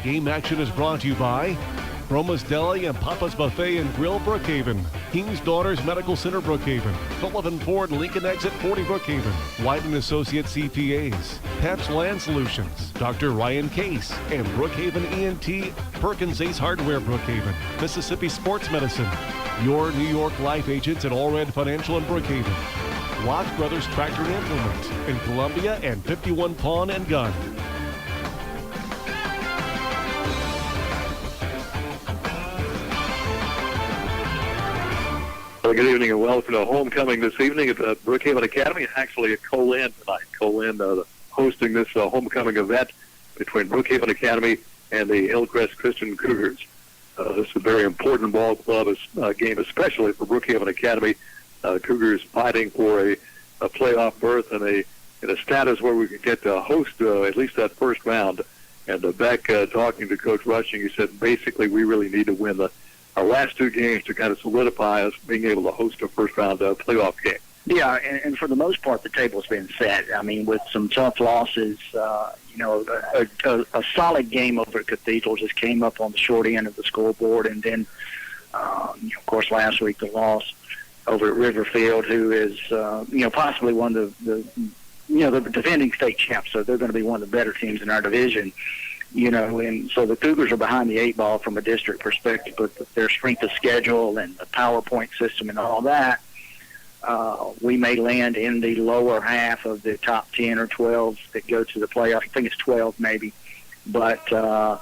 Game action is brought to you by Broma's Deli and Papa's Buffet and Grill, Brookhaven. King's Daughters Medical Center, Brookhaven. Sullivan Ford Lincoln Exit 40, Brookhaven. White & Associates CPAs. Pep's Land Solutions. Dr. Ryan Case. And Brookhaven ENT. Perkins Ace Hardware, Brookhaven. Mississippi Sports Medicine. Your New York Life Agents at Allred Financial in Brookhaven. Watts Brothers Tractor and Implement. In Columbia and 51 Pawn and Gun. Well, good evening and welcome to homecoming this evening at the Brookhaven Academy, actually at Colin tonight. Colin hosting this homecoming event between Brookhaven Academy and the Hillcrest Christian Cougars. This is a very important ball club game, especially for Brookhaven Academy. Cougars fighting for a playoff berth and in a status where we could get to host at least that first round. And Beck, talking to Coach Rushing, he said basically we really need to win our last two games to kind of solidify us being able to host a first-round playoff game. Yeah, and for the most part, the table's been set. I mean, with some tough losses, a solid game over at Cathedral just came up on the short end of the scoreboard, and then, of course, last week the loss over at Riverfield, who is, possibly one of the defending state champs, so they're going to be one of the better teams in our division. And so the Cougars are behind the eight ball from a district perspective, but their strength of schedule and the PowerPoint system and all that, we may land in the lower half of the top 10 or 12 that go to the playoffs. I think it's 12 maybe, but there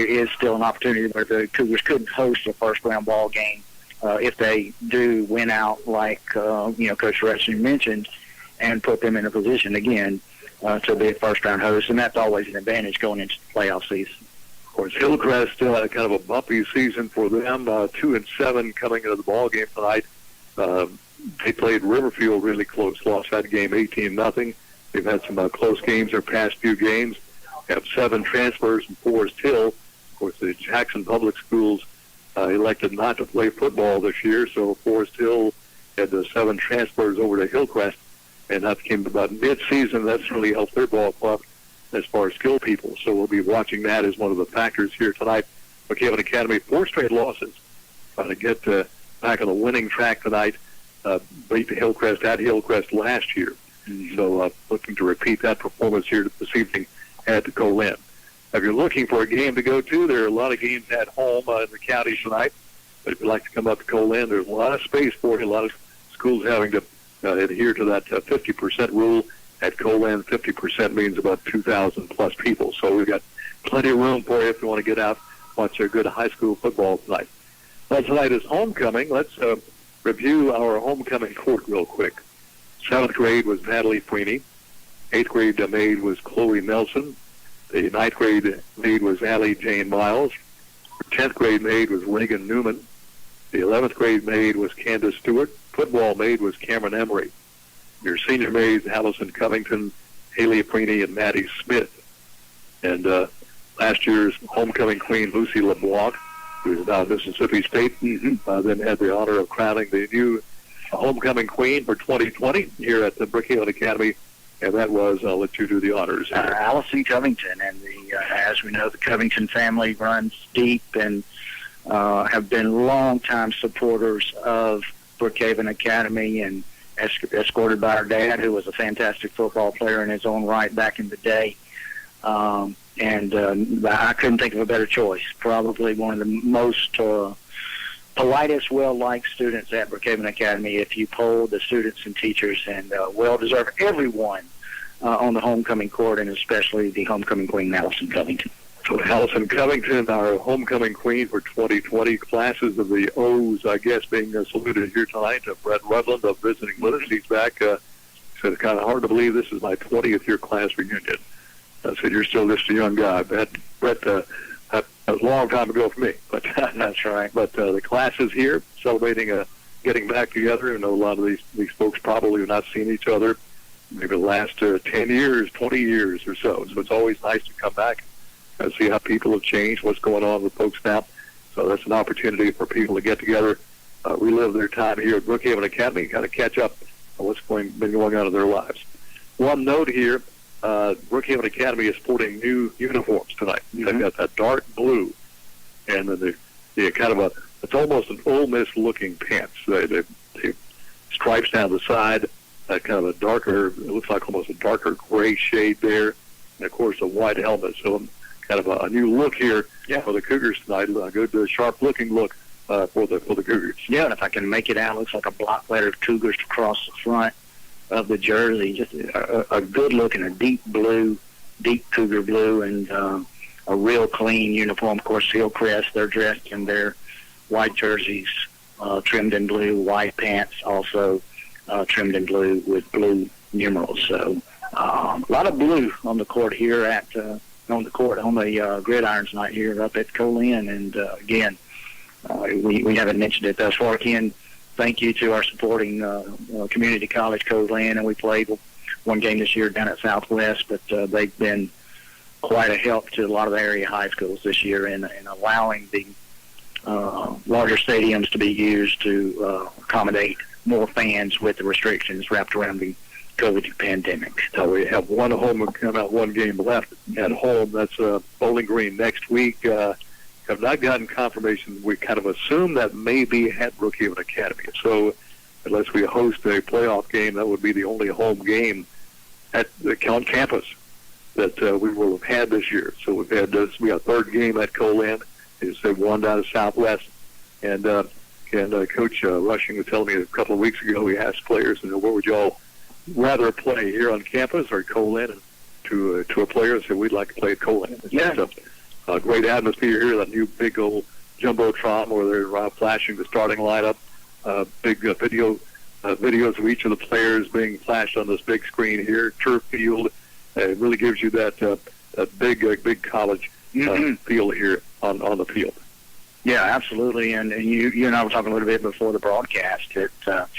is still an opportunity where the Cougars could host a first-round ball game if they do win out, like Coach Rushing mentioned, and put them in a position again to be a first-round host, and that's always an advantage going into the playoff season. Of course, Hillcrest still had kind of a bumpy season for them, 2-7 coming into the ball game tonight. They played Riverfield really close, lost that game 18-0. They've had some close games their past few games. They have 7 transfers from Forest Hill. Of course, the Jackson Public Schools elected not to play football this year, so Forest Hill had 7 transfers over to Hillcrest. And that came about mid-season. That's really helped their ball club as far as skill people. So we'll be watching that as one of the factors here tonight. Brookhaven Academy, 4 straight losses. Trying to get back on the winning track tonight. Beat the Hillcrest at Hillcrest last year. Mm-hmm. So looking to repeat that performance here this evening at Colin. If you're looking for a game to go to, there are a lot of games at home in the county tonight. But if you'd like to come up to Colin, there's a lot of space for you. A lot of schools having to adhere to that 50% rule. At Colin, 50% means about 2,000 plus people. So we've got plenty of room for you if you want to get out, watch a good high school football tonight. Well, tonight is homecoming. Let's review our homecoming court real quick. 7th grade was Natalie Freeney. 8th grade maid was Chloe Nelson. The 9th grade maid was Allie Jane Miles. The 10th grade maid was Reagan Newman. The 11th grade maid was Candace Stewart. Football maid was Cameron Emery. Your senior maids, Allison Covington, Haley Freeney, and Maddie Smith. And last year's homecoming queen, Lucy LeBlanc, who is now Mississippi State, then had the honor of crowning the new homecoming queen for 2020 here at the Brookhaven Academy. And that was, I'll let you do the honors here. Allison Covington, and as we know, the Covington family runs deep and have been longtime supporters of Brookhaven Academy, and escorted by her dad, who was a fantastic football player in his own right back in the day. And I couldn't think of a better choice. Probably one of the most politest, well-liked students at Brookhaven Academy if you poll the students and teachers, and well-deserved everyone on the homecoming court, and especially the homecoming queen, Allison Covington. So Allison Covington, our homecoming queen for 2020, classes of the O's, I guess, being saluted here tonight. Brett Rutland visiting with us. He's back. Said it's kind of hard to believe this is my 20th year class reunion. I said, you're still just a young guy. Brett, that was a long time ago for me. But that's right. But the class is here, celebrating getting back together. I know a lot of these folks probably have not seen each other maybe the last 10 years, 20 years or so. So it's always nice to come back and see how people have changed, what's going on with folks now. So that's an opportunity for people to get together, relive their time here at Brookhaven Academy, kind of catch up on what's been going on in their lives. One note here, Brookhaven Academy is sporting new uniforms tonight. Mm-hmm. They've got that dark blue, and then the kind of it's almost an Ole Miss looking pants. They stripes down the side, kind of a darker, it looks like almost a darker gray shade there, and of course a white helmet. So kind of a new look here for the Cougars tonight. A good, sharp looking look for the Cougars. Yeah, and if I can make it out, it looks like a block letter of Cougars across the front of the jersey. Just a good look in a deep blue, deep Cougar blue, and a real clean uniform. Of course, Hillcrest, they're dressed in their white jerseys, trimmed in blue, white pants also trimmed in blue with blue numerals. So a lot of blue on the court here on the gridiron tonight here up at Colin. And again, we haven't mentioned it thus far. Ken, thank you to our supporting community college, Colin, and we played one game this year down at Southwest, but they've been quite a help to a lot of the area high schools this year in allowing the larger stadiums to be used to accommodate more fans with the restrictions wrapped around the COVID pandemic. So we have one game left at home. That's Bowling Green next week. Have not gotten confirmation. We kind of assume that may be at Brookhaven Academy. So unless we host a playoff game, that would be the only home game at the campus that we will have had this year. So we've had we got third game at Colin. It's one down at Southwest, and Coach Rushing was telling me a couple of weeks ago, he asked players, what would y'all rather play here on campus or Colin? And to a player, said we'd like to play at Colin. It's just a great atmosphere here. That new big old jumbotron where they're flashing the starting lineup, big videos of each of the players being flashed on this big screen here. Turf field, it really gives you that big college feel here on the field. Yeah, absolutely. And you and I were talking a little bit before the broadcast that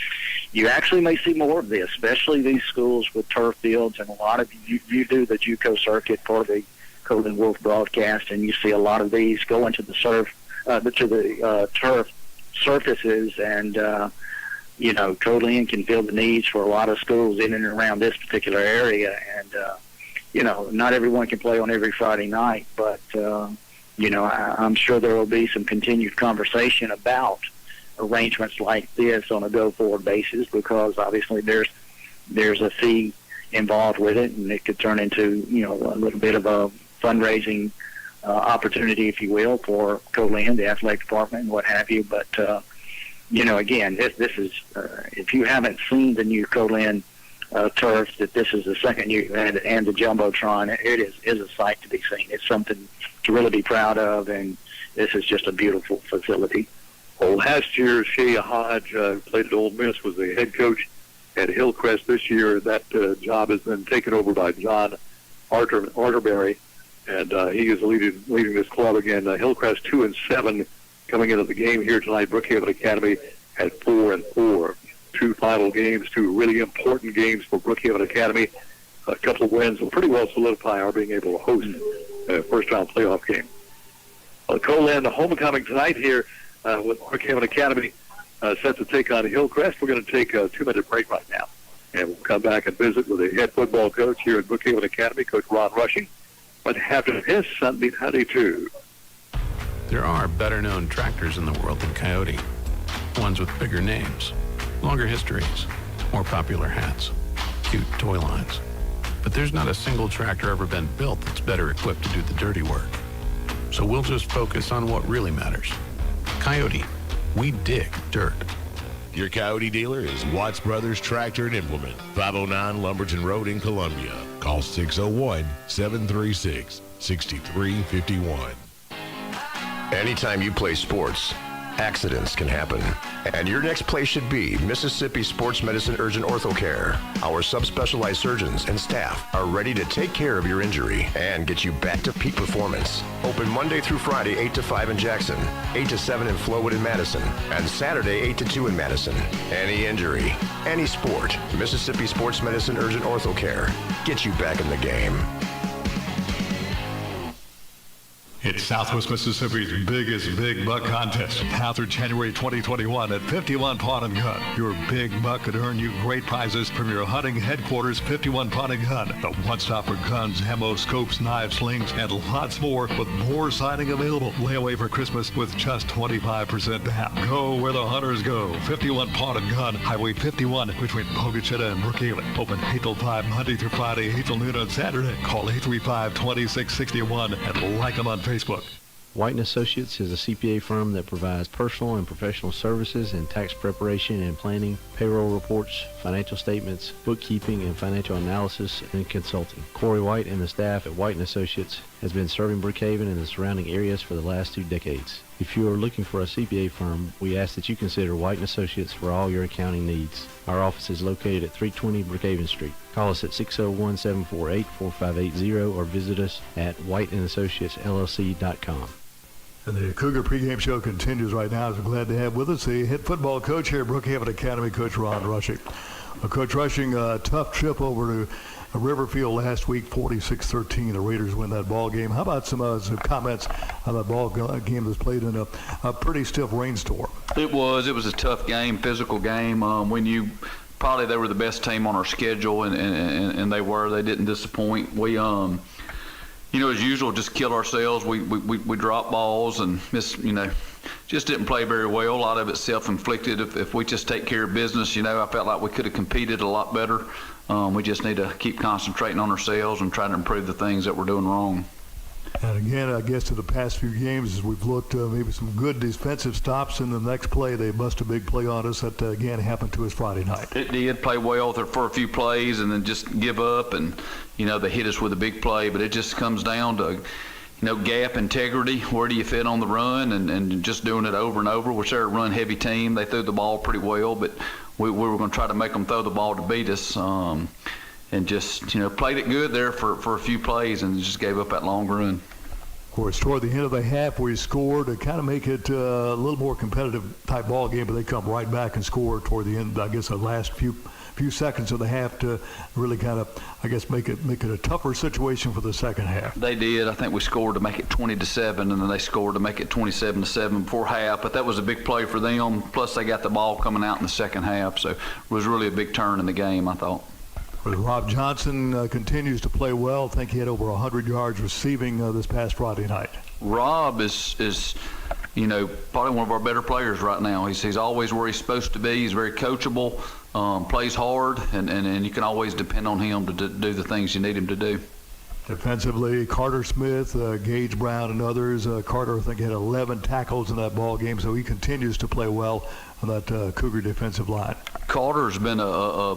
you actually may see more of this, especially these schools with turf fields. And a lot of you do the JUCO circuit for the Colin Wolf broadcast, and you see a lot of these go into the turf surfaces. And Colin can fill the needs for a lot of schools in and around this particular area. And not everyone can play on every Friday night, but I'm sure there will be some continued conversation about arrangements like this on a go-forward basis, because obviously there's a fee involved with it, and it could turn into a little bit of a fundraising opportunity, if you will, for Colin, the athletic department, and what have you. But again, this is if you haven't seen the new Colin turf, that this is the second year and the jumbotron, it is a sight to be seen. It's something to really be proud of, and this is just a beautiful facility. Well, last year, Shea Hodge, who played at Ole Miss, was the head coach at Hillcrest. This year, that job has been taken over by John Arterberry, and he is leading this club again. Hillcrest 2-7 coming into the game here tonight. Brookhaven Academy at 4-4. Two final games, two really important games for Brookhaven Academy. A couple of wins will pretty well solidify our being able to host a first-round playoff game. Colin, the homecoming tonight here with Brookhaven Academy set to take on Hillcrest. We're going to take a 2-minute break right now, and we'll come back and visit with the head football coach here at Brookhaven Academy, Coach Ron Rushing. But after this, on B92. There are better-known tractors in the world than Coyote. Ones with bigger names, longer histories, more popular hats, cute toy lines. But there's not a single tractor ever been built that's better equipped to do the dirty work. So we'll just focus on what really matters. Coyote, we dig dirt. Your Coyote dealer is Watts Brothers Tractor and Implement, 509 Lumberton Road in Columbia. Call 601-736-6351. Anytime you play sports, accidents can happen. And your next place should be Mississippi Sports Medicine Urgent Ortho Care. Our subspecialized surgeons and staff are ready to take care of your injury and get you back to peak performance. Open Monday through Friday, 8 to 5 in Jackson, 8 to 7 in Flowood and Madison, and Saturday, 8 to 2 in Madison. Any injury, any sport, Mississippi Sports Medicine Urgent Ortho Care. Get you back in the game. It's Southwest Mississippi's biggest big buck contest. Now through January 2021 at 51 Pawn & Gun. Your big buck could earn you great prizes from your hunting headquarters, 51 Pawn & Gun. The one-stop for guns, ammo, scopes, knives, slings, and lots more with more siding available. Layaway for Christmas with just 25% down. Go where the hunters go. 51 Pawn & Gun, Highway 51 between Pogachetta and Brookhaven. Open 8 till 5 Monday through Friday, 8 till noon on Saturday. Call 835-2661 and like them on Facebook. White & Associates is a CPA firm that provides personal and professional services in tax preparation and planning, payroll reports, financial statements, bookkeeping, and financial analysis and consulting. Corey White and the staff at White & Associates has been serving Brookhaven and the surrounding areas for the last 2 decades. If you are looking for a CPA firm, we ask that you consider White & Associates for all your accounting needs. Our office is located at 320 Brookhaven Street. Call us at 601-748-4580 or visit us at whiteandassociatesllc.com. And the Cougar pregame show continues right now. We're glad to have with us the head football coach here at Brookhaven Academy, Coach Ron Rushing. Coach Rushing, a tough trip over to Riverfield last week, 46-13. The Raiders win that ball game. How about some comments on that ball game that was played in a pretty stiff rainstorm? It was a tough game, physical game. When you probably they were the best team on our schedule, and they were. They didn't disappoint. We as usual, just killed ourselves. We dropped balls and just didn't play very well. A lot of it self-inflicted. If we just take care of business, I felt like we could have competed a lot better. We just need to keep concentrating on ourselves and trying to improve the things that we're doing wrong. And again, I guess to the past few games, as we've looked, maybe some good defensive stops in the next play. They bust a big play on us that, again, happened to us Friday night. It did play well for a few plays and then just give up. And, they hit us with a big play. But it just comes down to, gap integrity. Where do you fit on the run? And just doing it over and over. We're a run-heavy team. They threw the ball pretty well, but we were going to try to make them throw the ball to beat us. And just, played it good there for a few plays and just gave up that long run. Of course, toward the end of the half, we scored to kind of make it a little more competitive type ball game, but they come right back and score toward the end, I guess, the last few seconds of the half to really kind of, I guess, make it a tougher situation for the second half. They did. I think we scored to make it 20-7, and then they scored to make it 27-7 before half, but that was a big play for them. Plus, they got the ball coming out in the second half, so it was really a big turn in the game, I thought. Rob Johnson continues to play well. I think he had over 100 yards receiving this past Friday night. Rob is probably one of our better players right now. He's always where he's supposed to be. He's very coachable, plays hard, and you can always depend on him to do the things you need him to do. Defensively, Carter Smith, Gage Brown, and others. Carter, I think, had 11 tackles in that ball game, so he continues to play well on that Cougar defensive line. Carter's been a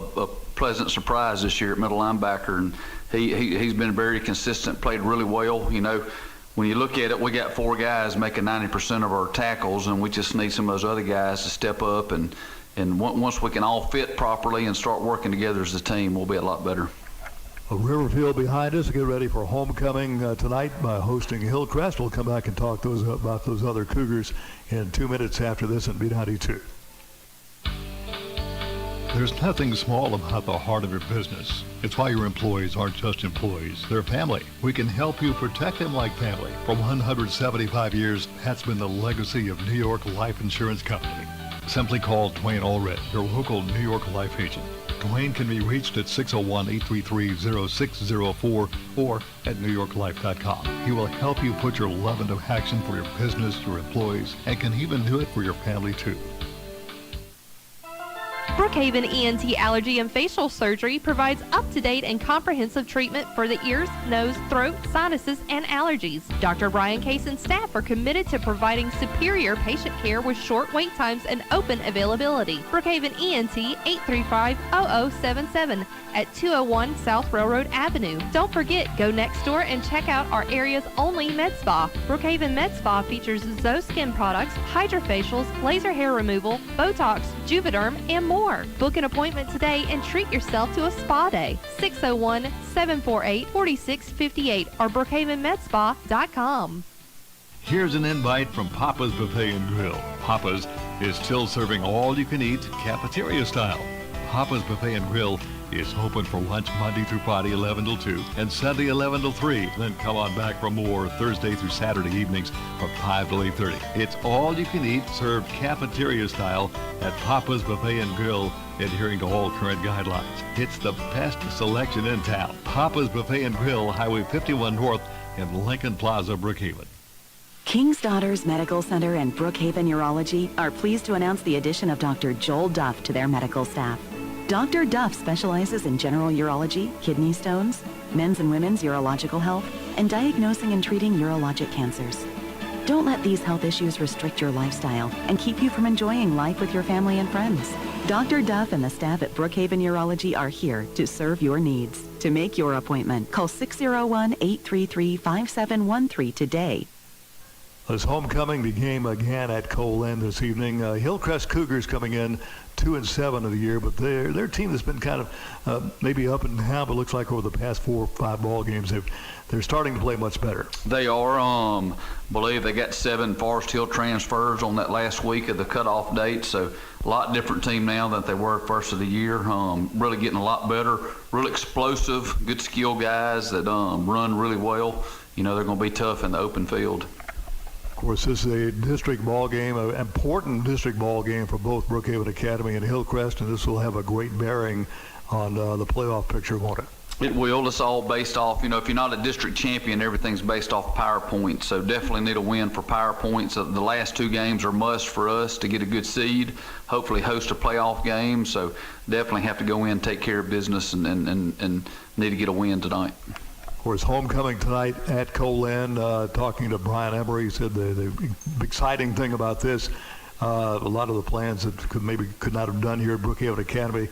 pleasant surprise this year at middle linebacker, and he's been very consistent, played really well. When you look at it, we got 4 guys making 90% of our tackles, and we just need some of those other guys to step up. And once we can all fit properly and start working together as a team, we'll be a lot better. Riverfield behind us. Get ready for homecoming tonight by hosting Hillcrest. We'll come back and talk about those other Cougars in 2 minutes after this on B92. There's nothing small about the heart of your business. It's why your employees aren't just employees. They're family. We can help you protect them like family. For 175 years, that's been the legacy of New York Life Insurance Company. Simply call Dwayne Allred, your local New York life agent. Dwayne can be reached at 601-833-0604 or at newyorklife.com. He will help you put your love into action for your business, your employees, and can even do it for your family too. Brookhaven ENT Allergy and Facial Surgery provides up-to-date and comprehensive treatment for the ears, nose, throat, sinuses, and allergies. Dr. Brian Case and staff are committed to providing superior patient care with short wait times and open availability. Brookhaven ENT 835-0077 at 201 South Railroad Avenue. Don't forget, go next door and check out our area's only med spa. Brookhaven Med Spa features Zoe Skin products, hydrofacials, laser hair removal, Botox, Juvederm, and more. Book an appointment today and treat yourself to a spa day. 601-748-4658 or brookhavenmedspa.com. Here's an invite from Papa's Buffet and Grill. Papa's is still serving all-you-can-eat cafeteria style. Papa's Buffet and Grill is open for lunch Monday through Friday 11 till 2 and Sunday 11 till 3. Then come on back for more Thursday through Saturday evenings from 5 till 8:30. It's all you can eat, served cafeteria style at Papa's Buffet and Grill, adhering to all current guidelines. It's the best selection in town. Papa's Buffet and Grill, Highway 51 North in Lincoln Plaza, Brookhaven. King's Daughters Medical Center and Brookhaven Urology are pleased to announce the addition of Dr. Joel Duff to their medical staff. Dr. Duff specializes in general urology, kidney stones, men's and women's urological health, and diagnosing and treating urologic cancers. Don't let these health issues restrict your lifestyle and keep you from enjoying life with your family and friends. Dr. Duff and the staff at Brookhaven Urology are here to serve your needs. To make your appointment, call 601-833-5713 today. As homecoming, the game again at Cole End this evening. Hillcrest Cougars coming in 2-7 of the year, but their team has been kind of maybe up and down, but looks like over the past 4 or 5 ball games they're starting to play much better. They are. Believe they got 7 Forest Hill transfers on that last week of the cutoff date, so a lot different team now than they were first of the year. Really getting a lot better, real explosive, good skill guys that run really well. You know, they're going to be tough in the open field. Of course, this is a district ball game, an important district ball game for both Brookhaven Academy and Hillcrest, and this will have a great bearing on the playoff picture, won't it? It will. It's all based off, if you're not a district champion, everything's based off power points. So definitely need a win for power points. The last 2 games are must for us to get a good seed, hopefully host a playoff game. So definitely have to go in, take care of business, and need to get a win tonight. Of course, homecoming tonight at Cole End. Talking to Brian Emery, he said the exciting thing about this, a lot of the plans that could not have done here at Brookhaven Academy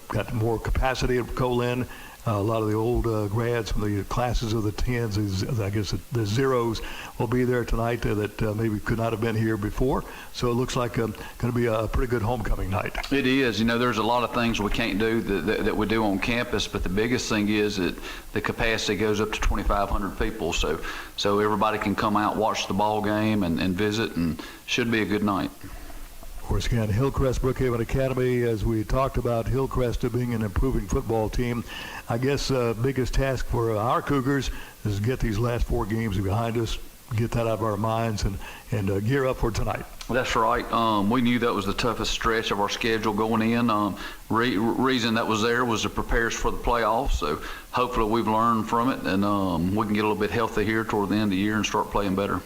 got more capacity at Cole End. A lot of the old grads from the classes of the 10s, I guess the zeros, will be there tonight that maybe could not have been here before. So it looks like going to be a pretty good homecoming night. It is. There's a lot of things we can't do that we do on campus, but the biggest thing is that the capacity goes up to 2,500 people. So everybody can come out, watch the ball game, and visit, and should be a good night. Of course, again, Hillcrest Brookhaven Academy, as we talked about, Hillcrest being an improving football team. I guess biggest task for our Cougars is get these last 4 games behind us, get that out of our minds, and gear up for tonight. That's right. We knew that was the toughest stretch of our schedule going in. Reason that was there was to prepare us for the playoffs. So hopefully we've learned from it, and we can get a little bit healthy here toward the end of the year and start playing better.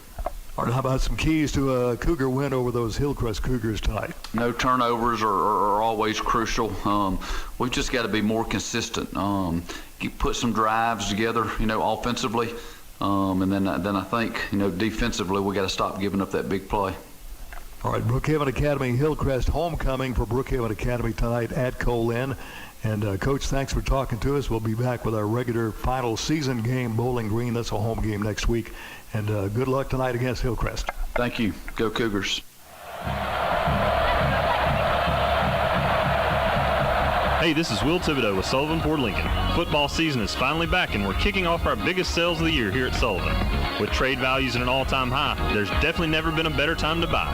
All right, how about some keys to a Cougar win over those Hillcrest Cougars tonight? No turnovers are always crucial. We've just got to be more consistent. Put some drives together, offensively, and then I think, defensively, we got to stop giving up that big play. All right, Brookhaven Academy, Hillcrest homecoming for Brookhaven Academy tonight at Cole End. And Coach, thanks for talking to us. We'll be back with our regular final season game, Bowling Green. That's a home game next week. And good luck tonight against Hillcrest. Thank you. Go Cougars. Hey, this is Will Thibodeau with Sullivan Ford Lincoln. Football season is finally back, and we're kicking off our biggest sales of the year here at Sullivan. With trade values at an all-time high, there's definitely never been a better time to buy.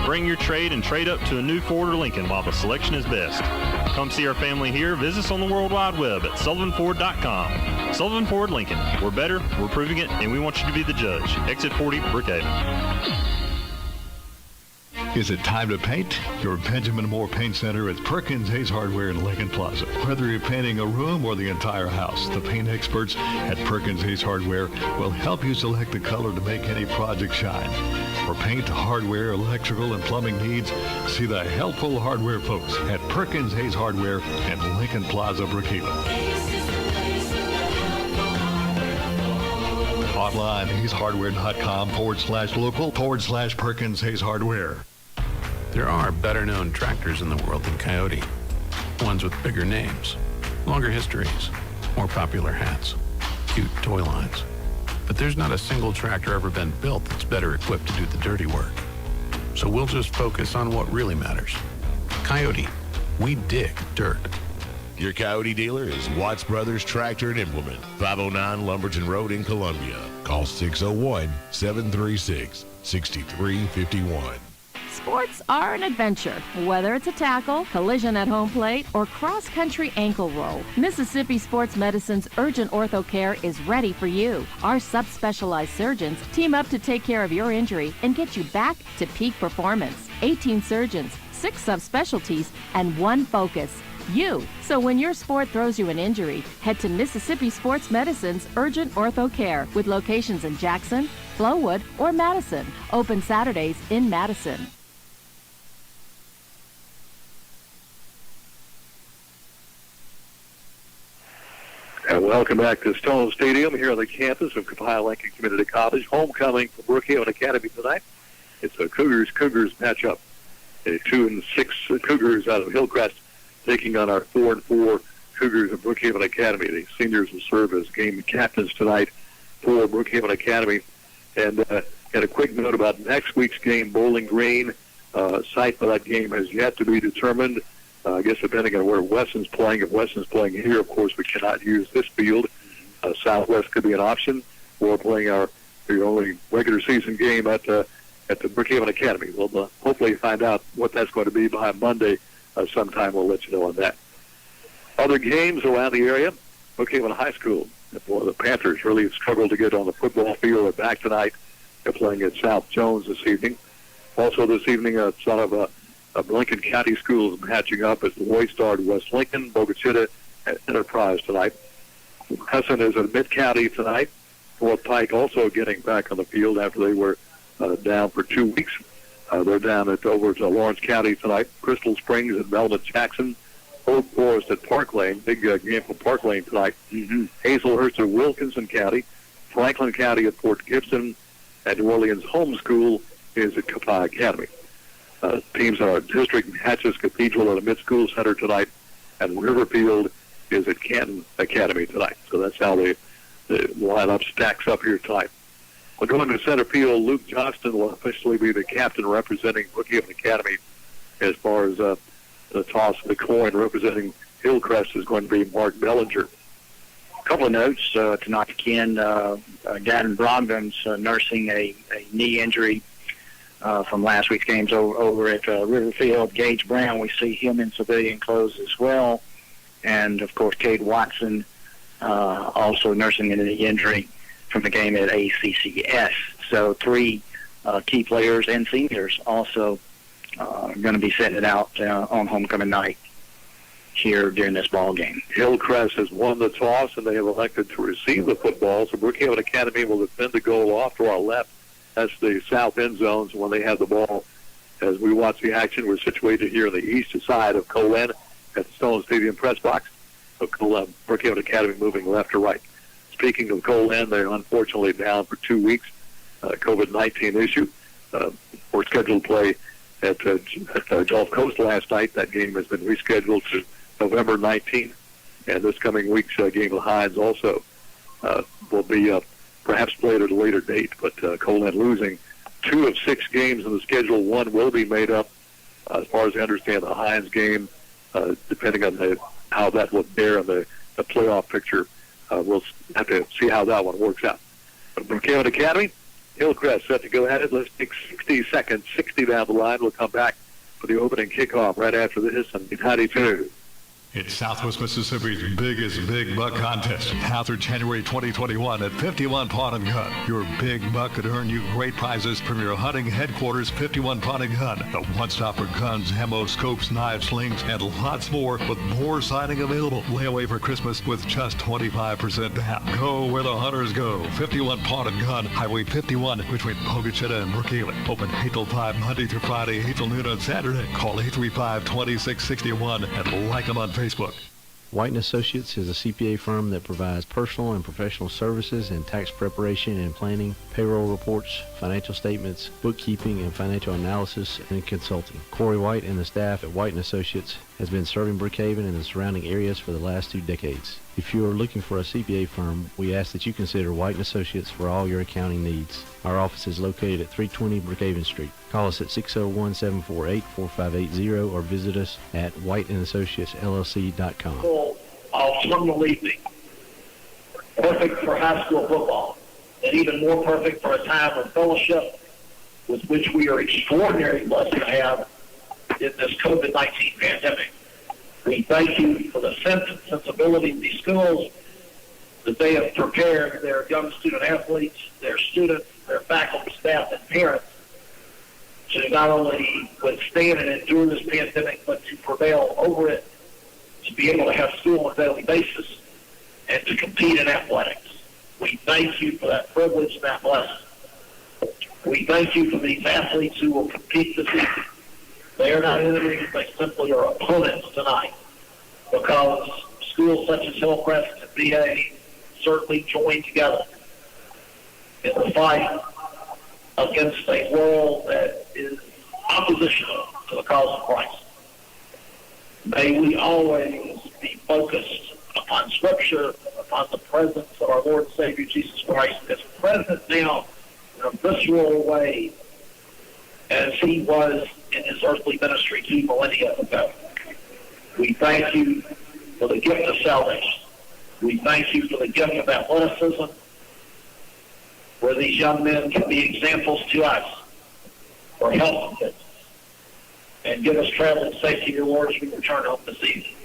Bring your trade and trade up to a new Ford or Lincoln while the selection is best. Come see our family here. Visit us on the World Wide Web at sullivanford.com. Sullivan Ford Lincoln. We're better, we're proving it, and we want you to be the judge. Exit 40, Brookhaven. Is it time to paint? Your Benjamin Moore Paint Center at Perkins Hayes Hardware in Lincoln Plaza. Whether you're painting a room or the entire house, the paint experts at Perkins Hayes Hardware will help you select the color to make any project shine. For paint, hardware, electrical, and plumbing needs, see the helpful hardware folks at Perkins Hayes Hardware in Lincoln Plaza, Brookhaven. Online, hayeshardware.com/local/Perkins Hayes Hardware. There are better-known tractors in the world than Coyote. Ones with bigger names, longer histories, more popular hats, cute toy lines. But there's not a single tractor ever been built that's better equipped to do the dirty work. So we'll just focus on what really matters. Coyote, we dig dirt. Your Coyote dealer is Watts Brothers Tractor and Implement, 509 Lumberton Road in Columbia. Call 601-736-6351. Sports are an adventure. Whether it's a tackle, collision at home plate, or cross-country ankle roll, Mississippi Sports Medicine's Urgent Ortho Care is ready for you. Our subspecialized surgeons team up to take care of your injury and get you back to peak performance. 18 surgeons, 6 subspecialties, and 1 focus. You. So when your sport throws you an injury, head to Mississippi Sports Medicine's Urgent Ortho Care with locations in Jackson, Flowood, or Madison. Open Saturdays in Madison. And welcome back to Stone Stadium here on the campus of Copiah-Lincoln Community College. Homecoming for Brookhaven Academy tonight. It's a Cougars matchup. 2-6 Cougars out of Hillcrest taking on our 4-4 Cougars of Brookhaven Academy. The seniors will serve as game captains tonight for Brookhaven Academy. And a quick note about next week's game, Bowling Green. Site for that game has yet to be determined. I guess depending on where Wesson's playing. If Wesson's playing here, of course, we cannot use this field. Southwest could be an option. We're playing the only regular season game at the Brookhaven Academy. We'll hopefully find out what that's going to be by Monday. Sometime we'll let you know on that. Other games around the area, Brookhaven High School. Boy, the Panthers really struggled to get on the football field. They're back tonight. They're playing at South Jones this evening. Also this evening, son of Lincoln County schools matching up as the Waystar West Lincoln, Bogachita, and Enterprise tonight. Hesson is at Mid-County tonight. Fort Pike also getting back on the field after they were down for 2 weeks. They're down over to Lawrence County tonight. Crystal Springs and Melvin Jackson. Oak Forest at Park Lane. Big game for Park Lane tonight. Hazelhurst at Wilkinson County. Franklin County at Fort Gibson. And New Orleans Home School is at Copiah Academy. Teams in our district, Natchez Cathedral at a mid-school center tonight. And Riverfield is at Canton Academy tonight. So that's how the lineup stacks up here tonight. We're going to center field. Luke Johnston will officially be the captain representing Brookhaven Academy. As far as the toss of the coin representing Hillcrest is going to be Mark Bellinger. A couple of notes tonight, Ken. Gadden Brogdon's nursing a knee injury from last week's games over at Riverfield. Gage Brown, we see him in civilian clothes as well. And, of course, Cade Watson also nursing an injury from the game at ACCS. So 3 key players and seniors also going to be setting it out on homecoming night here during this ball game. Hillcrest has won the toss, and they have elected to receive the football. So Brookhaven Academy will defend the goal off to our left. That's the south end zones when they have the ball. As we watch the action, we're situated here on the east side of Colin at the Stone Stadium press box. So Brookhaven Academy moving left to right. Speaking of Colin, they're unfortunately down for 2 weeks. COVID-19 issue. We're scheduled to play at Gulf Coast last night. That game has been rescheduled to November 19th. And this coming week's game with Hines also will be perhaps played at a later date. But Colin losing 2 of 6 games in the schedule. 1 will be made up. As far as I understand, the Hines game, depending on how that will bear in the playoff picture, we'll have to see how that one works out. But Brookhaven Academy, Hillcrest set to go at it. Let's take 60 seconds, 60 down the line. We'll come back for the opening kickoff right after this on B92. It's Southwest Mississippi's biggest big buck contest. Now through January 2021 at 51 Pawn and Gun. Your big buck could earn you great prizes from your hunting headquarters, 51 Pawn and Gun. The one-stop for guns, ammo, scopes, knives, slings, and lots more with more siding available. Lay away for Christmas with just 25% down. Go where the hunters go. 51 Pawn and Gun, Highway 51 between Pogachita and Brookhaven. Open 8 till 5 Monday through Friday, 8 till noon on Saturday. Call 835-2661 and like them on Facebook. White & Associates is a CPA firm that provides personal and professional services in tax preparation and planning, payroll reports, financial statements, bookkeeping, and financial analysis and consulting. Corey White and the staff at White & Associates has been serving Brookhaven and the surrounding areas for the last 2 decades. If you are looking for a CPA firm, we ask that you consider White & Associates for all your accounting needs. Our office is located at 320 Brookhaven Street. Call us at 601-748-4580 or visit us at whiteandassociatesllc.com. Autumnal evening. Perfect for high school football, and even more perfect for a time of fellowship with which we are extraordinarily blessed to have in this COVID-19 pandemic. We thank you for the sense and sensibility of these schools that they have prepared their young student athletes, their students, their faculty, staff, and parents to not only withstand and endure this pandemic, but to prevail over it, to be able to have school on a daily basis, and to compete in athletics. We thank you for that privilege and that blessing. We thank you for these athletes who will compete this evening. They are not enemies, they simply are opponents tonight, because schools such as Hillcrest and BA certainly join together in the fight against a world that is oppositional to the cause of Christ. May we always be focused upon Scripture, upon the presence of our Lord and Savior Jesus Christ, as present now in a visceral way as he was in his earthly ministry 2 millennia ago. We thank you for the gift of salvation. We thank you for the gift of athleticism, where these young men can be examples to us for health and fitness, and give us traveling safety, your Lord, as we return home this evening.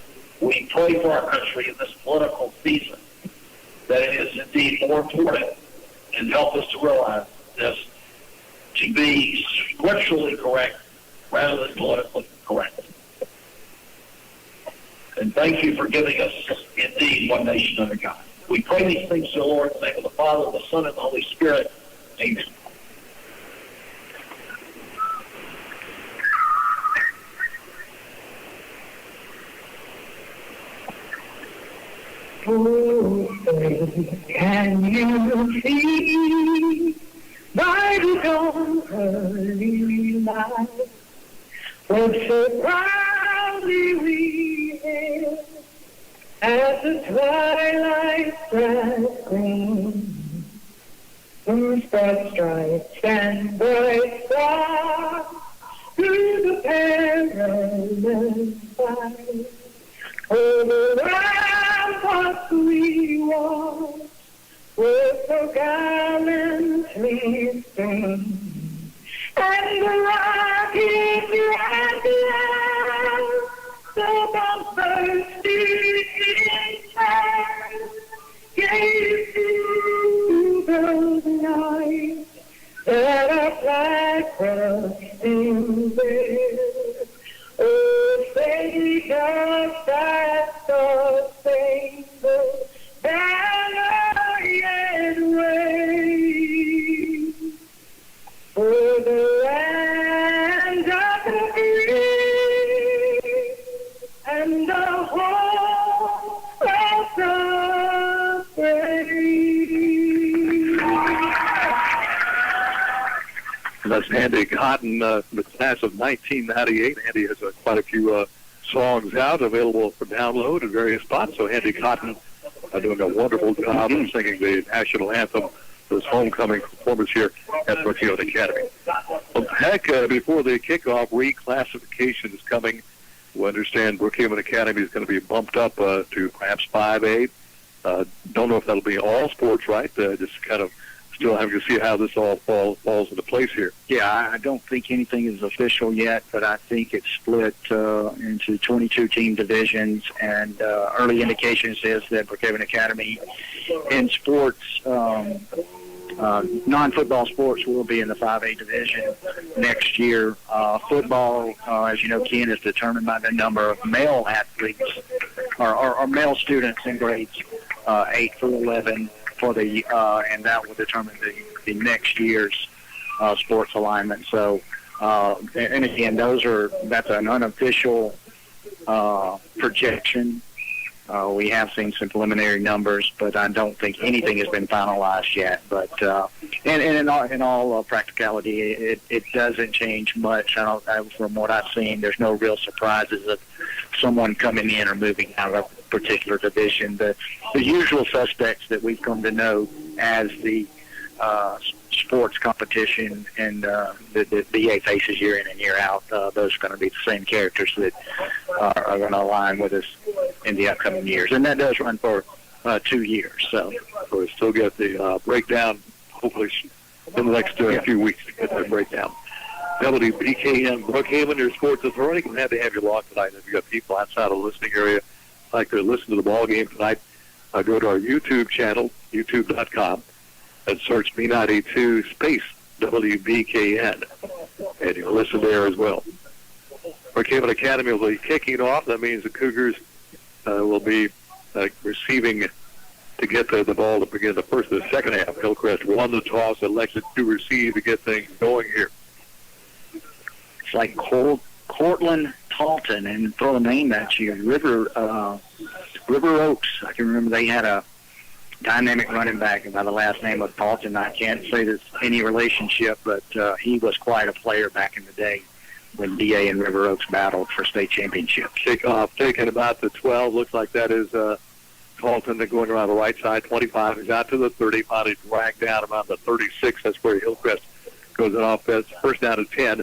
We pray for our country in this political season that it is indeed more important, and help us to realize this, to be scripturally correct rather than politically correct. And thank you for giving us indeed one nation under God. We pray these things to the Lord in the name of the Father, the Son, and the Holy Spirit. Amen. Can you see by the dawn's early light what so proudly we hailed as the twilight's bridegroom, whose broad stripes and bright stars through the perilous fight over ramparts we walked, were so gallantly strewn, and the rockets ran down the bumpers gave to those nights that our flag was in there. Oh, say does that star-spangled banner yet wave for the land of the free and the home of the brave. That's Andy Cotton, the class of 1998. Andy has quite a few songs out available for download in various spots. So Andy Cotton doing a wonderful job of singing the national anthem for his homecoming performance here at Brookhaven Academy. Well, heck, before the kickoff, reclassification is coming. We understand Brookhaven Academy is going to be bumped up to perhaps 5A. Don't know if that'll be all sports, right? Just kind of still having to see how this all falls into place here. Yeah, I don't think anything is official yet, but I think it's split into 22-team divisions, and early indication says that Brookhaven Academy in sports, non-football sports, will be in the 5A division next year. Football, as you know, Ken, is determined by the number of male athletes or male students in grades 8 through 11 for the and that will determine the next year's sports alignment. So, and again, that's an unofficial projection. We have seen some preliminary numbers, but I don't think anything has been finalized yet. But and in all practicality, it doesn't change much. From what I've seen, there's no real surprises of someone coming in or moving out of a particular division. The usual suspects that we've come to know as the sports competition and the BA faces year in and year out, those are going to be the same characters that are going to align with us in the upcoming years. And that does run for 2 years. So we still get the breakdown, hopefully in the next few weeks to get that breakdown. WBKN Brookhaven, your sports authority. Glad to have you along tonight. If you got people outside of the listening area like to listen to the ball game tonight, go to our YouTube channel, youtube.com, and search B92 space WBKN, and you can listen there as well. Brookhaven Academy will be kicking off. That means the Cougars will be receiving to get the ball to begin the first and the second half. Hillcrest won the toss, elected to receive to get things going here. It's like Cortland Talton, and throw a name at you. River Oaks. I can remember they had a dynamic running back by the last name of Talton. I can't say there's any relationship, but he was quite a player back in the day when DA and River Oaks battled for state championships. Kickoff taken about the 12. Looks like that is Talton going around the right side. 25 is out to the 30. Finally dragged down around the 36. That's where Hillcrest goes on offense. First down to 10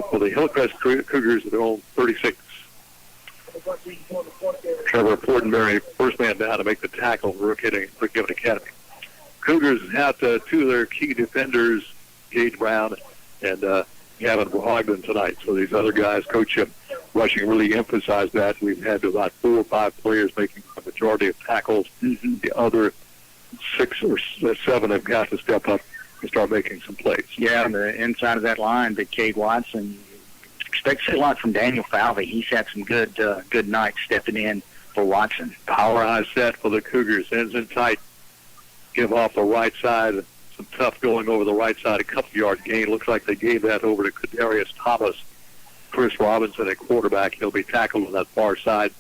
for the Hillcrest Cougars at their own 36. Trevor Fortenberry, first man down to make the tackle for Brookhaven Academy. Cougars have two of their key defenders, Gage Brown and Gavin Brogdon tonight. So these other guys, Coach Rushing really emphasized that. We've had about 4 or 5 players making a majority of tackles. Mm-hmm. The other 6 or 7 have got to step up and start making some plays. Yeah, on the inside of that line, Big Cade Watson. Expect to see a lot from Daniel Falvey. He's had some good nights stepping in for Watson. Power high set for the Cougars. Ends in tight. Give off the right side. Some tough going over the right side. A couple-yard gain. Looks like they gave that over to Kadarius Thomas. Chris Robinson at quarterback. He'll be tackled on that far side.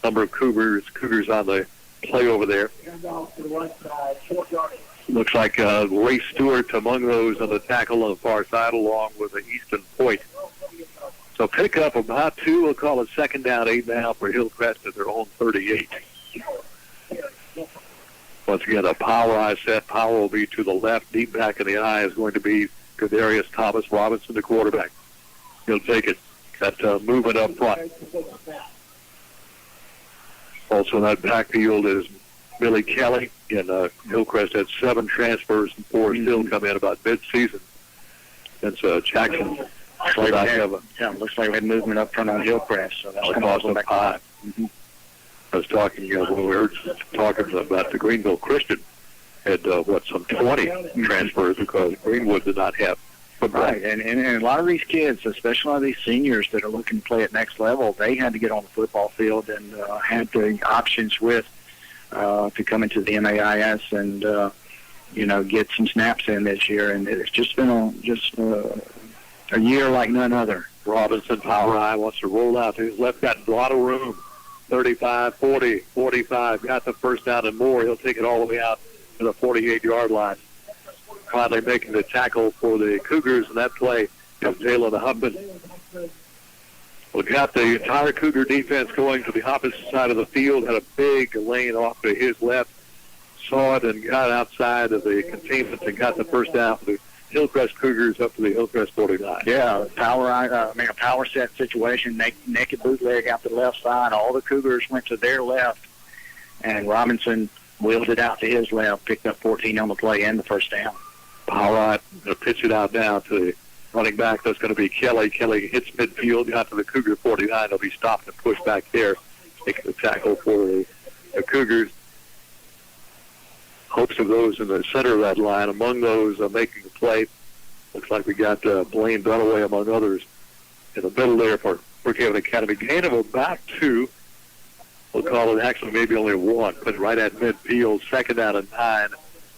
Number of Cougars on the play over there. Looks like Ray Stewart among those on the tackle on the far side, along with the Easton Point. So pick up about 2. We'll call it second down, 8 now for Hillcrest at their own 38. Once again, a power eye set. Power will be to the left. Deep back in the eye is going to be Kadarius Thomas. Robinson, the quarterback. He'll take it. Got movement up front. Also in that backfield is Billy Kelly. And Hillcrest had 7 transfers and 4 still come in about mid-season. Since Jackson. Looks like we had movement up front on Hillcrest. So that's going to cost them 5. Mm-hmm. I was talking, when we were talking about the Greenville Christian, had, some 20 transfers because Greenwood did not have football. Right, and a lot of these kids, especially a lot of these seniors that are looking to play at next level, they had to get on the football field and had the options to come into the MAIS and, get some snaps in this year. And it's just been a year like none other. Robinson, power high, wants to roll out to his left, got a lot of room. 35, 40, 45, got the first down and more. He'll take it all the way out to the 48-yard line. Finally making the tackle for the Cougars in that play is Jalen Hubbard. We got the entire Cougar defense going to the opposite side of the field, had a big lane off to his left, saw it and got outside of the containment and got the first down for the Hillcrest Cougars up to the Hillcrest 49. Yeah, a power set situation, naked bootleg out to the left side. All the Cougars went to their left, and Robinson wheeled it out to his left, picked up 14 on the play and the first down. Power right, going to pitch it out now to the running back. That's going to be Kelly. Kelly hits midfield, got to the Cougar 49. He'll be stopped and pushed back there, making the tackle for the Cougars. Hopes of those in the center of that line. Among those making the play, looks like we got Blaine Dunaway among others in the middle there for Brookhaven Academy. Gain of about 2. We'll call it actually maybe only 1, but right at midfield, second down and 9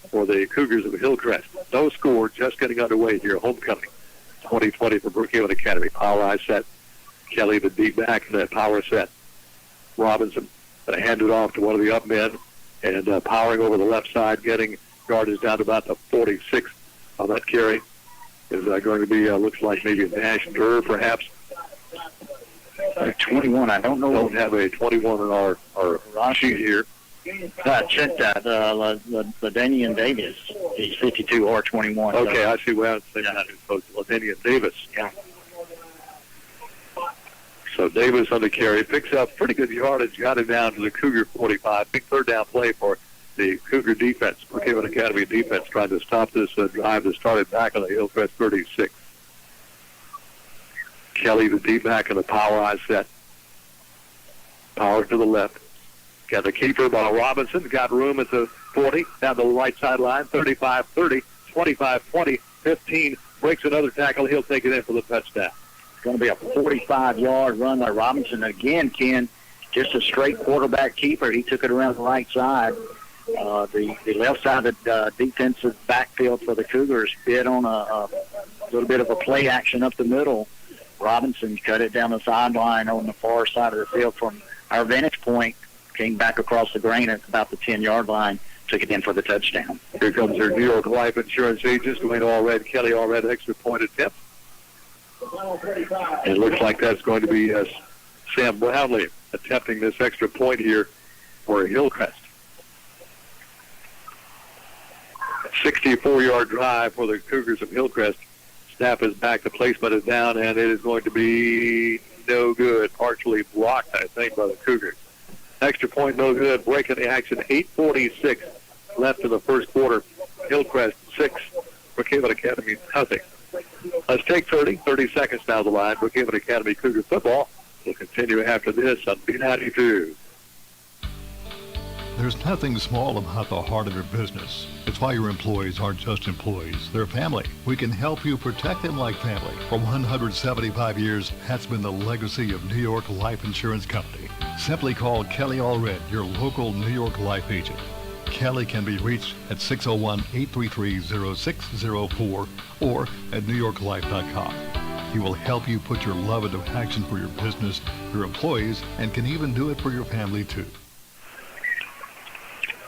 for the Cougars of Hillcrest. No score, just getting underway here. Homecoming 2020 for Brookhaven Academy. Power eye set. Kelly the deep back in that power set. Robinson going to hand it off to one of the up men. And powering over the left side, getting yardage down to about the 46 on that carry. Is going to be, looks like maybe a Nash Durr, perhaps. 21, I don't know. Don't have a 21 in our sheet here. Check that. LaDainian Davis. He's 52 or 21. Okay, so. I see where I was thinking that. LaDainian Davis. Yeah. So Davis on the carry, picks up pretty good yardage, got it down to the Cougar 45. Big third down play for the Cougar defense, Brookhaven Academy defense, trying to stop this drive that started back on the Hillcrest 36. Kelly, the deep back in the power I set. Power to the left. Got the keeper by Robinson. Got room at the 40. Down the right sideline. 35-30, 25-20, 15. Breaks another tackle. He'll take it in for the touchdown. It's going to be a 45-yard run by Robinson. Again, Ken, just a straight quarterback keeper. He took it around the right side. The left side of the defensive backfield for the Cougars bid on a little bit of a play action up the middle. Robinson cut it down the sideline on the far side of the field from our vantage point, came back across the grain at about the 10-yard line, took it in for the touchdown. Here comes their New York Life Insurance agents, Dwayne Allred, Kelly Allred, extra point attempt. It looks like that's going to be Sam Brownlee attempting this extra point here for Hillcrest. 64-yard drive for the Cougars of Hillcrest. Snap is back, the placement is down, and it is going to be no good. Partially blocked, I think, by the Cougars. Extra point, no good. Breaking the action, 8:46 left in the first quarter. Hillcrest 6, Brookhaven Academy nothing. Let's take 30 seconds down the line. Brookhaven Academy Cougar football will continue after this on B92. There's nothing small about the heart of your business. It's why your employees aren't just employees. They're family. We can help you protect them like family. For 175 years, that's been the legacy of New York Life Insurance Company. Simply call Kelly Allred, your local New York Life agent. Kelly can be reached at 601-833-0604 or at newyorklife.com. He will help you put your love into action for your business, your employees, and can even do it for your family too.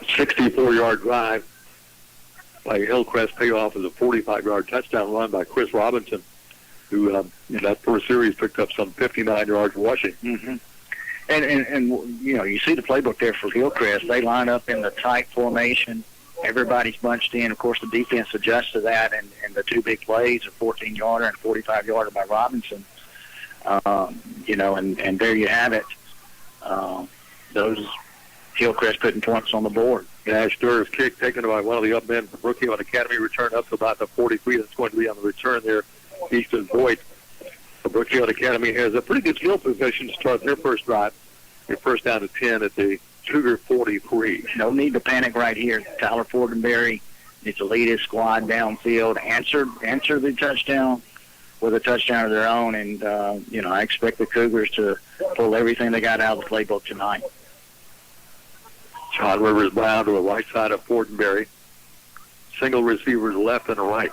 64-yard drive by Hillcrest. Payoff is a 45-yard touchdown run by Chris Robinson, who in that first series picked up some 59 yards rushing. Mm-hmm. And you know, you see the playbook there for Hillcrest. They line up in the tight formation. Everybody's bunched in. Of course, the defense adjusts to that, and the two big plays, a 14-yarder and a 45-yarder by Robinson. You know, and there you have it. Those Hillcrest putting points on the board. Nash Durr's kick taken by one of the up men from Brookhaven Academy, returned up to about the 43. That's going to be on the return there. Easton Boyd from Brookhaven Academy has a pretty good field position to start their first drive. Your first down to 10 at the Cougar 43. No need to panic right here. Tyler Fortenberry needs to lead his squad downfield, answer the touchdown with a touchdown of their own, and you know, I expect the Cougars to pull everything they got out of the playbook tonight. John Rivers Brown to the right side of Fortenberry. Single receivers left and right.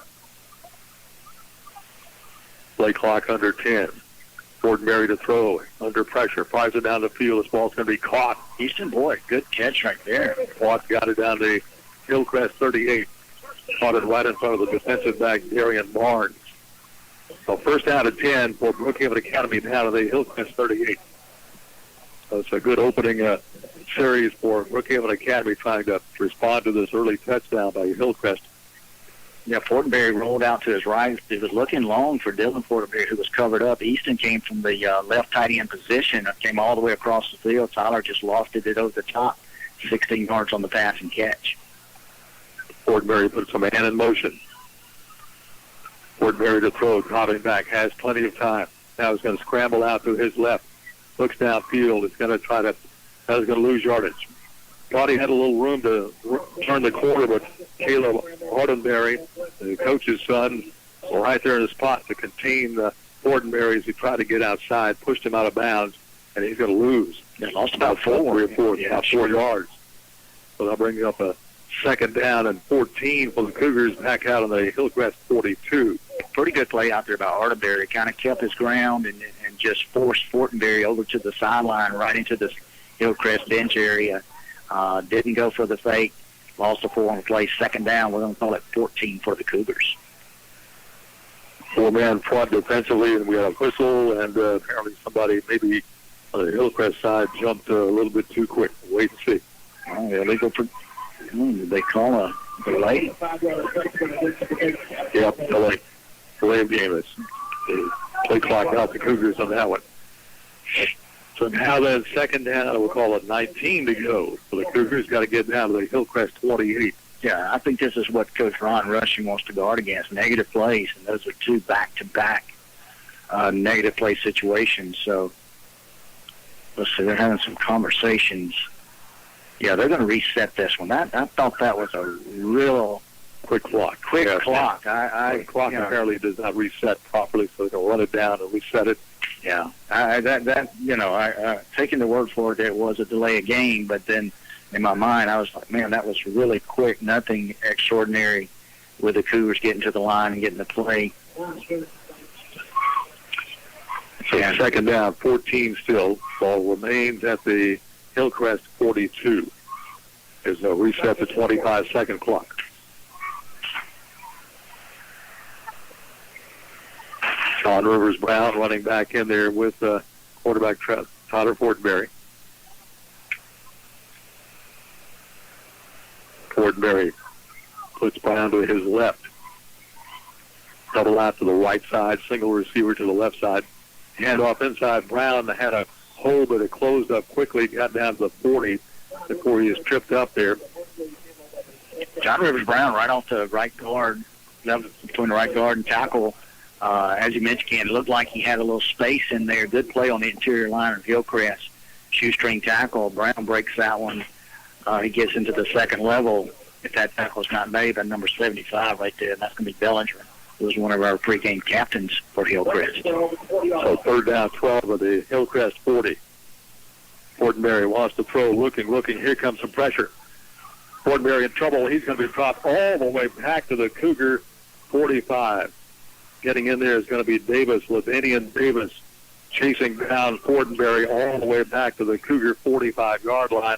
Play clock under 10. Fortenberry to throw. Under pressure. Fires it down the field. This ball's going to be caught. Easton Boyd, good catch right there. Watt got it down to Hillcrest 38. Caught it right in front of the defensive back, Darian Barnes. So first down to 10 for Brookhaven Academy down to the Hillcrest 38. So it's a good opening series for Brookhaven Academy trying to respond to this early touchdown by Hillcrest. Yeah, Fortenberry rolled out to his right. It was looking long for Dylan Fortenberry, who was covered up. Easton came from the left tight end position, came all the way across the field. Tyler just lofted it over the top, 16 yards on the pass and catch. Fortenberry puts a man in motion. Fortenberry to throw, dropping back, has plenty of time. Now he's going to scramble out to his left. Looks downfield. It's going to try to, he's going to lose yardage. Thought he had a little room to turn the corner, but Caleb Fortenberry, the coach's son, right there in the spot to contain Fortenberry as he tried to get outside, pushed him out of bounds, and he's going to lose. They lost about 4 yards. So they'll bring up a second down and 14 for the Cougars back out on the Hillcrest 42. Pretty good play out there by Arterberry. Kind of kept his ground and just forced Fortenberry over to the sideline right into the Hillcrest bench area. Didn't go for the fake. Lost a 4 on the play. Second down. We're going to call it 14 for the Cougars. 4-man front defensively, and we had a whistle, and apparently somebody maybe on the Hillcrest side jumped a little bit too quick. Wait and see. Illegal for... Did they call a delay? Yep, delay. Delay of game. It's play clock out the Cougars on that one. So now then, second down, we'll call it 19 to go. So the Cougars got to get down to the Hillcrest 28. Yeah, I think this is what Coach Ron Rushing wants to guard against, negative plays, and those are two back-to-back negative play situations. So let's see, they're having some conversations. Yeah, they're going to reset this one. I thought that was a real quick clock. Quick clock. The clock apparently does not reset properly, so they'll run it down and reset it. Yeah, taking the word for it, it was a delay of game, but then in my mind, I was like, man, that was really quick. Nothing extraordinary with the Cougars getting to the line and getting the play. So second down, 14 still. Ball remains at the Hillcrest 42. There's a reset to 25-second clock. Sean Rivers Brown running back in there with quarterback Tyler Fortenberry. Fortenberry puts Brown to his left. Double out to the right side, single receiver to the left side. Hand off inside. Brown had a hole, but it closed up quickly, got down to the 40 before he was tripped up there. John Rivers Brown right off the right guard, between the right guard and tackle. As you mentioned, Ken, it looked like he had a little space in there. Good play on the interior line of Hillcrest. Shoestring tackle. Brown breaks that one. He gets into the second level. If that tackle is not made, by number 75 right there, and that's going to be Bellinger, who was one of our pregame captains for Hillcrest. So third down, 12 of the Hillcrest 40. Fortenberry wants to throw, looking. Here comes some pressure. Fortenberry in trouble. He's going to be dropped all the way back to the Cougar 45. Getting in there is going to be Davis, Lavanian Davis, chasing down Fortenberry all the way back to the Cougar 45-yard line.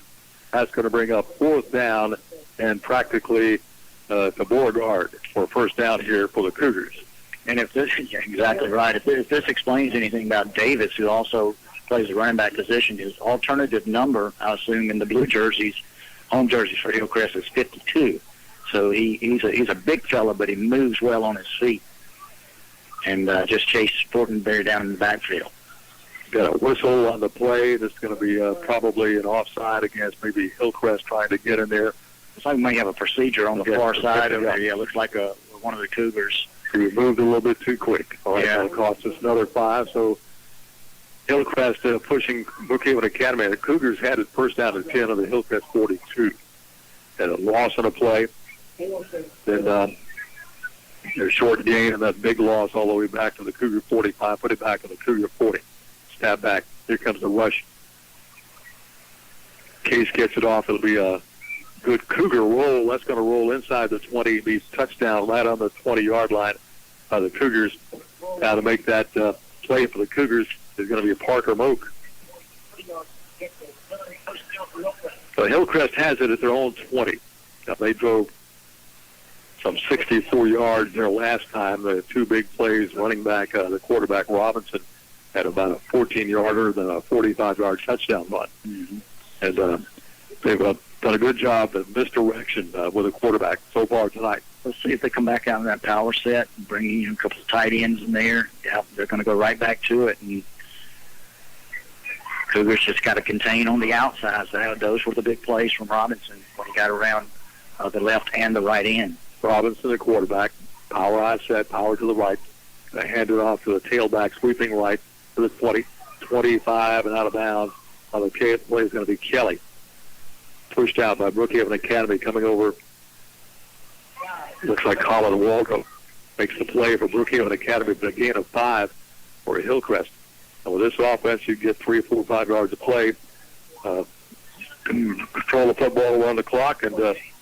That's going to bring up fourth down and practically to Beauregard for first down here for the Cougars. And if this is exactly right, if this explains anything about Davis, who also plays the running back position, his alternative number, I assume, in the blue jerseys, home jerseys for Hillcrest, is 52. So he's a big fella, but he moves well on his feet and just chases Fortenberry down in the backfield. Got a whistle on the play. This is going to be probably an offside against maybe Hillcrest trying to get in there. Looks like we may have a procedure on the far side of there. Yeah, looks like one of the Cougars. He moved a little bit too quick. All right, that'll cost us another 5. So Hillcrest pushing Brookhaven Academy. The Cougars had it first down and 10 of the Hillcrest 42. Had a loss on a play. Then their short gain and that big loss all the way back to the Cougar 45. Put it back to the Cougar 40. Stab back. Here comes the rush. Case gets it off. It'll be a good Cougar roll. That's going to roll inside the 20. Be touchdown right on the 20-yard line. The Cougars. Now to make that play for the Cougars is going to be Parker Moak. So Hillcrest has it at their own 20. Now they drove some 64 yards there last time. The two big plays, running back, the quarterback Robinson had about a 14-yarder, then a 45-yard touchdown run. Mm-hmm. And they've done a good job at misdirection with a quarterback so far tonight. Let's see if they come back out in that power set and bring in a couple of tight ends in there. Yeah, they're going to go right back to it. And Cougars just got to contain on the outside. So those were the big plays from Robinson when he got around the left and the right end. Robinson, the quarterback, power I set, power to the right. They hand it off to the tailback, sweeping right to the 20, 25, and out of bounds. On the play is going to be Kelly. Pushed out by Brookhaven Academy, coming over. Looks like Colin Waldo makes the play for Brookhaven Academy, but a gain of 5 for Hillcrest. And with this offense, you get 3, 4, 5 yards of play. Control the football around the clock and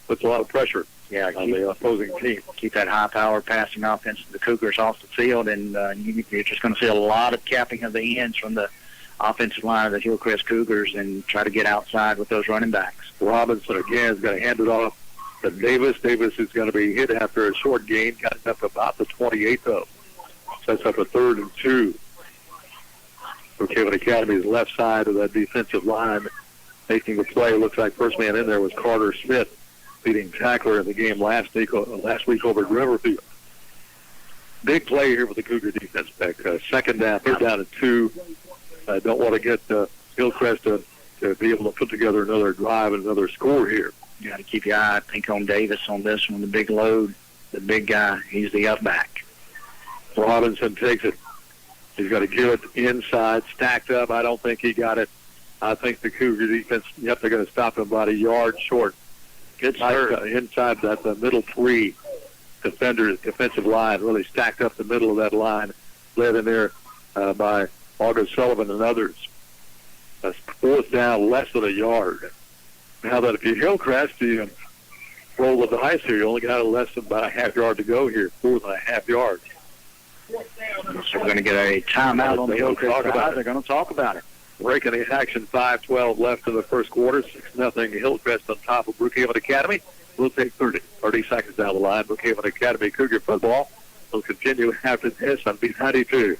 puts a lot of pressure on the opposing team. Keep that high-powered passing offense of the Cougars off the field, and you're just going to see a lot of capping of the ends from the offensive line of the Hillcrest Cougars and try to get outside with those running backs. Robinson again is going to hand it off to Davis. Davis is going to be hit after a short gain. Got it up about the 28, though. Sets up a 3rd and 2. Brookhaven Academy's left side of that defensive line making the play. Looks like first man in there was Carter Smith, leading tackler in the game last week over at Riverfield. Big play here for the Cougar defense back. Second down, third down and 2. Don't want to get Hillcrest to be able to put together another drive and another score here. You got to keep your eye, I think, on Davis on this one. The big load, the big guy. He's the up back. Robinson takes it. He's got to give it inside, stacked up. I don't think he got it. I think the Cougar defense, they're going to stop him about a yard short. Good serve. Inside that the middle three defensive line, really stacked up the middle of that line, led in there by August Sullivan and others. That's fourth down, less than a yard. Now that if you Hillcrest, you roll the dice here. You only got less than about a half yard to go here, 4.5 yards. So we're going to get a timeout on the Hillcrest side. They're going to talk about it. Breaking the action, 5:12 left in the first quarter. 6-0 Hillcrest on top of Brookhaven Academy. We'll take 30 seconds down the line. Brookhaven Academy Cougar football will continue after this on B92.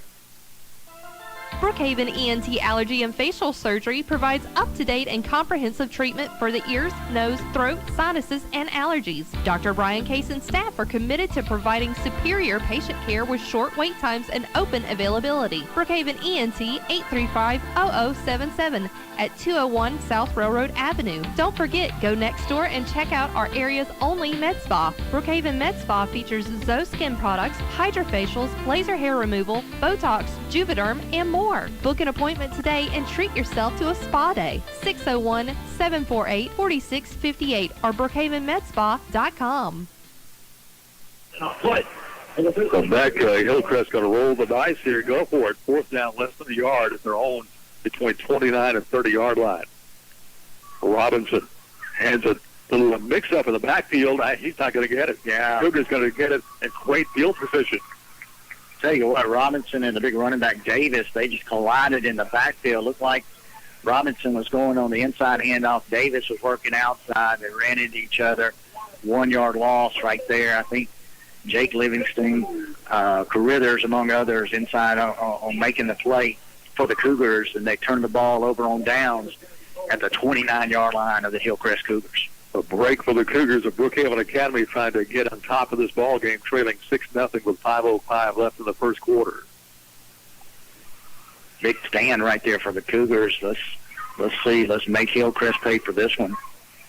Brookhaven ENT Allergy and Facial Surgery provides up-to-date and comprehensive treatment for the ears, nose, throat, sinuses, and allergies. Dr. Brian Case and staff are committed to providing superior patient care with short wait times and open availability. Brookhaven ENT 835-0077 at 201 South Railroad Avenue. Don't forget, go next door and check out our area's only med spa. Brookhaven Med Spa features Zoe Skin products, hydrofacials, laser hair removal, Botox, Juvederm, and more. Book an appointment today and treat yourself to a spa day. 601-748-4658 or brookhavenmedspa.com. Come back, Hillcrest going to roll the dice here. Go for it. Fourth down, less than a yard at their own between 29 and 30-yard line. Robinson hands a little mix-up in the backfield. He's not going to get it. Yeah. Cougar's going to get it in great field position. Tell you what, Robinson and the big running back Davis, they just collided in the backfield. Looked like Robinson was going on the inside handoff. Davis was working outside. They ran into each other. 1 yard loss right there. I think Jake Livingston, Carruthers, among others, inside on making the play for the Cougars, and they turned the ball over on downs at the 29-yard line of the Hillcrest Cougars. A break for the Cougars of Brookhaven Academy trying to get on top of this ball game, trailing 6-0 with 5:05 left in the first quarter. Big stand right there for the Cougars. Let's see. Let's make Hillcrest pay for this one.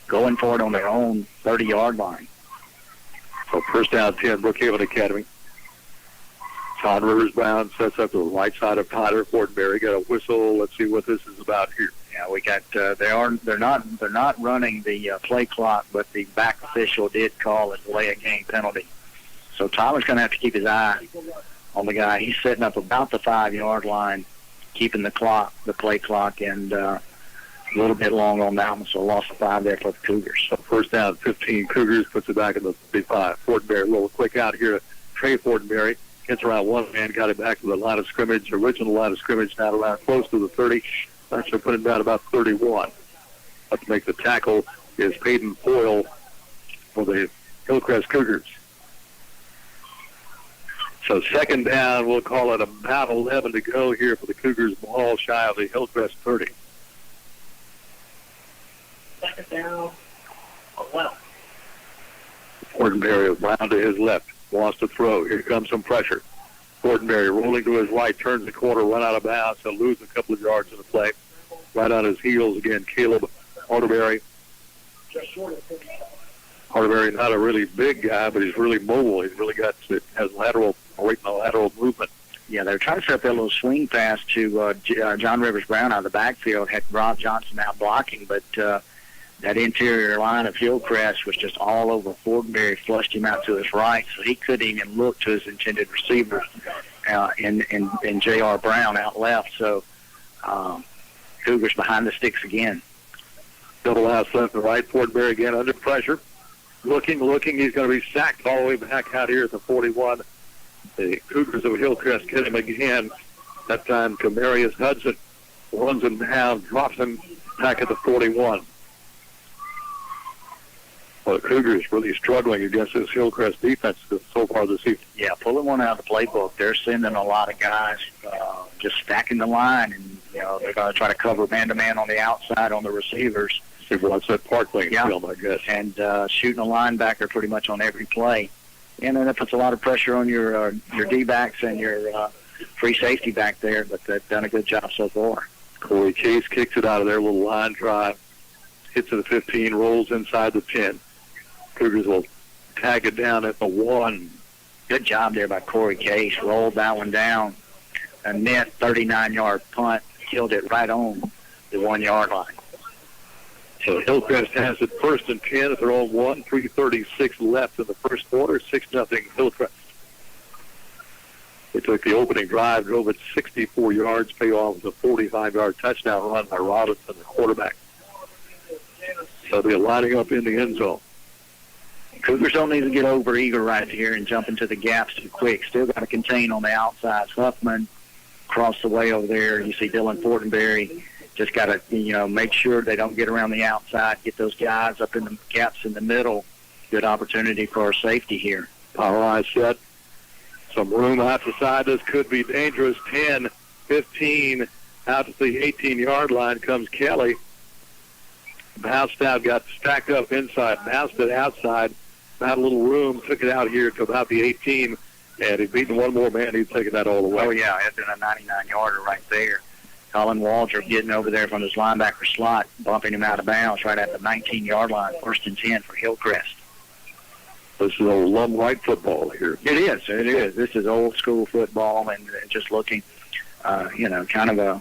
Going for it on their own 30-yard line. So first down 10, Brookhaven Academy. Todd Rivers-Brown sets up to the right side of Tyler Fortenberry. Got a whistle. Let's see what this is about here. Yeah, we got. They're not running the play clock, but the back official did call a delay of game penalty. So Tyler's going to have to keep his eye on the guy. He's setting up about the 5-yard line, keeping the play clock, and a little bit long on that one. So loss of 5 there for the Cougars. So first down 15, Cougars puts it back in the 35. Fortenberry a little quick out here to Trey Fortenberry. Gets around one man, got it back to the line of scrimmage, original line of scrimmage, now around close to the 30. That should put him down about 31. Up to make the tackle is Peyton Foyle for the Hillcrest Cougars. So second down, we'll call it about 11 to go here for the Cougars, ball shy of the Hillcrest 30. Second down, 11. Fortenberry is round to his left, wants to throw. Here comes some pressure. Fortenberry rolling to his right, turns the corner, run out of bounds. He'll lose a couple of yards in the play. Right on his heels again, Caleb Arterberry. Arterberry, not a really big guy, but he's really mobile. He's really has lateral movement. Yeah, they were trying to set up that little swing pass to John Rivers-Brown out of the backfield. Had Rob Johnson out blocking, but that interior line of Hillcrest was just all over Fortenberry, flushed him out to his right, so he couldn't even look to his intended receiver in J.R. Brown out left. So Cougars behind the sticks again. Double house left and right. Fortenberry again under pressure. Looking. He's going to be sacked all the way back out here at the 41. The Cougars of Hillcrest get him again. That time, Camarius Hudson runs him down, drops him back at the 41. Well, the Cougars really struggling against this Hillcrest defense so far this season. Yeah, pulling one out of the playbook. They're sending a lot of guys just stacking the line, and they're going to try to cover man-to-man on the outside on the receivers. See what's that park lane film, I guess. And shooting a linebacker pretty much on every play. And then that puts a lot of pressure on your D-backs and your free safety back there, but they've done a good job so far. Corey Case kicks it out of there, little line drive, hits it at 15, rolls inside the 10. Cougars will tag it down at the 1. Good job there by Corey Case. Rolled that one down. A net 39-yard punt. Killed it right on the 1-yard line. So Hillcrest has it 1st and 10 at their own 1. 3:36 left in the first quarter. 6-0 Hillcrest. They took the opening drive, drove it 64 yards, pay off with a 45-yard touchdown run by Robinson, the quarterback. So they're lining up in the end zone. Cougars don't need to get over eager right here and jump into the gaps too quick. Still got to contain on the outside. Huffman across the way over there. You see Dylan Fortenberry. Just got to, make sure they don't get around the outside, get those guys up in the gaps in the middle. Good opportunity for our safety here. Power eye set. Some room out the side. This could be dangerous. 10, 15, out to the 18-yard line comes Kelly. Bounced out, got stacked up inside, bounced it outside. Not a little room, took it out here to about the 18, and he'd beaten one more man. He'd taken that all the way. Oh, yeah, it's been a 99-yarder right there. Colin Walter getting over there from his linebacker slot, bumping him out of bounds right at the 19-yard line, 1st and 10 for Hillcrest. This is old Lum White football here. It is. This is old school football, and just looking, kind of a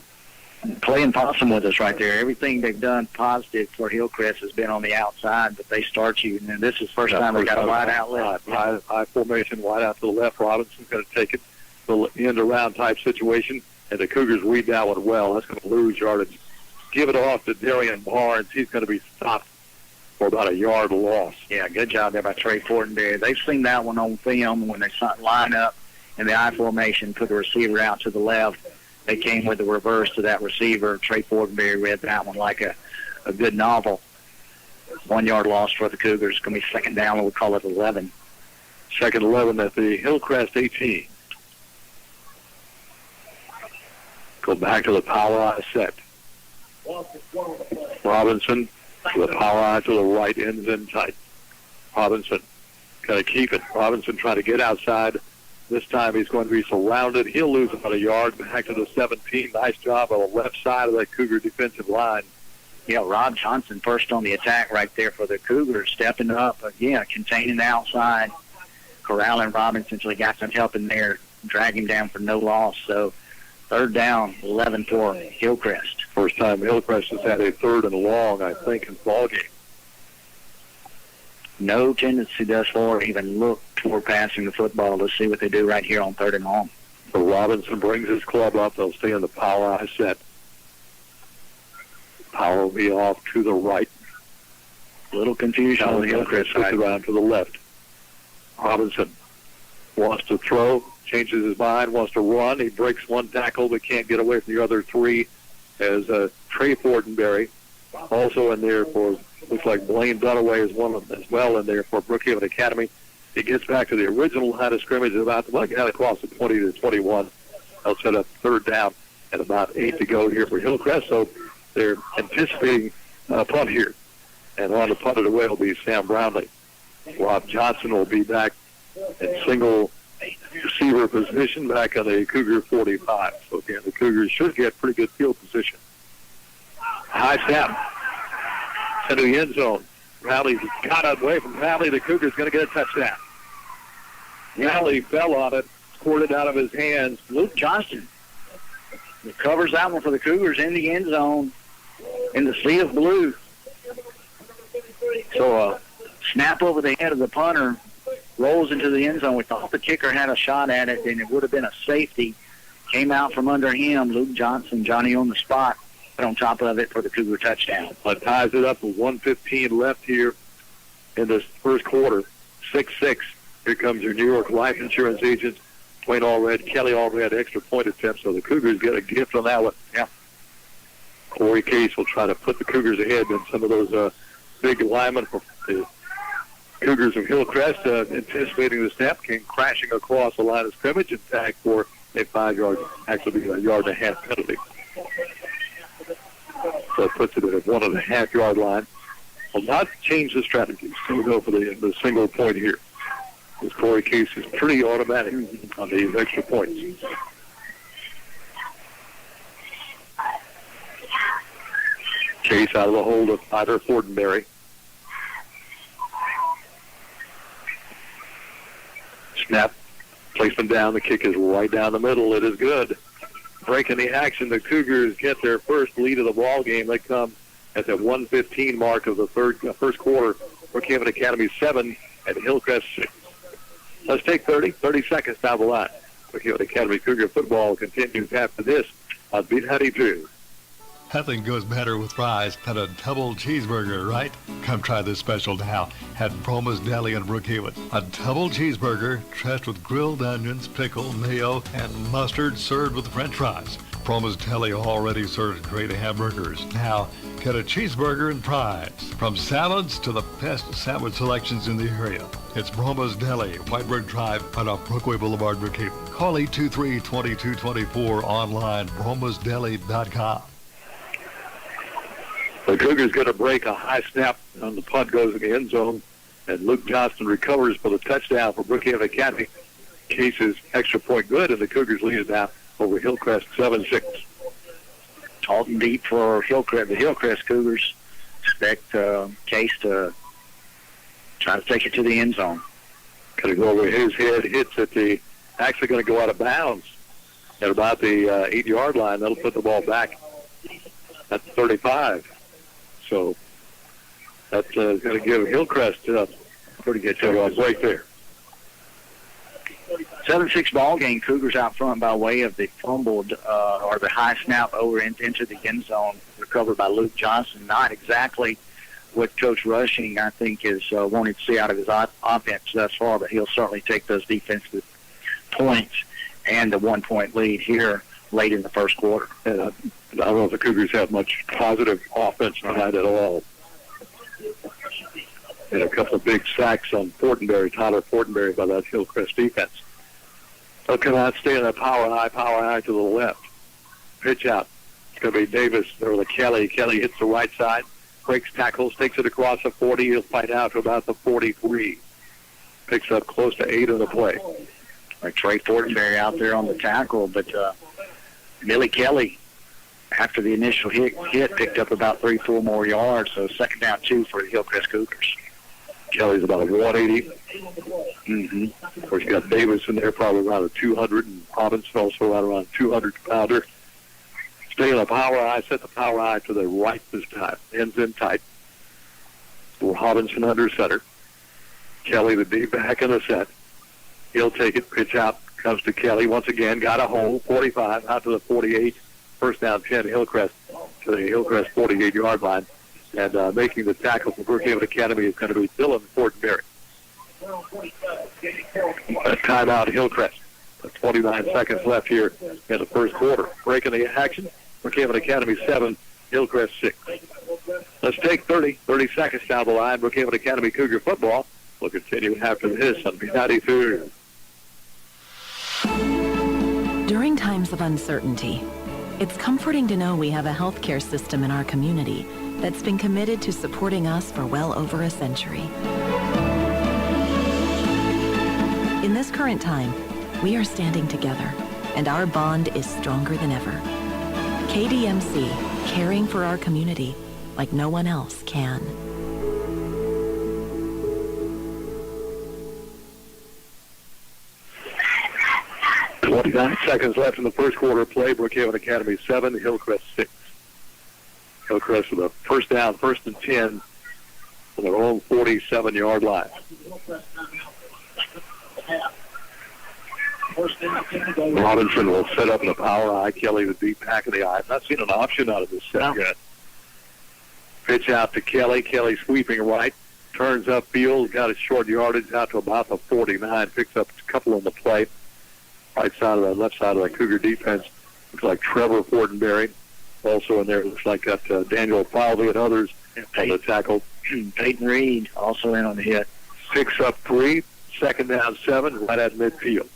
playing possum with us right there. Everything they've done positive for Hillcrest has been on the outside, but they start you, and this is the first time they got a wide out left. High formation, wide out to the left. Robinson's going to take it, the end around type situation, and the Cougars read that one well. That's going to lose yardage. Give it off to Darian Barnes. He's going to be stopped for about a yard loss. Yeah, good job there by Trey Fortenberry. They've seen that one on film when they line up in the I formation, put the receiver out to the left. They came with the reverse to that receiver. Trey Fortenberry read that one like a good novel. 1 yard loss for the Cougars. It's going to be second down. We'll call it 11. Second 11 at the Hillcrest 18. Go back to the power eye set. Robinson to the power eye to the right, ends in tight. Robinson got to keep it. Robinson trying to get outside. This time he's going to be surrounded. He'll lose about a yard back to the 17. Nice job on the left side of that Cougar defensive line. Yeah, Rob Johnson first on the attack right there for the Cougars, stepping up again, containing the outside, corralling Robinson until he got some help in there, drag him down for no loss. So third down, 11 for Hillcrest. First time Hillcrest has had a third and long, I think, in the ball game. No tendency thus far to even look toward passing the football. Let's see what they do right here on third and long. So Robinson brings his club up. They'll stay in the power eye set. Power will be off to the right. Little confusion on the Hillcrest side. Around to the left. Robinson wants to throw, changes his mind, wants to run. He breaks one tackle but can't get away from the other three. As Trey Fortenberry also in there for, looks like Blaine Dunaway is one of them as well in there for Brookhaven Academy. He gets back to the original line of scrimmage about across the 20 to 21. They'll set up third down and about 8 to go here for Hillcrest. So they're anticipating a punt here. And on the punt it away will be Sam Brownlee. Rob Johnson will be back in single receiver position back on the Cougar 45. So again, the Cougars should get pretty good field position. High snap into the end zone. Brownlee got away from Brownlee. The Cougars going to get a touchdown. Brownlee fell on it, scored it out of his hands. Luke Johnston recovers that one for the Cougars in the end zone in the sea of blue. So a snap over the head of the punter, rolls into the end zone. We thought the kicker had a shot at it, and it would have been a safety. Came out from under him. Luke Johnson, Johnny on the spot, on top of it for the Cougar touchdown. Ties it up with 1:15 left here in this first quarter. 6-6. Here comes your New York life insurance agent, Dwayne Allred. Kelly Allred, extra point attempt, so the Cougars get a gift on that one. Yeah. Corey Case will try to put the Cougars ahead, and some of those big linemen for the Cougars of Hillcrest, anticipating the snap, came crashing across the line of scrimmage and tagged for a 5-yard, actually a yard and a half penalty. So it puts it at a 1.5 yard line. Will not change the strategy. Still go for the single point here. This Corey Case is pretty automatic on these extra points. Chase out of the hold of Tyler Fortenberry. Snap, placement down. The kick is right down the middle. It is good. Breaking the action, the Cougars get their first lead of the ball game. They come at the 1:15 mark of the first quarter. Brookhaven Academy 7 and Hillcrest 6. Let's take 30 seconds down the line. Brookhaven Academy Cougar football continues after this on B92. Nothing goes better with fries than a double cheeseburger, right? Come try this special now at Broma's Deli in Brookhaven. A double cheeseburger dressed with grilled onions, pickle, mayo, and mustard served with french fries. Broma's Deli already serves great hamburgers. Now, get a cheeseburger and fries. From salads to the best sandwich selections in the area. It's Broma's Deli, Whitebird Drive, on off Brookway Boulevard, Brookhaven. Call 823-2224, online, bromasdeli.com. The Cougars going to break a high snap on the punt, goes in the end zone, and Luke Johnston recovers for the touchdown for Brookhaven Academy. Case's extra point good, and the Cougars lead it now over Hillcrest 7-6. Talking deep for Hillcrest. The Hillcrest Cougars expect Case to try to take it to the end zone. Going to go over his head, hits at the, actually going to go out of bounds at about the 8-yard line. That'll put the ball back at 35. So that's going to give Hillcrest a pretty good break there. 7-6 ball game. Cougars out front by way of the fumbled or the high snap over into the end zone, recovered by Luke Johnson. Not exactly what Coach Rushing, I think, is wanting to see out of his offense thus far, but he'll certainly take those defensive points and the 1-point lead here late in the first quarter. And I don't know if the Cougars have much positive offense tonight at all. And a couple of big sacks on Tyler Fortenberry by that Hillcrest defense. So cannot stay in that power high to the left. Pitch out. It's going to be Davis or the Kelly. Kelly hits the right side, breaks tackles, takes it across the 40. He'll fight out to about the 43. Picks up close to 8 on the play. Like Trey Fortenberry out there on the tackle, but Billy Kelly, after the initial hit, picked up about 3-4 more yards, so second down 2 for the Hillcrest Cougars. Kelly's about a 180. Of course, you got Davis in there, probably around a 200, and Robinson also right around 200-pounder. Stay in the power eye, set the power eye to the right this time. Ends in tight. Robinson under center. Kelly, the deep back in the set. He'll take it, pitch out, comes to Kelly once again, got a hole, 45, out to the 48. First down 10, Hillcrest to the Hillcrest 48-yard line. And making the tackle for Brookhaven Academy is going to be Dylan Fortenberry. A timeout, Hillcrest. 29 seconds left here in the first quarter. Breaking the action, Brookhaven Academy 7, Hillcrest 6. Let's take 30 seconds down the line. Brookhaven Academy Cougar football will continue after this on B92. During times of uncertainty, it's comforting to know we have a healthcare system in our community that's been committed to supporting us for well over a century. In this current time, we are standing together, and our bond is stronger than ever. KDMC, caring for our community like no one else can. Nine seconds left in the first quarter of play. Brookhaven Academy 7, Hillcrest 6. Hillcrest with a first down, 1st and 10 from their own 47-yard line. Robinson will set up in the power eye. Kelly, the deep back of the eye. I've not seen an option out of this set yet. Pitch out to Kelly. Kelly sweeping right. Turns upfield. Got a short yardage out to about the 49. Picks up a couple on the play. Right side of the left side of the Cougar defense. Looks like Trevor Fortenberry. Also in there, it looks like got Daniel Falvey and others on the tackle. Peyton Reed also in on the hit. Picks up 3. Second down 7, right at midfield.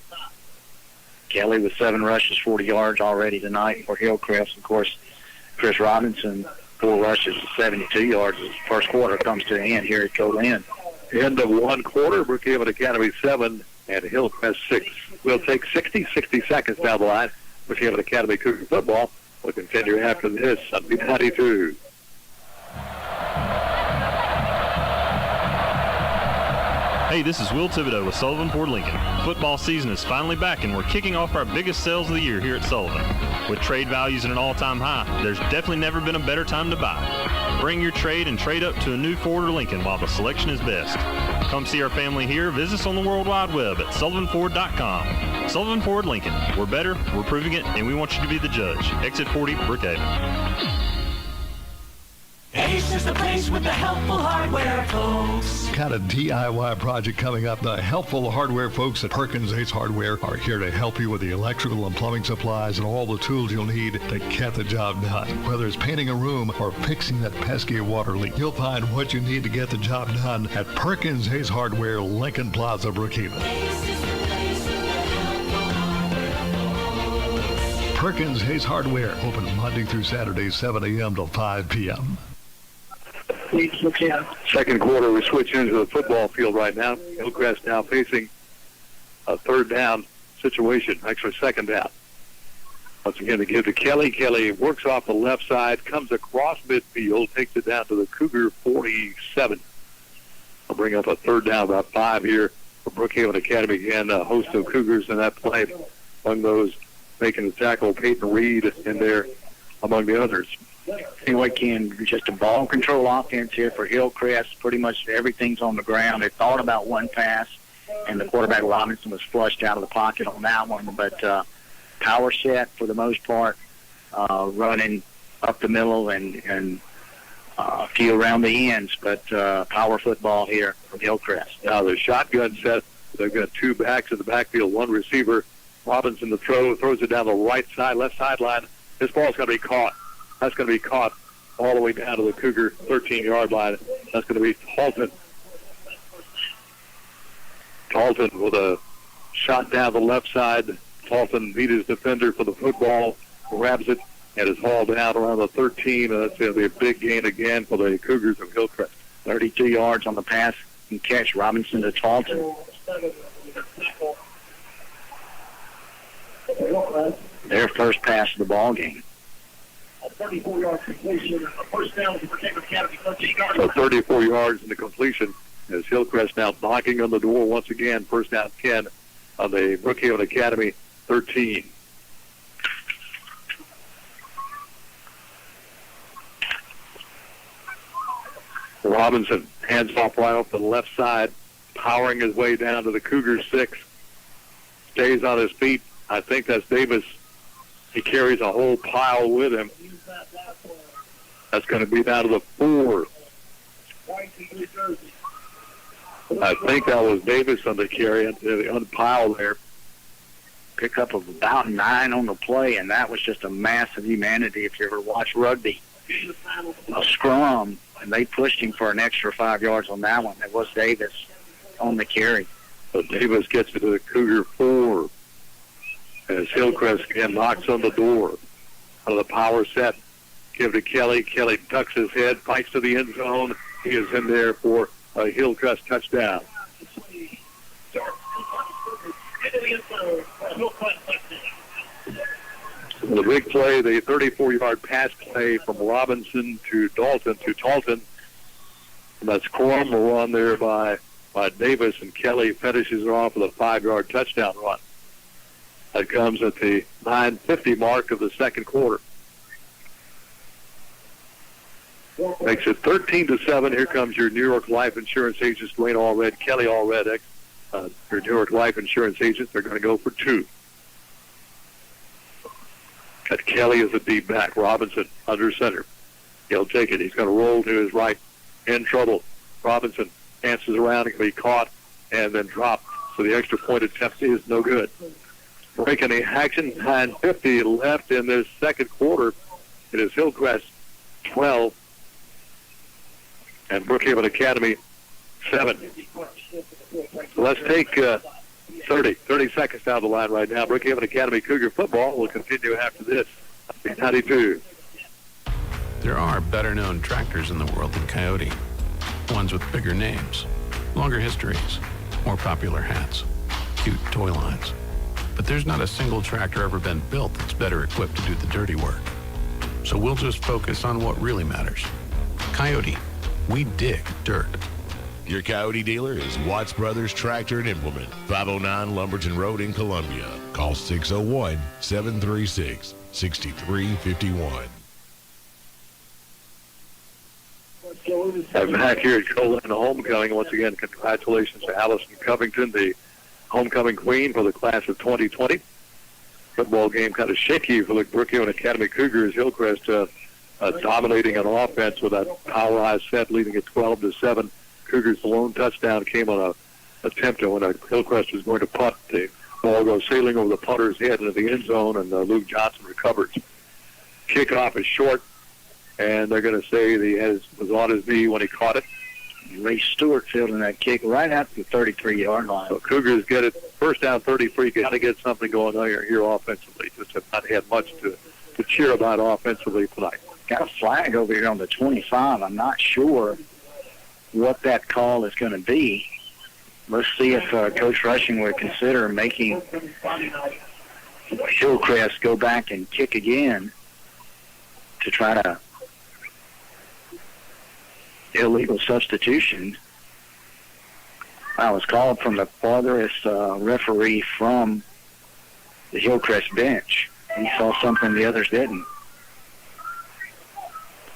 Kelly with 7 rushes, 40 yards already tonight for Hillcrest. Of course, Chris Robinson, 4 rushes, 72 yards. As the first quarter comes to an end here at Coland. End of one quarter, Brookhaven Academy 7 and Hillcrest 6. We'll take 60 seconds down the line. Brookhaven Academy Cougar football will continue after this on B92. Hey, this is Will Thibodeau with Sullivan Ford Lincoln. Football season is finally back, and we're kicking off our biggest sales of the year here at Sullivan. With trade values at an all-time high, there's definitely never been a better time to buy. Bring your trade and trade up to a new Ford or Lincoln while the selection is best. Come see our family here. Visit us on the World Wide Web at sullivanford.com. Sullivan Ford Lincoln. We're better, we're proving it, and we want you to be the judge. Exit 40, Brookhaven. Ace is the place with the helpful hardware, folks. Got a DIY project coming up. The helpful hardware folks at Perkins Ace Hardware are here to help you with the electrical and plumbing supplies and all the tools you'll need to get the job done. Whether it's painting a room or fixing that pesky water leak, you'll find what you need to get the job done at Perkins Ace Hardware, Lincoln Plaza, Brookhaven. Perkins Ace Hardware, open Monday through Saturday, 7 a.m. till 5 p.m. Second quarter, we switch into the football field right now. Hillcrest now facing a third down situation, actually second down. Once again, to give to Kelly. Kelly works off the left side, comes across midfield, takes it down to the Cougar 47. I'll bring up a third down, about 5 here for Brookhaven Academy. Again, a host of Cougars in that play. Among those making the tackle, Peyton Reed in there among the others. Anyway, Ken, just a ball control offense here for Hillcrest. Pretty much everything's on the ground. They thought about one pass, and the quarterback Robinson was flushed out of the pocket on that one. But power set for the most part, running up the middle and a few around the ends. But power football here from Hillcrest. Now the shotgun set, they've got two backs in the backfield, one receiver. Robinson the throws it down the right side, left sideline. This ball's going to be caught. That's going to be caught all the way down to the Cougar 13-yard line. That's going to be Talton. Talton with a shot down the left side. Talton beat his defender for the football, grabs it, and is hauled down around the 13. And that's going to be a big gain again for the Cougars of Hillcrest. 32 yards on the pass and catch. Robinson to Talton. Their first pass of the ball game. A 34-yard completion, a first down to Brookhaven Academy, 13 yards. So 34 yards in the completion as Hillcrest now knocking on the door once again. First down 10 on the Brookhaven Academy 13. Robinson hands off right off the left side, powering his way down to the Cougar 6. Stays on his feet. I think that's Davis. He carries a whole pile with him. That's going to be down to the 4. I think that was Davis on the carry, on the pile there. Pickup of about 9 on the play, and that was just a massive humanity if you ever watch rugby. A scrum, and they pushed him for an extra 5 yards on that one. It was Davis on the carry. So Davis gets it to the Cougar 4. As Hillcrest again knocks on the door. Out of the power set, give to Kelly. Kelly ducks his head, fights to the end zone. He is in there for a Hillcrest touchdown. The big play, the 34-yard pass play from Robinson to Dalton to Talton. And that's Corum run there by Davis, and Kelly finishes it off with a 5-yard touchdown run. That comes at the 9:50 mark of the second quarter. Makes it 13-7. Here comes your New York Life Insurance agents, Dwayne Allred, Kelly Allred, your New York Life Insurance agents. They're going to go for 2. Got Kelly as a deep back. Robinson under center. He'll take it. He's going to roll to his right. In trouble. Robinson dances around and can be caught and then dropped. So the extra point attempt is no good. Breaking the action, 9:50 left in this second quarter. It is Hillcrest 12 and Brookhaven Academy 7. So let's take 30 seconds down the line right now. Brookhaven Academy Cougar football will continue after this. B92. There are better-known tractors in the world than Coyote. Ones with bigger names, longer histories, more popular hats, cute toy lines. But there's not a single tractor ever been built that's better equipped to do the dirty work. So we'll just focus on what really matters. Coyote, we dig dirt. Your Coyote dealer is Watts Brothers Tractor and Implement, 509 Lumberton Road in Columbia. Call 601-736-6351. I'm back here at Colin Homecoming. Once again, congratulations to Allison Covington, the homecoming queen for the class of 2020. Football game kind of shaky for the Brookhaven Academy Cougars. Hillcrest dominating on offense with that powerized set, leading at 12-7. Cougars' lone touchdown came on a attempt when Hillcrest was going to punt. The ball goes sailing over the punter's head into the end zone, and Luke Johnson recovers. Kickoff is short, and they're going to say he was on his knee when he caught it. Ray Stewart fielding that kick right at the 33-yard line. So Cougars get it first down 33. Got to get something going on here offensively. Just have not had much to cheer about offensively tonight. Got a flag over here on the 25. I'm not sure what that call is going to be. Let's see if Coach Rushing would consider making Hillcrest go back and kick again to try to illegal substitution. I was called from the farthest referee from the Hillcrest bench. He saw something the others didn't.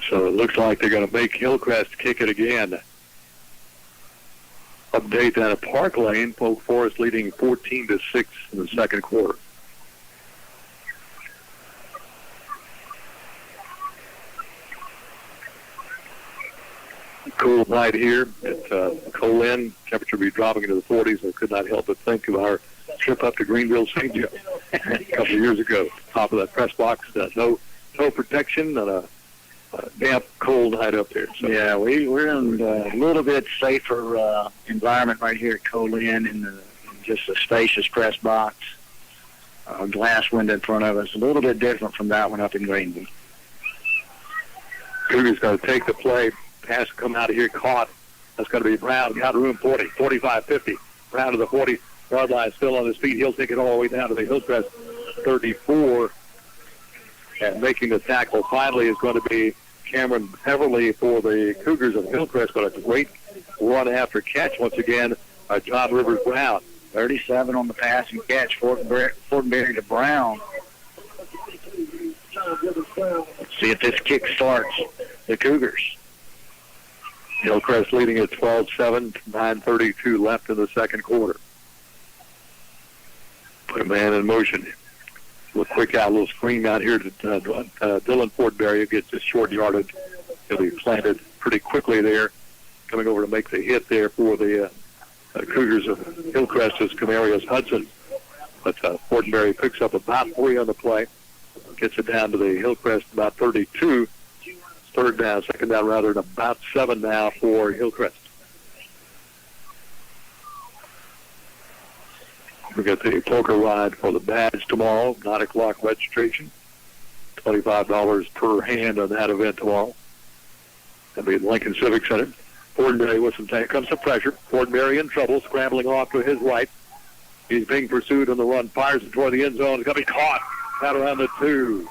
So it looks like they're going to make Hillcrest kick it again. Update down at Park Lane. Polk Forest leading 14-6 in the second quarter. Cool night here at Colin. Temperature will be dropping into the 40s. I could not help but think of our trip up to Greenville St. Joe a couple of years ago. Top of that press box, no protection, and a damp, cold night up there. So. Yeah, we're in a little bit safer environment right here at Colin in just a spacious press box. A glass window in front of us. A little bit different from that one up in Greenville. Cougars going to take the play. Pass come out of here, caught. That's going to be Brown. Got room 40, 45, 50. Brown to the 40-yard line, still on his feet. He'll take it all the way down to the Hillcrest 34. And making the tackle finally is going to be Cameron Heverly for the Cougars of Hillcrest. But a great run after catch once again by John Rivers Brown. 37 on the pass and catch. Fortenberry to Brown. Let's see if this kick starts the Cougars. Hillcrest leading at 12-7, 9:32 left in the second quarter. Put a man in motion. Look quick out, a little screen out here to Dylan Fortenberry, who gets just short yardage. He'll be planted pretty quickly there. Coming over to make the hit there for the Cougars of Hillcrest is Camarius Hudson. But Fortenberry picks up about 3 on the play. Gets it down to the Hillcrest about 32. Second down rather, and about 7 now for Hillcrest. We got the poker ride for the badge tomorrow, 9 o'clock registration. $25 per hand on that event tomorrow. That'll be at Lincoln Civic Center. Fortenberry with some comes some pressure. Fortenberry in trouble, scrambling off to his right. He's being pursued on the run, fires it toward the end zone. It's going to be caught out around the 2.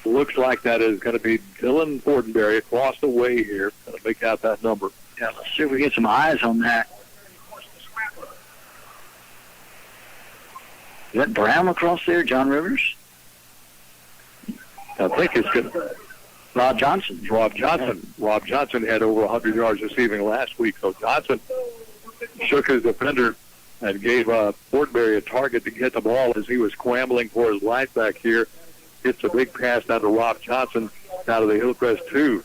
Looks like that is going to be Dylan Fortenberry across the way here. Going to make out that number. Yeah, let's see if we get some eyes on that. Is that Brown across there, John Rivers? I think it's good. Rob Johnson. Rob Johnson had over 100 yards receiving last week. So Johnson shook his defender and gave Fortenberry a target to get the ball as he was scrambling for his life back here. Hits a big pass down to Rob Johnson out of the Hillcrest 2.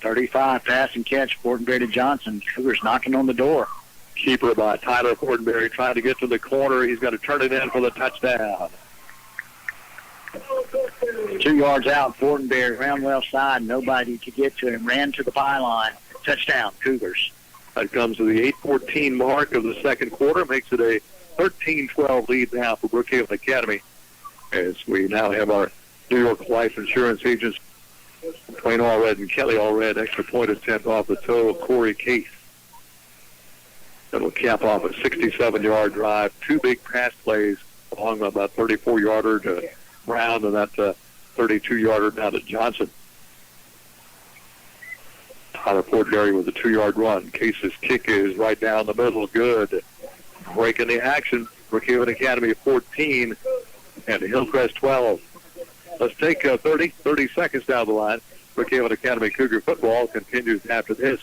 35 pass and catch, Fortenberry to Johnson. Cougars knocking on the door. Keeper by Tyler Fortenberry trying to get to the corner. He's got to turn it in for the touchdown. 2 yards out, Fortenberry round left side. Nobody to get to him. Ran to the byline. Touchdown, Cougars. That comes to the 8:14 mark of the second quarter. Makes it a 13-12 lead now for Brookhaven Academy. As we now have our New York Life Insurance agents, Dwayne Allred and Kelly Allred, extra point attempt off the toe of Corey Case. That'll cap off a 67-yard drive. 2 big pass plays along about 34-yarder to Brown and that 32-yarder down to Johnson. out of Fort Dairy with a 2-yard run. Case's kick is right down the middle. Good. Breaking the action. Brookhaven Academy 14 and Hillcrest 12. Let's take 30 seconds down the line. Brookhaven Academy Cougar football continues after this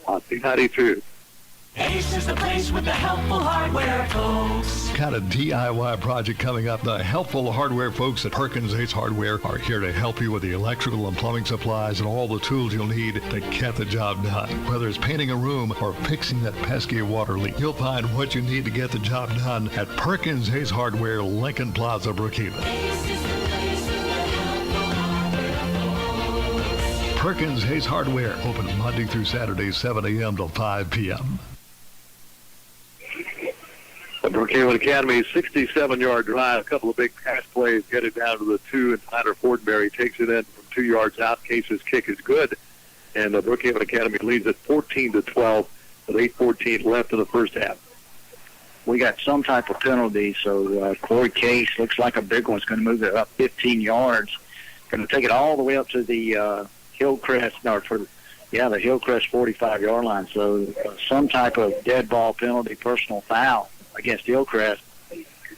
on B92. Ace is the place with the helpful hardware, folks. Got a DIY project coming up. The helpful hardware folks at Perkins Ace Hardware are here to help you with the electrical and plumbing supplies and all the tools you'll need to get the job done. Whether it's painting a room or fixing that pesky water leak, you'll find what you need to get the job done at Perkins Ace Hardware, Lincoln Plaza, Brookhaven. Perkins Hayes Hardware, open Monday through Saturday, 7 a.m. till 5 p.m. The Brookhaven Academy 67-yard drive, a couple of big pass plays, get it down to the 2, and Tyler Fortenberry takes it in from 2 yards out. Case's kick is good, and the Brookhaven Academy leads at 14-12 with 8:14 left in the first half. We got some type of penalty, so Corey Case looks like a big one's going to move it up 15 yards. Going to take it all the way up to the Hillcrest, the Hillcrest 45-yard line. So some type of dead ball penalty, personal foul against Hillcrest.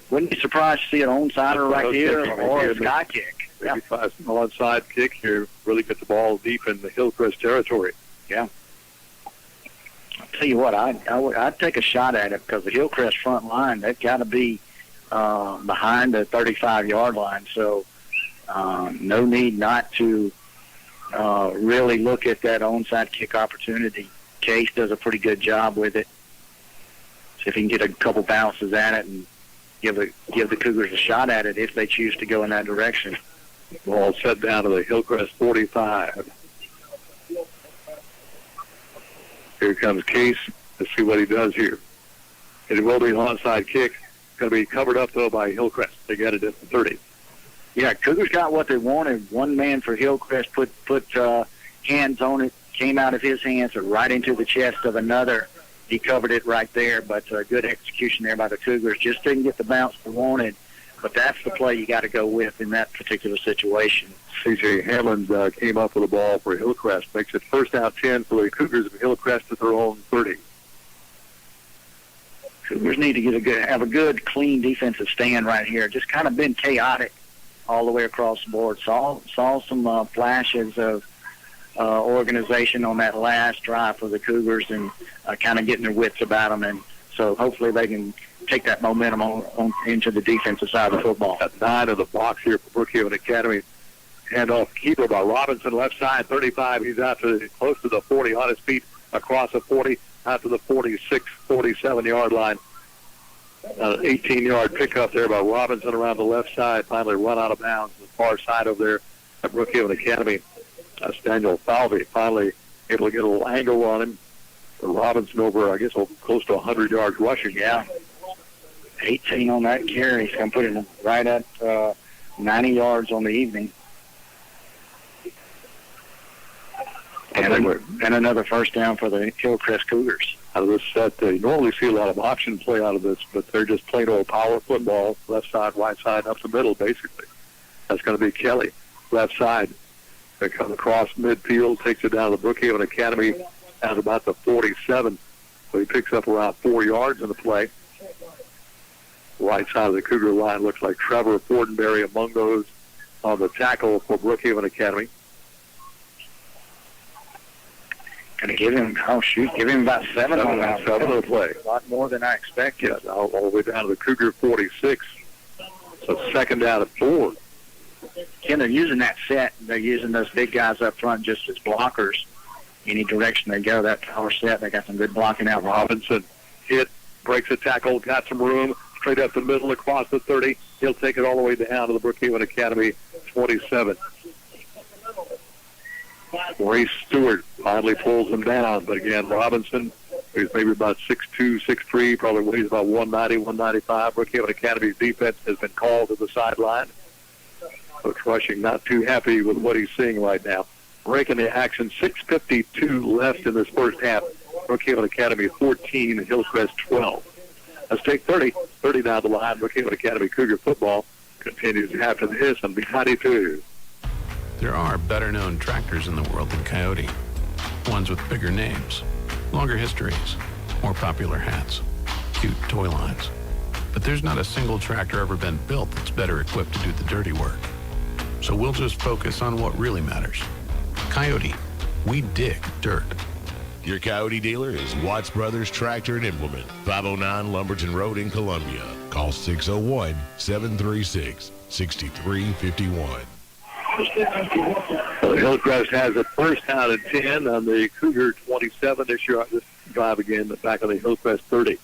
Wouldn't be surprised to see an onside right here or a sky kick. Maybe an onside kick here, really get the ball deep in the Hillcrest territory. Yeah. I'll tell you what, I'd take a shot at it because the Hillcrest front line, they've got to be behind the 35-yard line. So no need not to really look at that onside kick opportunity. Case does a pretty good job with it. See if he can get a couple bounces at it and give the Cougars a shot at it if they choose to go in that direction. Ball set down to the Hillcrest 45. Here comes Case. Let's see what he does here. It will be an onside kick. Going to be covered up, though, by Hillcrest. They get it at the 30. Yeah, Cougars got what they wanted. One man for Hillcrest put hands on it, came out of his hands right into the chest of another. He covered it right there, but good execution there by the Cougars. Just didn't get the bounce they wanted, but that's the play you got to go with in that particular situation. C.J. Hammond came up with the ball for Hillcrest. Makes it first down 10 for the Cougars of Hillcrest at their own 30. Cougars need to have a good, clean defensive stand right here. Just kind of been chaotic all the way across the board. Saw some flashes of organization on that last drive for the Cougars and kind of getting their wits about them. And so hopefully they can take that momentum on into the defensive side of the football. At 9 of the box here for Brookhaven Academy. Handoff keeper by Robinson, left side, 35. He's out to close to the 40, on his feet, across the 40, out to the 46, 47-yard line. An 18-yard pickup there by Robinson around the left side. Finally run out of bounds the far side over there at Brookhaven Academy. That's Daniel Falvey finally able to get a little angle on him. Robinson over close to 100 yards rushing. Yeah. 18 on that carry. He's going to put it right at 90 yards on the evening. And another first down for the Hillcrest Cougars. Out of this set, you normally see a lot of option play out of this, but they're just plain old power football, left side, right side, up the middle, basically. That's going to be Kelly, left side. They come across midfield, takes it down to the Brookhaven Academy at about the 47. So he picks up around 4 yards in the play. Right side of the Cougar line looks like Trevor Fortenberry among those on the tackle for Brookhaven Academy. Going to give him about 7 on that. 7 on the play. A lot more than I expected. Yeah, all the way down to the Cougar 46. So second down at 4. Ken, they're using that set. They're using those big guys up front just as blockers. Any direction they go, that power set, they got some good blocking out. Robinson hit, breaks a tackle, got some room, straight up the middle across the 30. He'll take it all the way down to the Brookhaven Academy 27. Maurice Stewart finally pulls him down, but again, Robinson, who's maybe about 6'2", 6'3", probably weighs about 190, 195. Brookhaven Academy's defense has been called to the sideline. Coach Rushing not too happy with what he's seeing right now. Breaking the action, 6:52 left in this first half. Brookhaven Academy 14, Hillcrest 12. Let's take 30 down the line. Brookhaven Academy Cougar football continues after this on B92. There are better-known tractors in the world than Coyote. Ones with bigger names, longer histories, more popular hats, cute toy lines. But there's not a single tractor ever been built that's better equipped to do the dirty work. So we'll just focus on what really matters. Coyote, we dig dirt. Your Coyote dealer is Watts Brothers Tractor and Implement, 509 Lumberton Road in Columbia. Call 601-736-6351. Hillcrest has it first down and 10 on the Cougar 27 this year. This drive again, the back of the Hillcrest 30.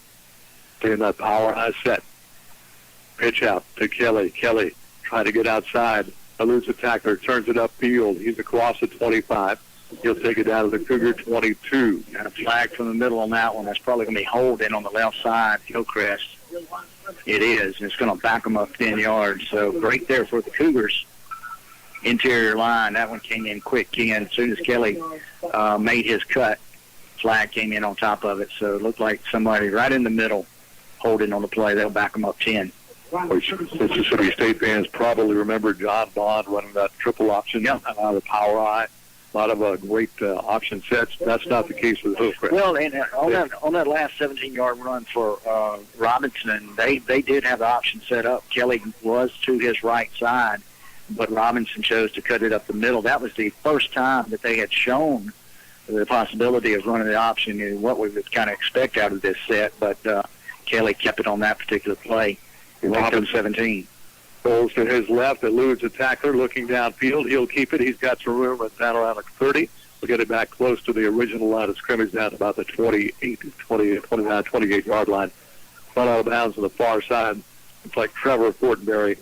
Taking that power high set. Pitch out to Kelly. Kelly trying to get outside. Eludes a tackler, turns it upfield. He's across the 25. He'll take it down to the Cougar 22. Got a flag from the middle on that one. That's probably going to be holding on the left side, Hillcrest. It is, and it's going to back them up 10 yards. So break there for the Cougars. Interior line, that one came in quick, Ken. As soon as Kelly made his cut, flag came in on top of it. So it looked like somebody right in the middle holding on the play. They'll back them up 10. Which Mississippi State fans probably remember John Bond running that triple option out of the power eye. A lot of great option sets. That's not the case with Hillcrest. Well, and on that last 17-yard run for Robinson, they did have the option set up. Kelly was to his right side, but Robinson chose to cut it up the middle. That was the first time that they had shown the possibility of running the option and what we would kind of expect out of this set, but Kelly kept it on that particular play. Robinson 17. Goes to his left, eludes a tackler, looking downfield. He'll keep it. He's got some room down around the 30. We'll get it back close to the original line of scrimmage down about the 28-yard line. Run out of bounds on the far side. It's like Trevor Fortenberry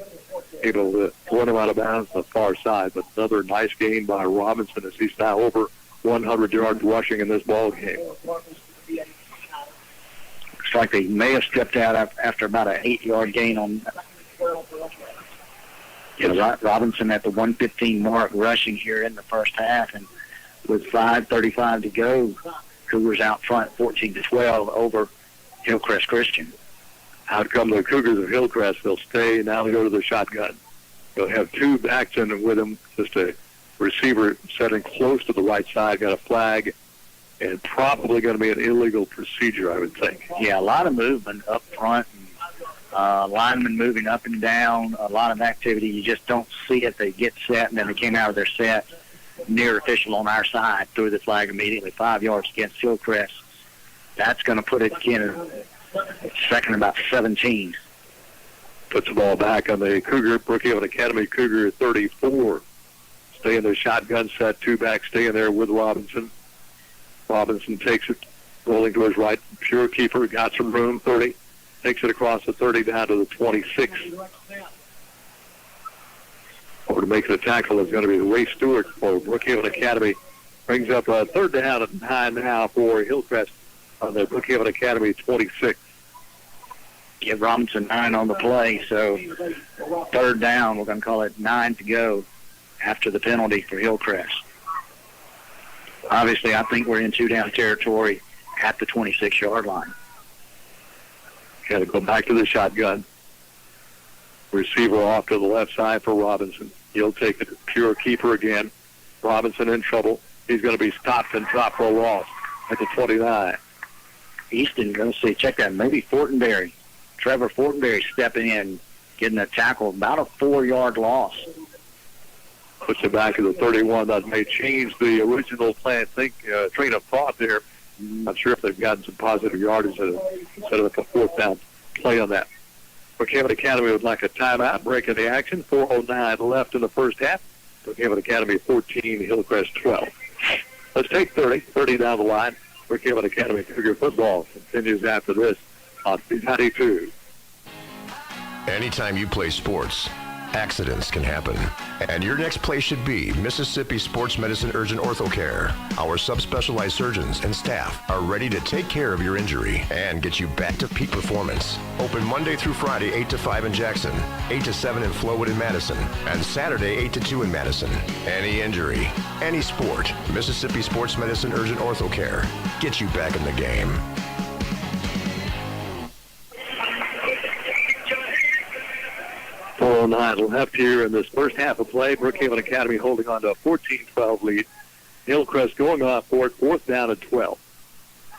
able to run him out of bounds on the far side. But another nice game by Robinson as he's now over 100 yards rushing in this ball game. Looks like they may have stepped out after about an 8-yard gain on Robinson at the 115 mark rushing here in the first half, and with 5:35 to go, Cougars out front 14-12 over Hillcrest Christian. Out come the Cougars of Hillcrest. They'll stay. Now they go to the shotgun. They'll have two backs in with them. Just a receiver setting close to the right side. Got a flag, and probably going to be an illegal procedure, I would think. Yeah, a lot of movement up front. Linemen moving up and down, a lot of activity. You just don't see it. They get set, and then they came out of their set. Near official on our side threw the flag immediately, 5 yards against Hillcrest. That's going to put it in second about 17. Puts the ball back on the Cougar, Brookhaven Academy Cougar 34. Stay in the shotgun set, two back staying there with Robinson. Robinson takes it, rolling to his right. Pure keeper, got some room, 30. Takes it across the 30 down to the 26. Over to make the tackle is going to be Ray Stewart for Brookhaven Academy. Brings up a third down at 9 now for Hillcrest on the Brookhaven Academy 26. Give Robinson 9 on the play, so third down, we're going to call it 9 to go after the penalty for Hillcrest. Obviously, I think we're in two-down territory at the 26-yard line. Got to go back to the shotgun. Receiver off to the left side for Robinson. He'll take it. Pure keeper again. Robinson in trouble. He's going to be stopped and dropped for a loss at the 29. Easton, going to see, check that, maybe Fortenberry. Trevor Fortenberry stepping in, getting a tackle, about a 4-yard loss. Puts it back to the 31. That may change the original plan. Train of thought there. Not sure if they've gotten some positive yardage instead of a fourth down play on that. Brookhaven Academy would like a timeout, breaking the action. 4:09 left in the first half. Brookhaven Academy 14, Hillcrest 12. Let's take 30 down the line. Brookhaven Academy Cougar football continues after this on B92. Anytime you play sports, accidents can happen. And your next place should be Mississippi Sports Medicine Urgent Ortho Care. Our subspecialized surgeons and staff are ready to take care of your injury and get you back to peak performance. Open Monday through Friday, 8 to 5 in Jackson, 8 to 7 in Flowood and Madison, and Saturday, 8 to 2 in Madison. Any injury, any sport, Mississippi Sports Medicine Urgent Ortho Care. Get you back in the game. Left here in this first half of play. Brookhaven Academy holding on to a 14-12 lead Hillcrest going off for it, 4th down and 12.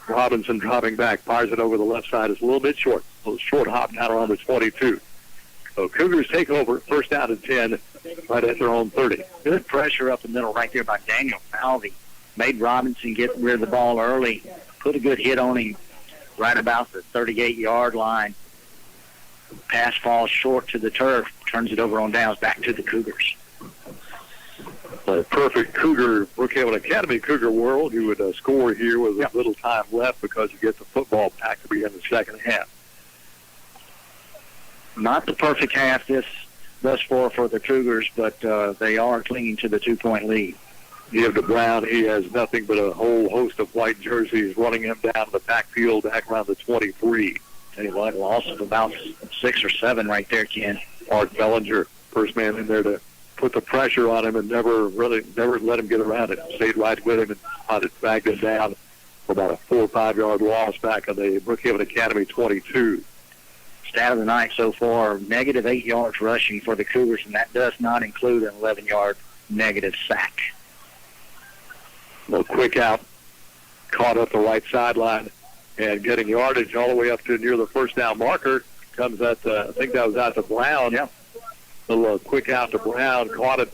Robinson dropping back, fires it over the left side. It's a little bit short. A little short hop down around the 22. So Cougars take over, 1st down and 10, right at their own 30. Good pressure up the middle right there by Daniel Falvey. Made Robinson get rid of the ball early. Put a good hit on him right about the 38-yard line. Pass falls short to the turf, turns it over on downs, back to the Cougars. A perfect Cougar, Brookhaven Academy Cougar world. You would score here with a little time left because you get the football back to begin the second half. Not the perfect half thus far for the Cougars, but they are clinging to the 2-point lead. Give to Brown. He has nothing but a whole host of white jerseys running him down the backfield back around the 23. Tell you what, loss of about 6 or 7 right there, Ken. Art Bellinger, first man in there to put the pressure on him and never let him get around it. Stayed right with him and bagged him down for about a 4 or 5 yard loss back on the Brookhaven Academy 22. Stat of the night so far, negative 8 yards rushing for the Cougars, and that does not include an 11-yard negative sack. A little quick out, caught up the right sideline and getting yardage all the way up to near the 1st down marker. Comes at, I think that was out to Brown. Yeah. A little quick out to Brown, caught it,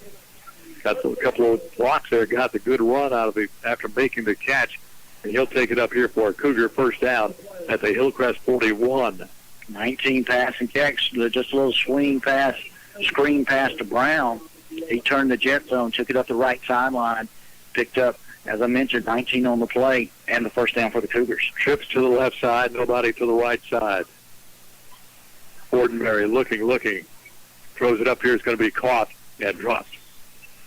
got a couple of blocks there, got the good run out of it after making the catch, and he'll take it up here for a Cougar 1st down at the Hillcrest 41. 19 passing catch, just a little screen pass to Brown. He turned the jet zone, took it up the right sideline, picked up, as I mentioned, 19 on the play, and the 1st down for the Cougars. Trips to the left side, nobody to the right side. Fortenberry looking. Throws it up here. It's going to be caught and dropped.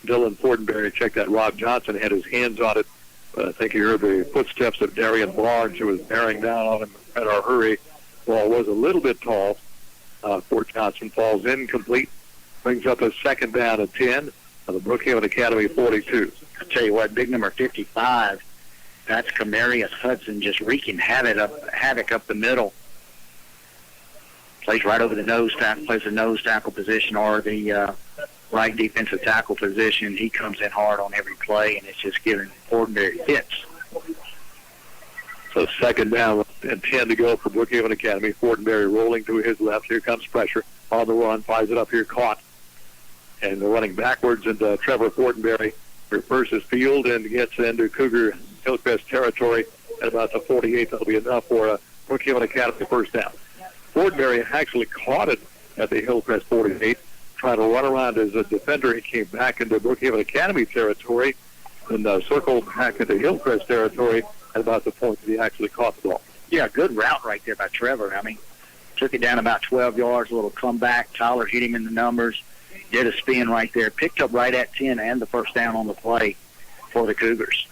Dylan Fortenberry, check that. Rob Johnson had his hands on it. But I think he heard the footsteps of Darian Barnes, who was bearing down on him in a hurry. Ball was a little bit tall. Fort Johnson falls incomplete. Brings up a 2nd down and 10 on the Brookhaven Academy 42. I'll tell you what, big number 55, that's Camarius Hudson just wreaking havoc up the middle. Plays right over the nose tackle, plays the nose tackle position or the right defensive tackle position. He comes in hard on every play, and it's just giving ordinary hits. So 2nd down and 10 to go for Brookhaven Academy. Fortenberry rolling to his left. Here comes pressure on the run. Fires it up here, caught. And they're running backwards, and Trevor Fortenberry reverses field and gets into Cougar Hillcrest territory at about the 48. That'll be enough for a Brookhaven Academy 1st down. Fortenberry actually caught it at the Hillcrest 48, trying to run around as a defender. He came back into Brookhaven Academy territory and circled back into Hillcrest territory at about the point that he actually caught the ball. Yeah, good route right there by Trevor. I mean, took it down about 12 yards, a little comeback. Tyler hit him in the numbers, did a spin right there, picked up right at 10 and the 1st down on the play for the Cougars.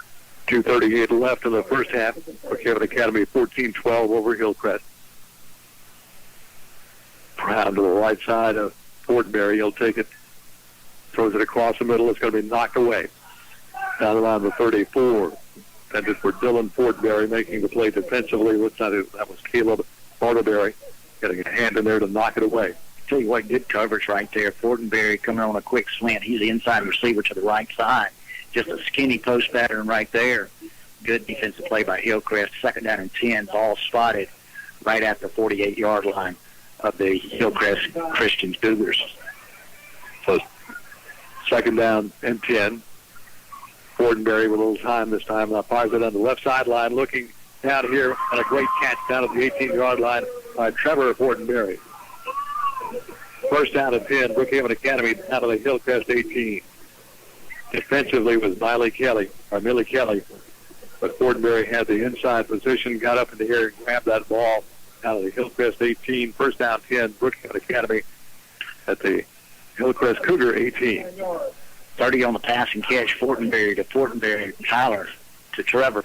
2:38 left in the first half. Brookhaven Academy 14-12 over Hillcrest. Brown to the right side of Fortenberry. He'll take it, throws it across the middle. It's going to be knocked away. Down around the 34. Intended for Dylan Fortenberry, making the play defensively. That was Caleb Barterberry getting a hand in there to knock it away. Tell you what, good coverage right there. Fortenberry coming on a quick slant. He's the inside receiver to the right side. Just a skinny post pattern right there. Good defensive play by Hillcrest. 2nd down and 10, all spotted right at the 48-yard line of the Hillcrest Christian Cougars. So 2nd down and 10. Fortenberry with a little time this time. Now fires it on the left sideline, looking down here, and a great catch down at the 18-yard line by Trevor Fortenberry. 1st down and 10, Brookhaven Academy out of the Hillcrest 18. Defensively was Millie Kelly, but Fortenberry had the inside position, got up in the air and grabbed that ball out of the Hillcrest 18. 1st down 10, Brookhaven Academy at the Hillcrest Cougar 18. 30 on the pass and catch. Fortenberry, Tyler to Trevor.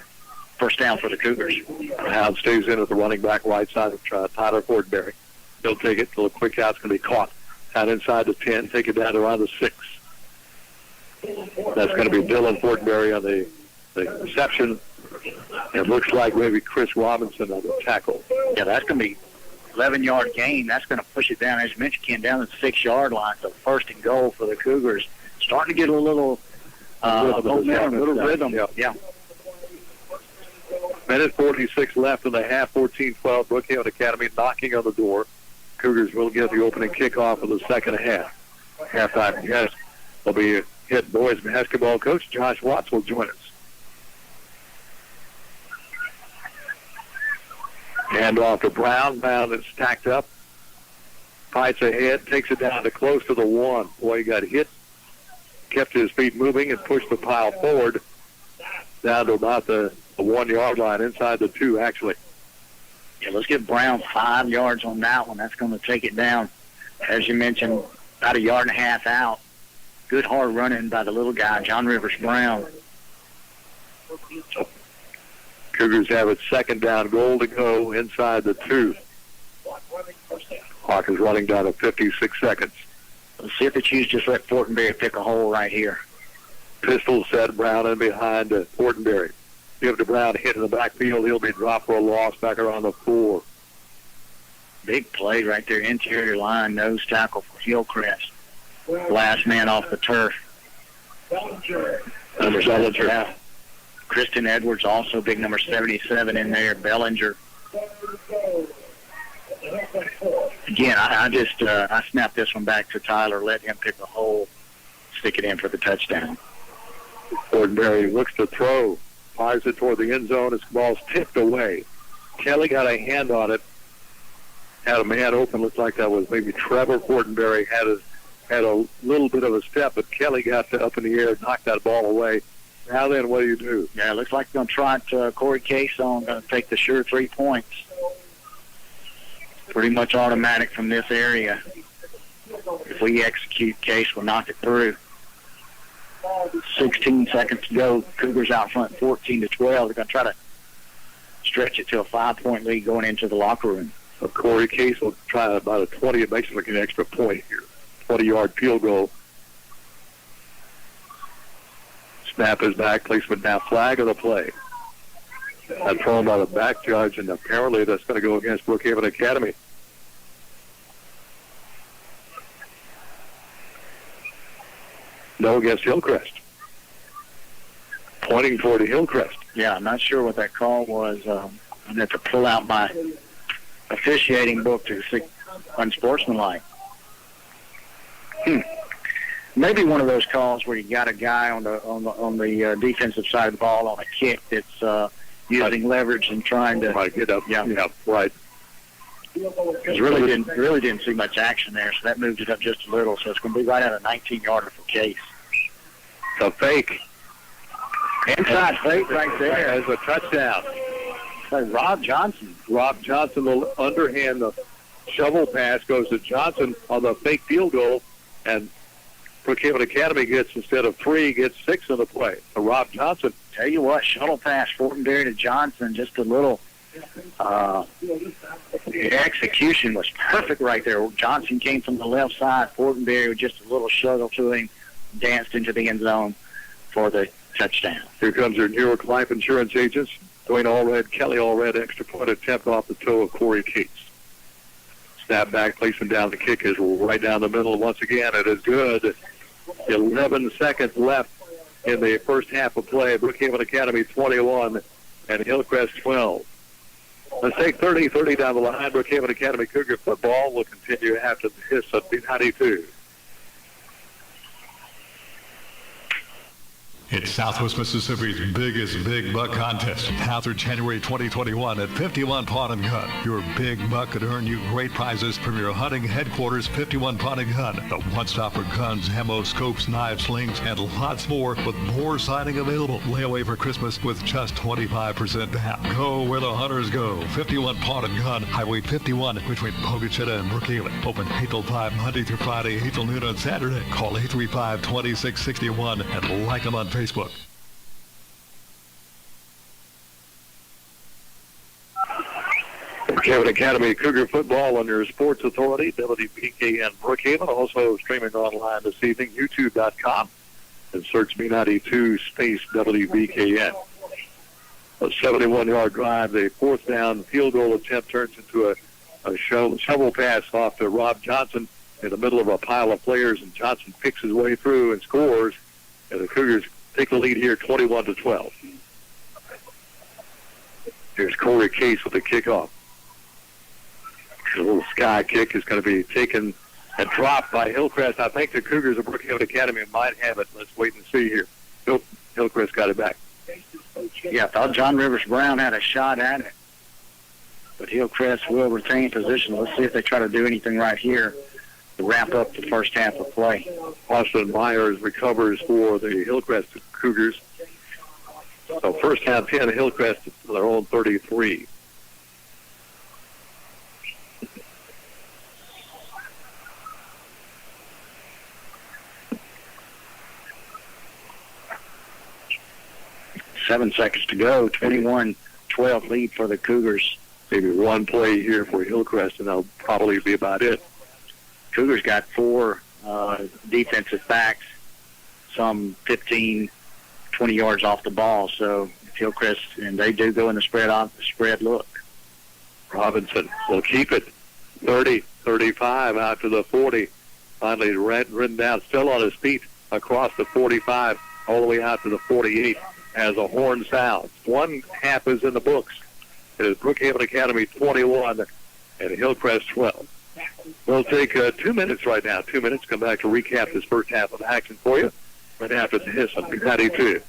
1st down for the Cougars. Brown stays in at the running back right side of Tyler Fortenberry. He'll take it till a quick out's going to be caught. Out inside the 10, take it down to around the 6. That's going to be Dylan Fortenberry on the reception. It looks like maybe Chris Robinson on the tackle. Yeah, that's going to be 11-yard gain. That's going to push it down, as you mentioned, Ken, down to the 6-yard line. So 1st and goal for the Cougars. Starting to get a little little rhythm. Yeah. Minute 46 left in the half, 14-12. Brookhaven Academy knocking on the door. Cougars will get the opening kickoff of the second half. Halftime guest will be head boys basketball coach Josh Watts will join us. Hand off to Brown. Brown is stacked up. Fights ahead, takes it down to close to the one. Boy, he got hit, kept his feet moving, and pushed the pile forward down to about the 1 yard line, inside the 2, actually. Yeah, let's give Brown 5 yards on that one. That's going to take it down, as you mentioned, about 1.5 yards out. Good hard running by the little guy, John Rivers Brown. Cougars have it second down, goal to go inside the 2. Clock is running down to 56 seconds. Let's see if the Chiefs just let Fortenberry pick a hole right here. Pistol set, Brown in behind Fortenberry. Give to Brown, hit in the backfield. He'll be dropped for a loss back around the 4. Big play right there, interior line, nose tackle for Hillcrest. Last man off the turf. Bellinger. Yeah. Kristen Edwards, also big number 77 in there. Bellinger. Again, I snapped this one back to Tyler, let him pick a hole, stick it in for the touchdown. Fortenberry looks to throw, fires it toward the end zone. His ball's tipped away. Kelly got a hand on it, had a man open. Looked like that was maybe Trevor Fortenberry. Had a little bit of a step, but Kelly got up in the air, knocked that ball away. Now then, what do you do? Yeah, it looks like they're going to try it. Corey Case on, going to take the sure 3 points. Pretty much automatic from this area. If we execute, Case will knock it through. 16 seconds to go. Cougars out front 14-12. They're going to try to stretch it to a 5-point lead going into the locker room. So Corey Case will try about a 20, basically an extra point here. 20-yard field goal. Snap is back, placement now, flag of the play. That's thrown by the back judge, and apparently that's going to go against Brookhaven Academy. No, against Hillcrest. Pointing toward Hillcrest. Yeah, I'm not sure what that call was. I'd have to pull out my officiating book to see unsportsmanlike. Maybe one of those calls where you got a guy on the defensive side of the ball on a kick that's using leverage and trying to get up. Yeah, right. Because really didn't see much action there, so that moved it up just a little. So it's going to be right at a 19-yarder for Case. It's a fake. Inside fake right there as a touchdown. Rob Johnson. Rob Johnson will underhand the shovel pass, goes to Johnson on the fake field goal, and Brookhaven Academy gets, instead of 3, gets 6 in the play. So Rob Johnson. Tell you what, shuttle pass, Fortenberry to Johnson, just a little. The execution was perfect right there. Johnson came from the left side. Fortenberry with just a little shuttle to him, danced into the end zone for the touchdown. Here comes your New York Life Insurance agents. Dwayne Allred, Kelly Allred, extra point attempt off the toe of Corey Case. Snap back, placement down. The kick is right down the middle. Once again, it is good. 11 seconds left in the first half of play. Brookhaven Academy 21 and Hillcrest 12. Let's take 30-30 down the line. Brookhaven Academy Cougar football will continue after the hiss of B92. It's Southwest Mississippi's biggest big buck contest. Hafter January 2021 at 51 Pawn and Gun. Your big buck could earn you great prizes from your hunting headquarters, 51 Pawn and Gun. The one-stop for guns, ammo, scopes, knives, slings, and lots more, with more siding available. Layaway for Christmas with just 25% down. Go where the hunters go. 51 Pawn and Gun, Highway 51 between Pocachetta and Brookhaven. Open 8 till 5 Monday through Friday, 8 till noon on Saturday. Call 835-2661 and like them on Facebook. Brookhaven Academy Cougar football on your sports authority, WBKN Brookhaven. Also streaming online this evening, youtube.com, and search B92 space WBKN. A 71-yard drive, the fourth down field goal attempt turns into a shovel pass off to Rob Johnson in the middle of a pile of players, and Johnson picks his way through and scores. And the Cougars take the lead here 21-12. Here's Corey Case with the kickoff. A little sky kick is going to be taken and dropped by Hillcrest. I think the Cougars of Brookhaven Academy might have it. Let's wait and see here. Nope, Hillcrest got it back. Yeah, I thought John Rivers Brown had a shot at it. But Hillcrest will retain position. Let's see if they try to do anything right here to wrap up the first half of play. Austin Myers recovers for the Hillcrest Cougars. So first half 10, Hillcrest to their own 33. Seven seconds to go, 21-12 lead for the Cougars. Maybe one play here for Hillcrest, and that'll probably be about it. Cougars got 4 defensive backs, some 15, 20 yards off the ball. So Hillcrest, and they do go in the spread look. Robinson will keep it 30, 35 out to the 40. Finally ridden down, still on his feet across the 45, all the way out to the 48 as a horn sounds. One half is in the books. It is Brookhaven Academy 21 and Hillcrest 12. We'll take 2 minutes right now. 2 minutes. Come back to recap this first half of action for you right after this on B92.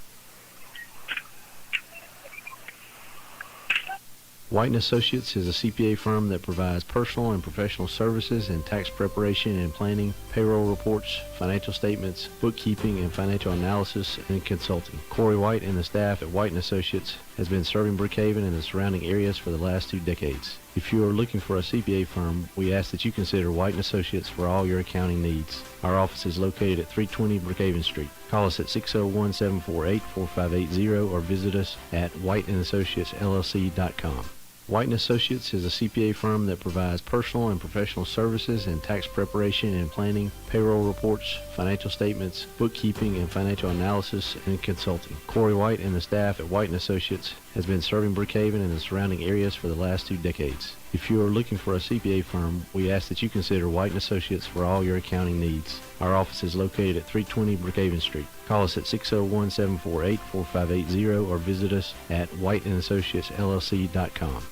White & Associates is a CPA firm that provides personal and professional services in tax preparation and planning, payroll reports, financial statements, bookkeeping, and financial analysis and consulting. Corey White and the staff at White & Associates has been serving Brookhaven and the surrounding areas for the last 2 decades. If you are looking for a CPA firm, we ask that you consider White & Associates for all your accounting needs. Our office is located at 320 Brookhaven Street. Call us at 601-748-4580 or visit us at whiteandassociatesllc.com. White & Associates is a CPA firm that provides personal and professional services in tax preparation and planning, payroll reports, financial statements, bookkeeping, and financial analysis and consulting. Corey White and the staff at White & Associates has been serving Brookhaven and the surrounding areas for the last 2 decades. If you are looking for a CPA firm, we ask that you consider White & Associates for all your accounting needs. Our office is located at 320 Brookhaven Street. Call us at 601-748-4580 or visit us at whiteandassociatesllc.com.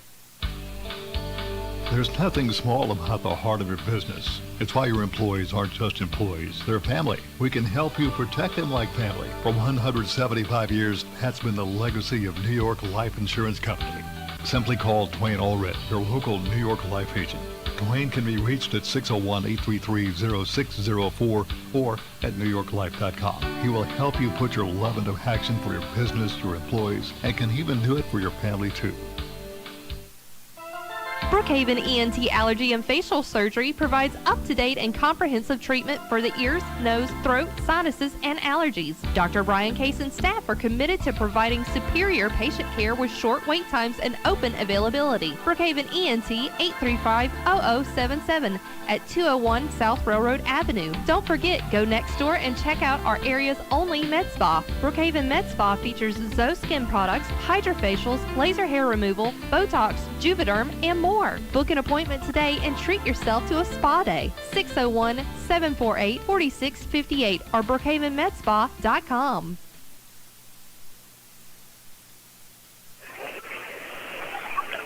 There's nothing small about the heart of your business. It's why your employees aren't just employees, they're family. We can help you protect them like family. For 175 years, that's been the legacy of New York Life Insurance Company. Simply call Dwayne Allred, your local New York life agent. Dwayne can be reached at 601-833-0604 or at newyorklife.com. He will help you put your love into action for your business, your employees, and can even do it for your family too. Brookhaven ENT Allergy and Facial Surgery provides up-to-date and comprehensive treatment for the ears, nose, throat, sinuses, and allergies. Dr. Brian Case and staff are committed to providing superior patient care with short wait times and open availability. Brookhaven ENT 835-0077 at 201 South Railroad Avenue. Don't forget, go next door and check out our area's only med spa. Brookhaven Med Spa features Zoe Skin products, hydrofacials, laser hair removal, Botox, Juvederm, and more. Book an appointment today and treat yourself to a spa day. 601-748-4658 or brookhavenmedspa.com.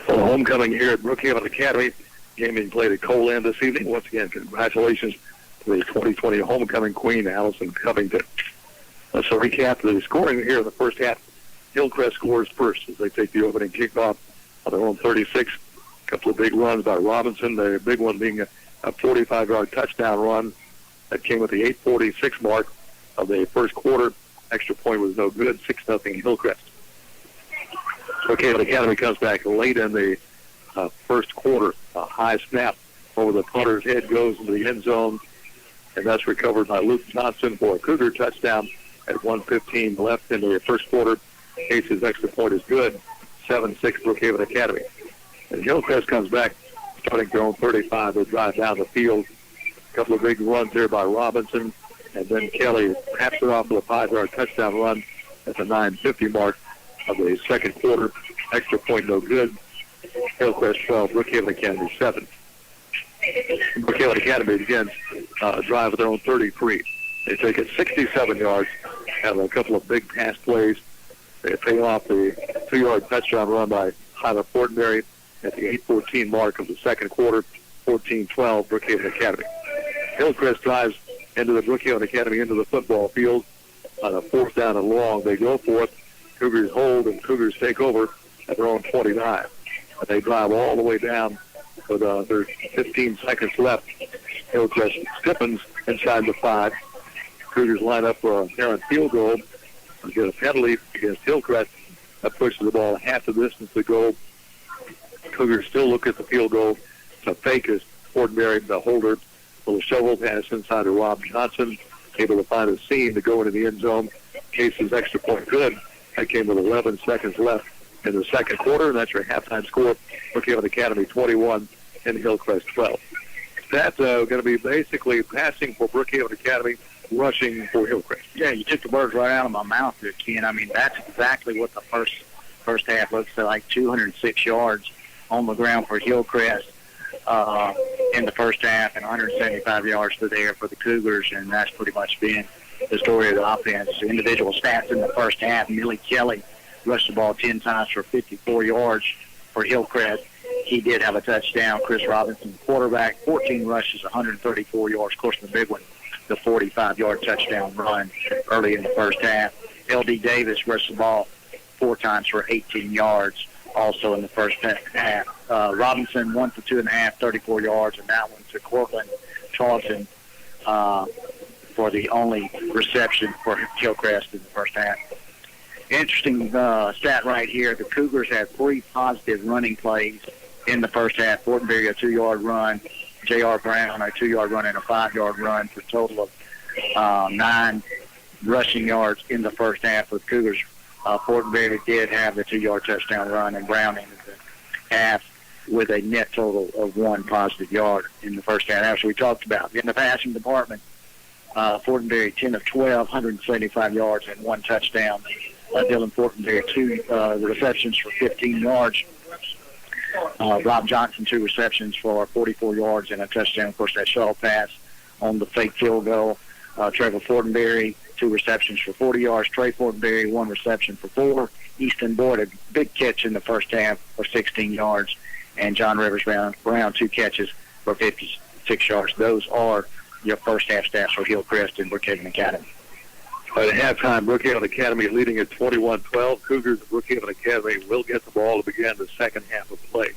Well, homecoming here at Brookhaven Academy. Game being played at Cole End this evening. Once again, congratulations to the 2020 homecoming queen, Allison Covington. Let's recap the scoring here in the first half. Hillcrest scores first as they take the opening kickoff on their own 36. A couple of big runs by Robinson, the big one being a 45-yard touchdown run that came with the 8:46 mark of the first quarter. Extra point was no good, 6-0 Hillcrest. Brookhaven Academy comes back late in the first quarter. A high snap over the punter's head goes into the end zone, and that's recovered by Luke Johnson for a Cougar touchdown at 1:15 left in the first quarter. Case's extra point is good, 7-6 Brookhaven Academy. And Hillcrest comes back, starting their own 35. They drive down the field. A couple of big runs there by Robinson. And then Kelly taps it off with a 5-yard touchdown run at the 9:50 mark of the second quarter. Extra point no good. Hillcrest 12, Brookhaven Academy 7. Brookhaven Academy begins a drive at their own 33. They take it 67 yards have a couple of big pass plays. They pay off the 2-yard touchdown run by Tyler Fortenberry at the 8:14 mark of the second quarter, 14-12, Brookhaven Academy. Hillcrest drives into the Brookhaven Academy into the football field on a 4th down and long. They go for it. Cougars hold, and Cougars take over at their own 29. And they drive all the way down with their 15 seconds left. Hillcrest stiffens inside the 5. Cougars line up for an errant field goal and get a penalty against Hillcrest. That pushes the ball half the distance to go. Cougars still look at the field goal. It's a fake as Fortenberry, the holder, will shovel pass inside to Rob Johnson, able to find a seam to go into the end zone. Case's extra point good. That came with 11 seconds left in the second quarter, and that's your halftime score. Brookhaven Academy 21 and Hillcrest 12. That's going to be basically passing for Brookhaven Academy, rushing for Hillcrest. Yeah, you took the words right out of my mouth there, Ken. I mean, that's exactly what the first half looks like. 206 yards on the ground for Hillcrest in the first half, and 175 yards to there for the Cougars, and that's pretty much been the story of the offense. Individual stats in the first half: Millie Kelly rushed the ball 10 times for 54 yards for Hillcrest. He did have a touchdown. Chris Robinson, the quarterback, 14 rushes, 134 yards. Of course, the big one, the 45-yard touchdown run early in the first half. L.D. Davis rushed the ball 4 times for 18 yards also in the first half. Robinson, 1 for 2.5, 34 yards, and that one to Cortland Charlton for the only reception for Hillcrest in the first half. Interesting stat right here. The Cougars had 3 positive running plays in the first half. Fortenberry, a 2-yard run. J.R. Brown, a 2-yard run and a 5-yard run for a total of 9 rushing yards in the first half for the Cougars. Fortenberry did have the 2-yard touchdown run, and Brown ended the half with a net total of 1 positive yard in the first half, as we talked about. In the passing department, Fortenberry 10 of 12, 175 yards and 1 touchdown. Dylan Fortenberry, 2 receptions for 15 yards. Rob Johnson, 2 receptions for 44 yards and a touchdown. Of course, that shuttle pass on the fake field goal. Trevor Fortenberry, 2 receptions for 40 yards. Trey Fortenberry, 1 reception for 4. Easton Boyd, a big catch in the first half for 16 yards. And John Rivers Brown, 2 catches for 56 yards. Those are your first half stats for Hillcrest and Brookhaven Academy. At halftime, Brookhaven Academy leading at 21-12. Cougars of Brookhaven Academy will get the ball to begin the second half of play.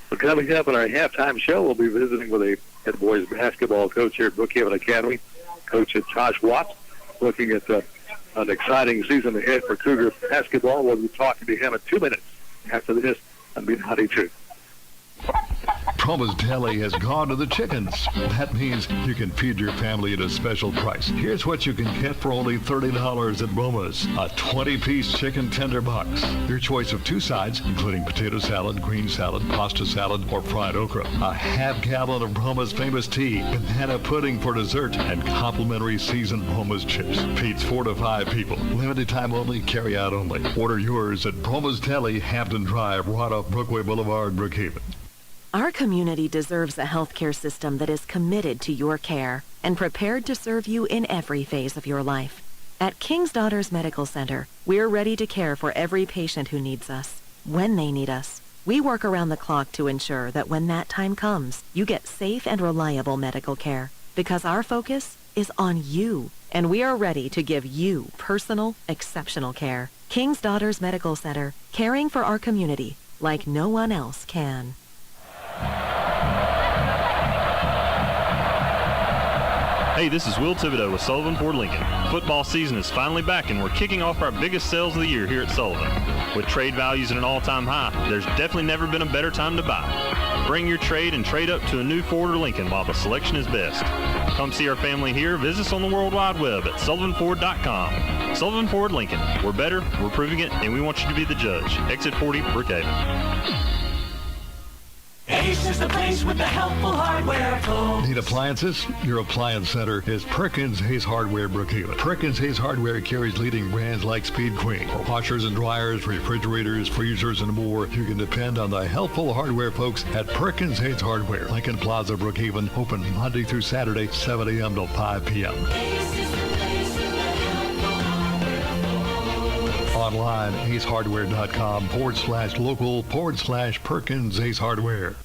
So coming up in our halftime show, we'll be visiting with a head boys basketball coach here at Brookhaven Academy, Coach Josh Watts, looking at an exciting season ahead for Cougar basketball. We'll be talking to him in 2 minutes after this on B92. Proma's Deli has gone to the chickens. That means you can feed your family at a special price. Here's what you can get for only $30 at Proma's. A 20-piece chicken tender box. Your choice of 2 sides, including potato salad, green salad, pasta salad, or fried okra. A half-gallon of Proma's famous tea, banana pudding for dessert, and complimentary seasoned Proma's chips. Feeds 4 to 5 people. Limited time only, carry out only. Order yours at Proma's Deli, Hampton Drive, right off Brookway Boulevard, Brookhaven. Our community deserves a healthcare system that is committed to your care and prepared to serve you in every phase of your life. At King's Daughters Medical Center, we're ready to care for every patient who needs us, when they need us. We work around the clock to ensure that when that time comes, you get safe and reliable medical care, because our focus is on you, and we are ready to give you personal, exceptional care. King's Daughters Medical Center, caring for our community like no one else can. Hey, this is Will Thibodeau with Sullivan Ford Lincoln. Football season is finally back, and we're kicking off our biggest sales of the year here at Sullivan. With trade values at an all-time high, there's definitely never been a better time to buy. Bring your trade and trade up to a new Ford or Lincoln while the selection is best. Come see our family here. Visit us on the World Wide Web at sullivanford.com. Sullivan Ford Lincoln. We're better, we're proving it, and we want you to be the judge. Exit 40, Brookhaven. Ace is the place with the helpful hardware folks. Need appliances? Your appliance center is Perkins Hayes Hardware Brookhaven. Perkins Hayes Hardware carries leading brands like Speed Queen. For washers and dryers, refrigerators, freezers, and more, you can depend on the helpful hardware folks at Perkins Hayes Hardware. Lincoln Plaza, Brookhaven, open Monday through Saturday, 7 a.m. till 5 p.m. Ace is the place with the helpful hardware. online, acehardware.com/local/Perkins Ace Hardware.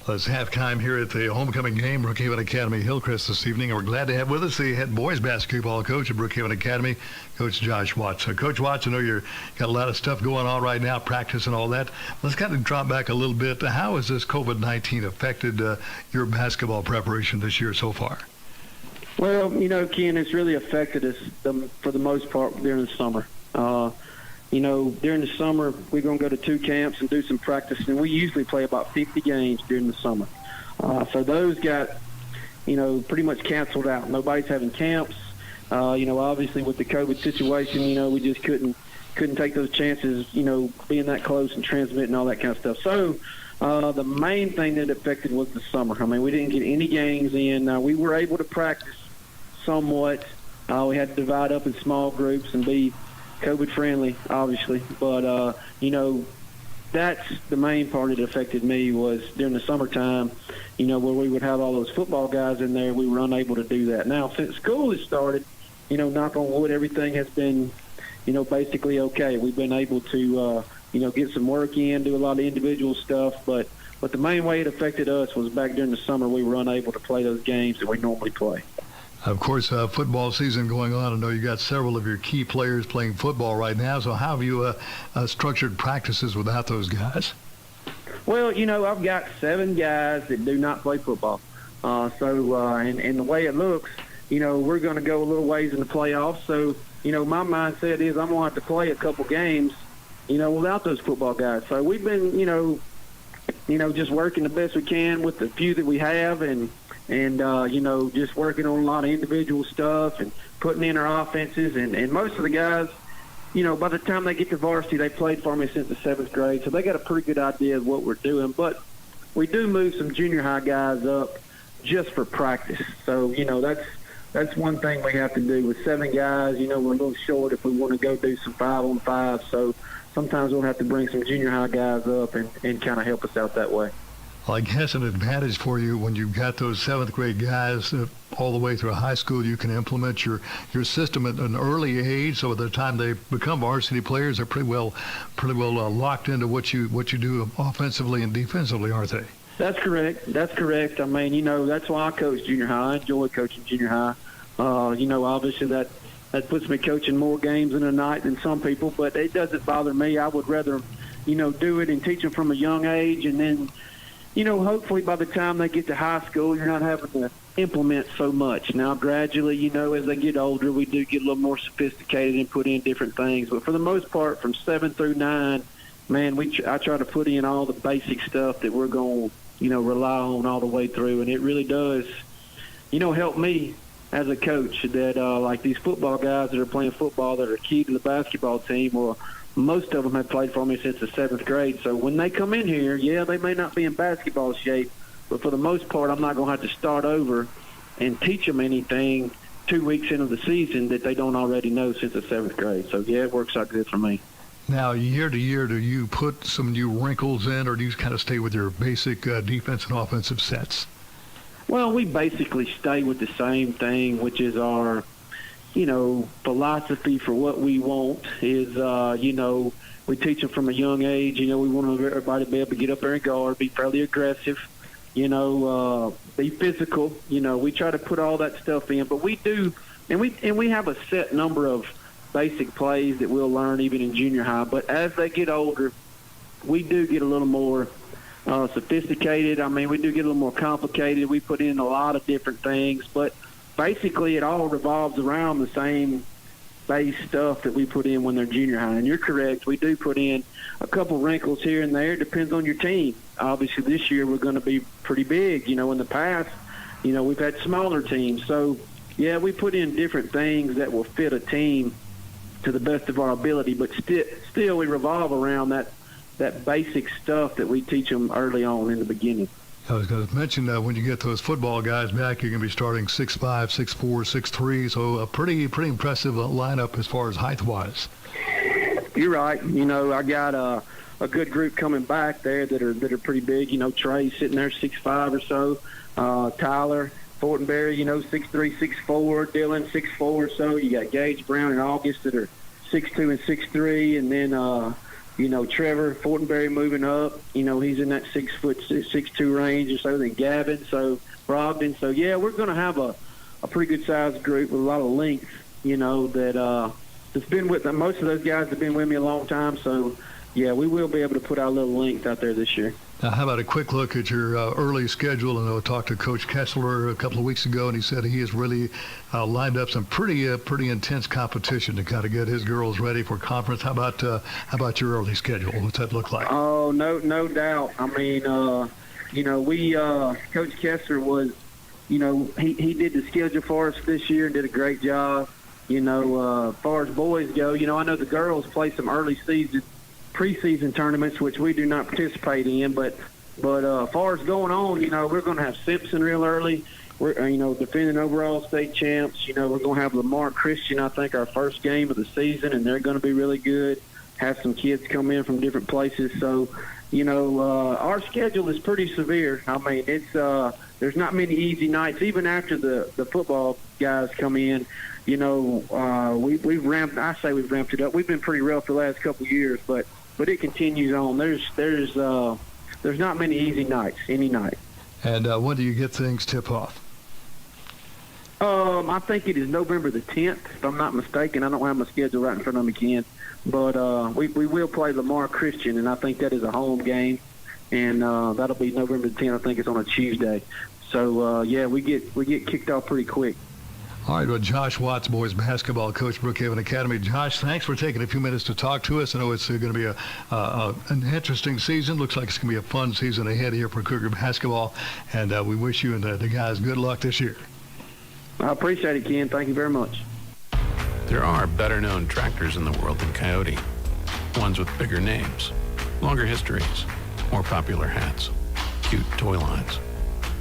It's halftime here at the homecoming game, Brookhaven Academy Hillcrest this evening, and we're glad to have with us the head boys basketball coach at Brookhaven Academy, Coach Josh Watts. Coach Watts, I know you've got a lot of stuff going on right now, practice and all that. Let's kind of drop back a little bit. How has this COVID-19 affected your basketball preparation this year so far? Well, Ken, it's really affected us for the most part during the summer. During the summer, we're going to go to 2 camps and do some practice, and we usually play about 50 games during the summer. So those got, pretty much canceled out. Nobody's having camps. Obviously with the COVID situation, we just couldn't take those chances, being that close and transmitting all that kind of stuff. So the main thing that affected was the summer. I mean, we didn't get any games in. We were able to practice somewhat. We had to divide up in small groups and be COVID friendly, obviously, but that's the main part that affected me was during the summertime, where we would have all those football guys in there. We were unable to do that. Now, since school has started, knock on wood, everything has been, basically okay. We've been able to, get some work in, do a lot of individual stuff, but the main way it affected us was back during the summer we were unable to play those games that we normally play. Of course, football season going on. I know you got several of your key players playing football right now. So how have you structured practices without those guys? Well, I've got 7 guys that do not play football. And the way it looks, we're going to go a little ways in the playoffs. So, my mindset is I'm going to have to play a couple games, without those football guys. So we've been, just working the best we can with the few that we have and just working on a lot of individual stuff and putting in our offenses. And most of the guys, by the time they get to varsity, they played for me since the 7th grade, so they got a pretty good idea of what we're doing. But we do move some junior high guys up just for practice. So, that's one thing we have to do. With 7 guys, we're a little short if we want to go do some 5-on-5. So sometimes we'll have to bring some junior high guys up and kind of help us out that way. Well, I guess an advantage for you when you've got those 7th grade guys all the way through high school, you can implement your system at an early age. So by the time they become varsity players, they're pretty well locked into what you do offensively and defensively, aren't they? That's correct. I mean, that's why I coach junior high. I enjoy coaching junior high. Obviously that puts me coaching more games in a night than some people, but it doesn't bother me. I would rather, do it and teach them from a young age, and then, hopefully by the time they get to high school, you're not having to implement so much. Now, gradually, as they get older, we do get a little more sophisticated and put in different things. But for the most part, from 7 through 9, man, I try to put in all the basic stuff that we're going to, rely on all the way through. And it really does, help me as a coach that, like these football guys that are playing football that are key to the basketball team, well, most of them have played for me since the 7th grade. So when they come in here, they may not be in basketball shape, but for the most part, I'm not going to have to start over and teach them anything 2 weeks into the season that they don't already know since the 7th grade. So, it works out good for me. Now, year to year, do you put some new wrinkles in, or do you kind of stay with your basic defense and offensive sets? Well, we basically stay with the same thing, which is our philosophy for what we want is, we teach them from a young age. We want everybody to be able to get up there and guard, be fairly aggressive, be physical. We try to put all that stuff in, but we do, and we have a set number of basic plays that we'll learn even in junior high. But as they get older, we do get a little more sophisticated. I mean, we do get a little more complicated. We put in a lot of different things, but basically it all revolves around the same base stuff that we put in when they're junior high. And you're correct, we do put in a couple wrinkles here and there. It depends on your team. Obviously this year we're going to be pretty big. In the past, we've had smaller teams. So, we put in different things that will fit a team to the best of our ability, but still we revolve around that basic stuff that we teach them early on in the beginning. I was going to mention when you get those football guys back, you're going to be starting 6'5", 6'4", 6'3", so a pretty impressive lineup as far as height-wise. You're right. I got a good group coming back there that are pretty big. Trey sitting there 6'5" or so. Tyler Fortenberry, 6'3", 6'4". Dylan 6'4" or so. You got Gage, Brown, and August that are 6'2" and 6'3", and then Trevor Fortenberry moving up. He's in that 6'2" range or so. Then Gavin, so Brogdon. So yeah, we're going to have a pretty good sized group with a lot of length. That's been with them. Most of those guys have been with me a long time. So yeah, we will be able to put our little length out there this year. Now, how about a quick look at your early schedule? I know I talked to Coach Kessler a couple of weeks ago, and he said he has really lined up some pretty intense competition to kind of get his girls ready for conference. How about your early schedule? What's that look like? Oh, no doubt. I mean, Coach Kessler was, he did the schedule for us this year and did a great job. As far as boys go, I know the girls play some early season preseason tournaments, which we do not participate in, but as far as going on, we're going to have Simpson real early. We're defending overall state champs. We're going to have Lamar Christian, I think, our first game of the season, and they're going to be really good. Have some kids come in from different places. So our schedule is pretty severe. I mean, it's there's not many easy nights, even after the football guys come in. We've ramped it up. We've been pretty rough the last couple of years, but it continues on. There's not many easy nights, any night. And when do you get things tip off? I think it is November the 10th, if I'm not mistaken. I don't have my schedule right in front of me, Ken. But we will play Lamar Christian, and I think that is a home game. And that'll be November the 10th. I think it's on a Tuesday. So, we get kicked off pretty quick. All right, well, Josh Watts, boys basketball coach, Brookhaven Academy. Josh, thanks for taking a few minutes to talk to us. I know it's going to be an interesting season. Looks like it's going to be a fun season ahead here for Cougar basketball, and we wish you and the guys good luck this year. I appreciate it, Ken. Thank you very much. There are better-known tractors in the world than Coyote. Ones with bigger names, longer histories, more popular hats, cute toy lines.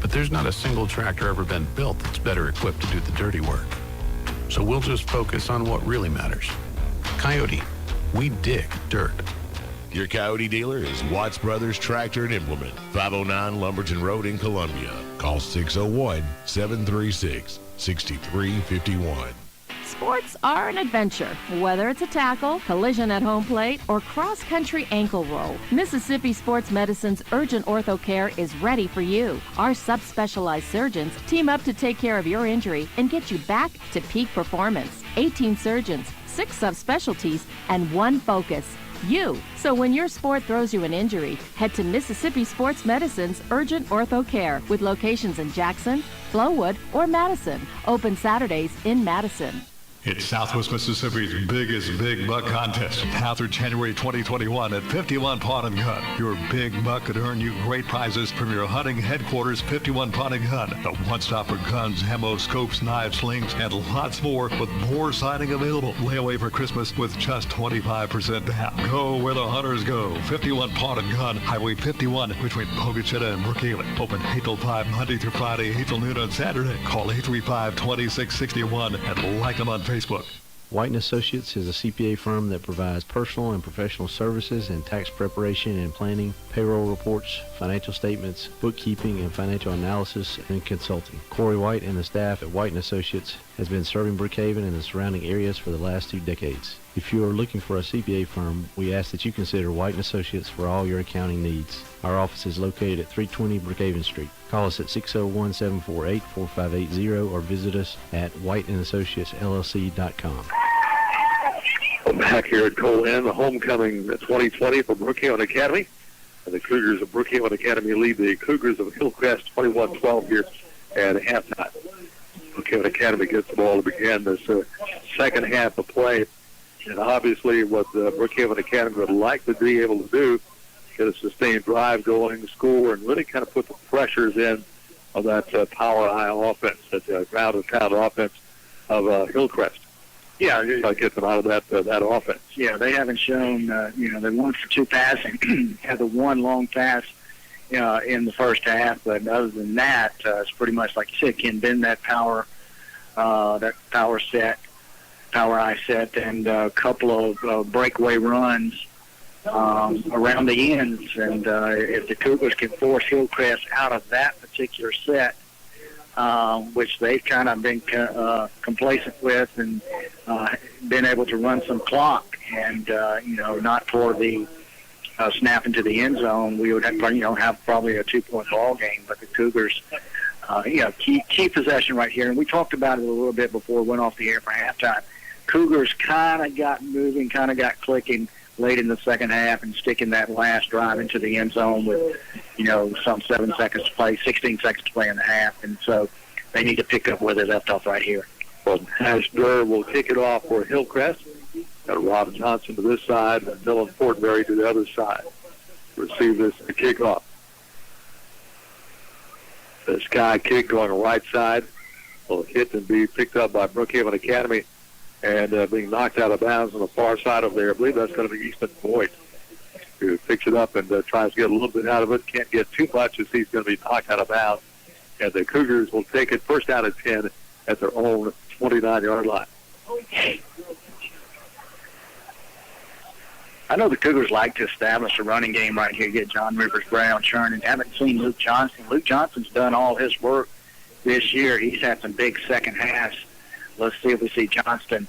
But there's not a single tractor ever been built that's better equipped to do the dirty work. So we'll just focus on what really matters. Coyote, we dig dirt. Your Coyote dealer is Watts Brothers Tractor and Implement, 509 Lumberton Road in Columbia. Call 601-736-6351. Sports are an adventure, whether it's a tackle, collision at home plate, or cross-country ankle roll. Mississippi Sports Medicine's Urgent Ortho Care is ready for you. Our subspecialized surgeons team up to take care of your injury and get you back to peak performance. 18 surgeons, 6 subspecialties, and 1 focus. You. So when your sport throws you an injury, head to Mississippi Sports Medicine's Urgent Ortho Care with locations in Jackson, Flowood, or Madison. Open Saturdays in Madison. It's Southwest Mississippi's biggest big buck contest. Now through January 2021 at 51 Pawn and Gun. Your big buck could earn you great prizes from your hunting headquarters, 51 Pawn and Gun. The one-stop for guns, ammo, scopes, knives, slings, and lots more with more siding available. Lay away for Christmas with just 25% down. Go where the hunters go. 51 Pawn and Gun, Highway 51 between Pogachetta and Brookhaven. Open 8 till 5 Monday through Friday, 8 till noon on Saturday. Call 835-2661 and like them on Facebook. White & Associates is a CPA firm that provides personal and professional services in tax preparation and planning, payroll reports, financial statements, bookkeeping, and financial analysis and consulting. Corey White and the staff at White & Associates has been serving Brookhaven and the surrounding areas for the last 2 decades. If you are looking for a CPA firm, we ask that you consider White & Associates for all your accounting needs. Our office is located at 320 Brookhaven Street. Call us at 601-748-4580 or visit us at whiteandassociatesllc.com. I'm back here at Cole Inn, the homecoming 2020 for Brookhaven Academy. And the Cougars of Brookhaven Academy lead the Cougars of Hillcrest 21-12 here at halftime. Brookhaven Academy gets the ball to begin this second half of play. And obviously what Brookhaven Academy would like to be able to do, get a sustained drive going, score, and really kind of put the pressures in of that power high offense, that ground and pound offense of Hillcrest. Yeah, get them out of that offense. Yeah, they haven't shown. They 1 for 2 passing, had the one long pass in the first half, but other than that, it's pretty much like you said, Ken, been that power eye set, and a couple of breakaway runs around the ends. And if the Cougars can force Hillcrest out of that particular set, which they've kind of been complacent with and been able to run some clock. And, not for the snap into the end zone, we would have probably a 2-point ball game. But the Cougars, key possession right here. And we talked about it a little bit before we went off the air for halftime. Cougars kind of got moving, kind of got clicking late in the second half and sticking that last drive into the end zone with, some 7 seconds to play, 16 seconds to play in the half. And so they need to pick up where they left off right here. Well, Nash Durr will kick it off for Hillcrest. Got Rob Johnson to this side and Dylan Fortenberry to the other side. Receive this kickoff. The sky kick going right side will hit and be picked up by Brookhaven Academy and being knocked out of bounds on the far side over there. I believe that's going to be Easton Boyd, who picks it up and tries to get a little bit out of it. Can't get too much as he's going to be knocked out of bounds. And the Cougars will take it first out of 10 at their own 29-yard line. I know the Cougars like to establish a running game right here, get John Rivers Brown churning. Haven't seen Luke Johnson. Luke Johnson's done all his work this year. He's had some big second halves. Let's see if we see Johnston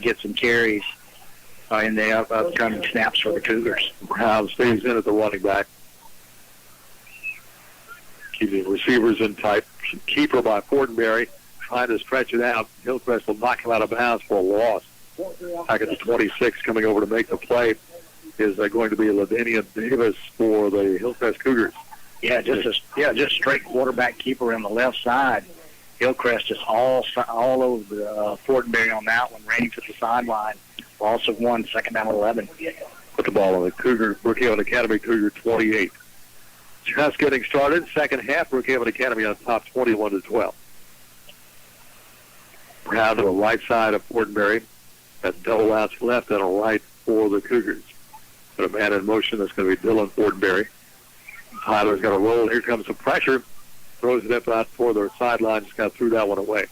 get some carries in the upcoming snaps for the Cougars. Brown stays in at the running back. Keeping receivers in tight. Keeper by Fortenberry trying to stretch it out. Hillcrest will knock him out of bounds for a loss. Back at the 26 coming over to make the play is going to be Lavinian Davis for the Hillcrest Cougars. Yeah, just straight quarterback keeper on the left side. Hillcrest just all over the Fortenberry on that one, running to the sideline. Also won second down 11. Put the ball on the Brookhaven Academy Cougar 28. Just getting started. Second half, Brookhaven Academy on top 21-12. Brown to the right side of Fortenberry. That double outs left and a right for the Cougars. But a man in motion that's going to be Dylan Fortenberry. Tyler's got a roll. Here comes the pressure. Throws it up out for the sideline. Just kind of threw that one away.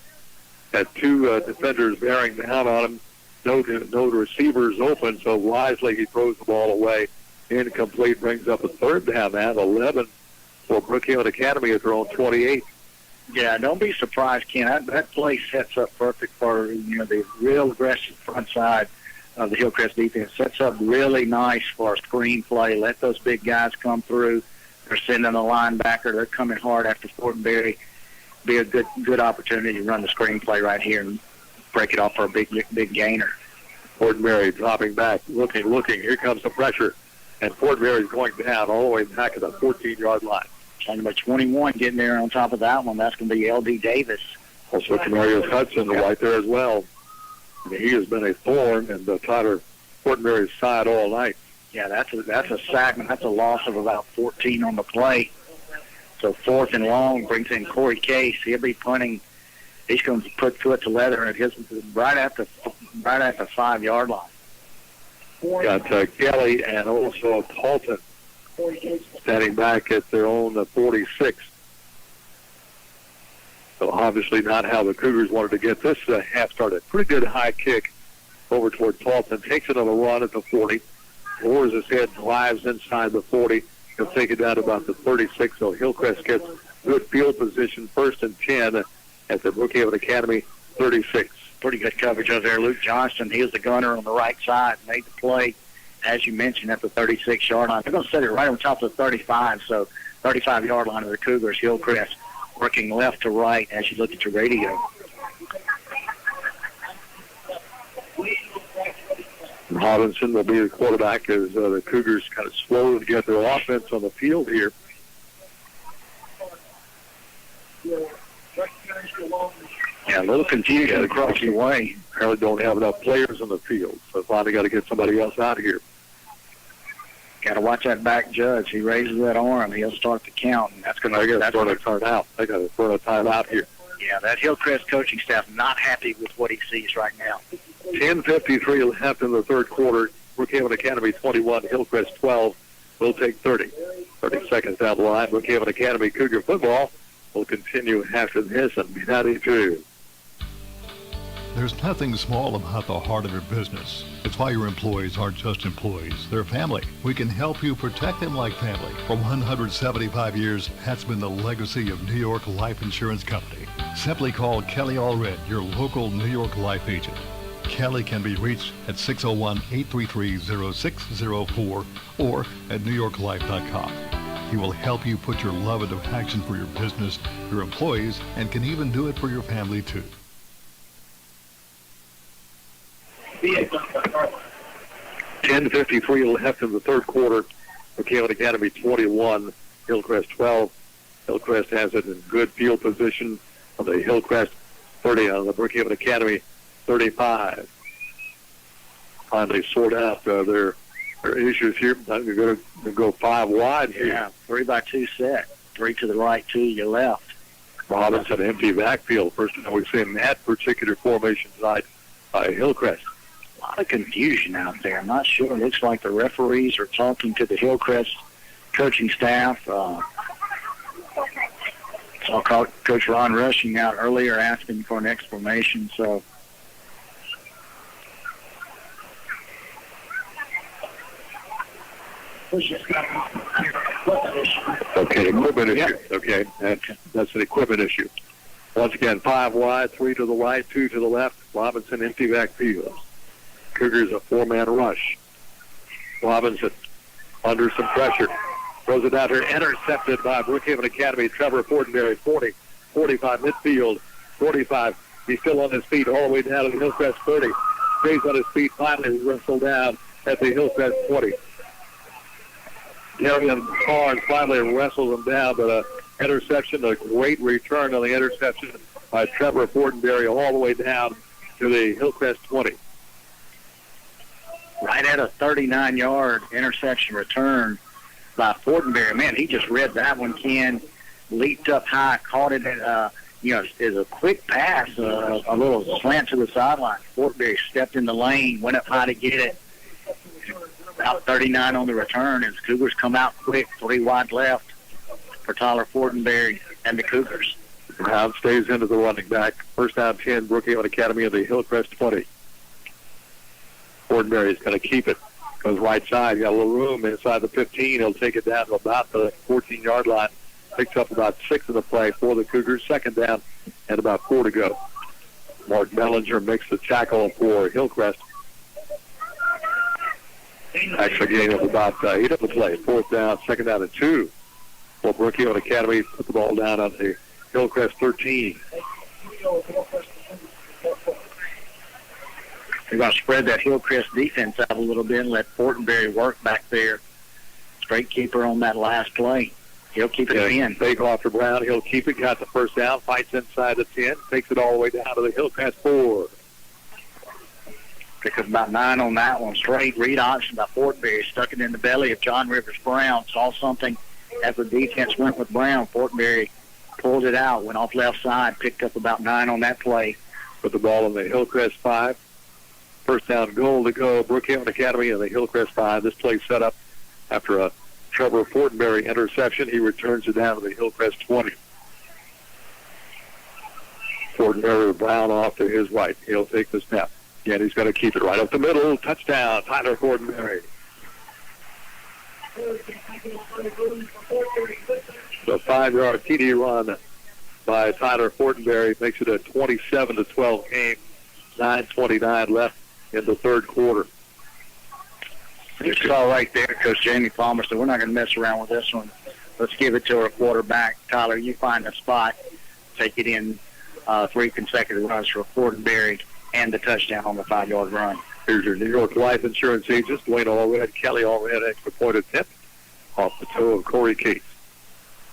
Had two defenders bearing down on him. No receivers open, so wisely he throws the ball away. Incomplete, brings up a third down now, 11 for Brookhaven Academy at their own 28. Yeah, don't be surprised, Ken. That play sets up perfect for the real aggressive front side of the Hillcrest defense. Sets up really nice for a screen play. Let those big guys come through. They're sending a linebacker. They're coming hard after Fortenberry. Be a good opportunity to run the screen play right here and break it off for a big gainer. Fortenberry dropping back, looking. Here comes the pressure. And Fortenberry's going down all the way back at the 14-yard line. Number 21 getting there on top of that one. That's going to be L.D. Davis. Also, Canarius Hudson right there as well. I mean, he has been a thorn in Tyler Fortenberry's side all night. Yeah, that's a sack. That's a loss of about 14 on the play. So fourth and long brings in Corey Case. He'll be punting. He's going to put foot to leather at his right at the 5-yard line. Got Kelly and also Talton standing back at their own 46. So obviously not how the Cougars wanted to get this half started. Pretty good high kick over toward Talton. Takes it on the run at the 40. Lowers his head, drives inside the 40. He'll take it down to about the 36. So Hillcrest gets good field position, first and 10 at the Brookhaven Academy 36. Pretty good coverage over there. Luke Johnston, he was the gunner on the right side, made the play, as you mentioned, at the 36-yard line. They're going to set it right on top of the 35, so 35-yard line of the Cougars. Hillcrest working left to right as you look at your radio. Robinson will be the quarterback as the Cougars kind of slow to get their offense on the field here. Yeah, a little confusion across the way. Apparently don't have enough players on the field, so finally got to get somebody else out of here. Got to watch that back judge. He raises that arm, he'll start to count, and that's going to turn out. They got to throw a timeout here. Yeah, that Hillcrest coaching staff not happy with what he sees right now. 10:53 left in the third quarter. Brookhaven Academy 21, Hillcrest 12. We'll take 30. 30 seconds down the line. Brookhaven Academy Cougar football will continue after this on B92. There's nothing small about the heart of your business. It's why your employees aren't just employees. They're family. We can help you protect them like family. For 175 years, that's been the legacy of New York Life Insurance Company. Simply call Kelly Allred, your local New York Life agent. Kelly can be reached at 601-833-0604 or at newyorklife.com. He will help you put your love into action for your business, your employees, and can even do it for your family too. 10:53 left in the third quarter. Brookhaven Academy 21, Hillcrest 12. Hillcrest has it in good field position on the Hillcrest 30 on the Brookhaven Academy 35. Finally sort out their issues here. I'm going to go 5 wide here. Yeah, 3x2 set. 3 to the right, 2 to your left. Robinson empty backfield. First time we've seen that particular formation tonight by Hillcrest. A lot of confusion out there. I'm not sure. It looks like the referees are talking to the Hillcrest coaching staff. Saw Coach Ron rushing out earlier asking for an explanation. So okay, equipment issue. Okay, that's an equipment issue. Once again, 5 wide, 3 to the right, 2 to the left. Robinson empty backfield. Cougars a 4-man rush. Robinson under some pressure. Throws it out here, intercepted by Brookhaven Academy. Trevor Fortenberry, 40, 45 midfield, 45. He's still on his feet all the way down to the Hillcrest 30. Stays on his feet, finally wrestled down at the Hillcrest 20. Darian Barnes finally wrestled him down, but interception, a great return on the interception by Trevor Fortenberry all the way down to the Hillcrest 20. Right at a 39-yard interception return by Fortenberry. Man, he just read that one, Ken. Leaped up high, caught it at, is a quick pass, a little slant to the sideline. Fortenberry stepped in the lane, went up high to get it. About 39 on the return as Cougars come out quick, 3 wide left for Tyler Fortenberry and the Cougars. Brown stays into the running back. First down 10, Brookhaven Academy of the Hillcrest 20. Fortenberry is going to keep it. Goes right side. Got a little room inside the 15. He'll take it down to about the 14-yard line. Picks up about 6 in the play for the Cougars. Second down and about 4 to go. Mark Bellinger makes the tackle for Hillcrest. Actually gain of about 8 of the play. Fourth down, second down and 2. For Brookhaven Academy, put the ball down on the Hillcrest 13. They're going to spread that Hillcrest defense out a little bit and let Fortenberry work back there. Straight keeper on that last play. He'll keep it in. Fake off to Brown. He'll keep it. Got the first down. Fights inside the 10. Takes it all the way down to the Hillcrest 4. Pick up about 9 on that one. Straight read option by Fortenberry. Stuck it in the belly of John Rivers Brown. Saw something as the defense went with Brown. Fortenberry pulled it out. Went off left side. Picked up about 9 on that play. Put the ball in the Hillcrest 5. First down goal to go. Brookhaven Academy and the Hillcrest 5. This play set up after a Trevor Fortenberry interception. He returns it down to the Hillcrest 20. Fortenberry with Brown off to his right. He'll take the snap. Again, he's going to keep it right up the middle. Touchdown, Tyler Fortenberry. The 5-yard TD run by Tyler Fortenberry makes it a 27-12 game. 9:29 left in the third quarter. You saw right there, Coach Jamie Palmer said, we're not going to mess around with this one. Let's give it to our quarterback. Tyler, you find a spot. Take it in 3 consecutive runs for Fortenberry and the touchdown on the 5-yard run. Here's your New York Life Insurance agents, Dwayne Allred, Kelly Allred, extra point attempt off the toe of Corey Cates.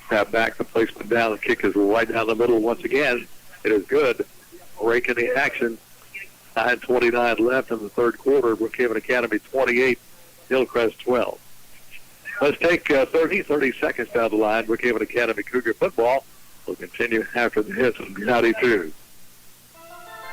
Snap back, the placement down, the kick is right down the middle once again. It is good. Break in the action. 9:29 left in the third quarter. Brookhaven Academy 28, Hillcrest 12. Let's take 30 seconds down the line. Brookhaven Academy Cougar football will continue after this on B92.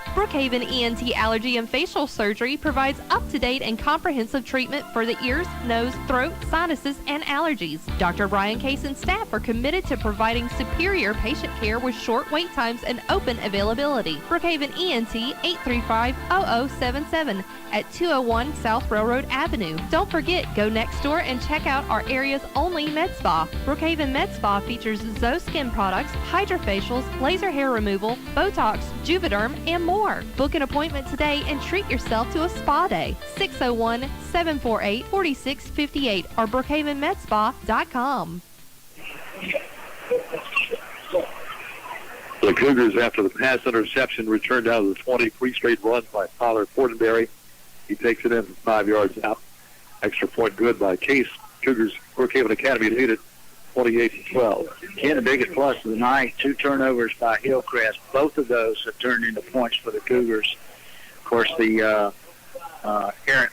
Brookhaven ENT Allergy and Facial Surgery provides up-to-date and comprehensive treatment for the ears, nose, throat, sinuses, and allergies. Dr. Brian Case and staff are committed to providing superior patient care with short wait times and open availability. Brookhaven ENT 835-0077 at 201 South Railroad Avenue. Don't forget, go next door and check out our area's only med spa. Brookhaven Med Spa features Zoe Skin products, hydrofacials, laser hair removal, Botox, Juvederm, and more. Book an appointment today and treat yourself to a spa day. 601-748-4658 or brookhavenmedspa.com. The Cougars, after the pass interception, returned out of the 23 straight runs by Tyler Fortenberry. He takes it in from 5 yards out. Extra point good by Case. Cougars, Brookhaven Academy lead it 28-12. Yeah, the biggest plus of the night, 2 turnovers by Hillcrest. Both of those have turned into points for the Cougars. Of course, the errant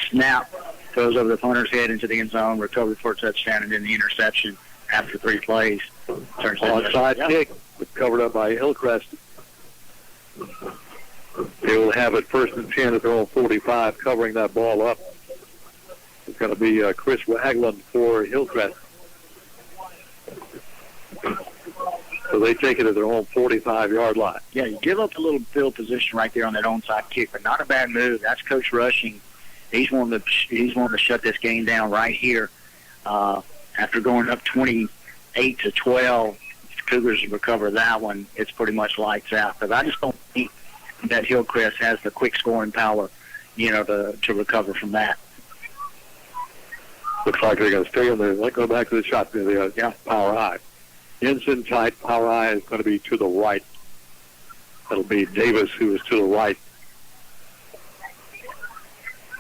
snap goes over the punter's head into the end zone, recovered for a touchdown, and then the interception after 3 plays. Turns Onside kick, covered up by Hillcrest. They will have it 1st and 10 at their own 45, covering that ball up. It's going to be Chris Wagland for Hillcrest. So they take it at their own 45-yard line. Yeah, you give up a little field position right there on that onside kick, but not a bad move. That's Coach Rushing. He's wanting to shut this game down right here. After going up 28-12, the Cougars recover that one. It's pretty much lights out. But I just don't think that Hillcrest has the quick scoring power, to recover from that. Looks like they're going to stay in there. Let's go back to the shot. Power high. Ensign tight. Power high is going to be to the right. That'll be Davis, who is to the right.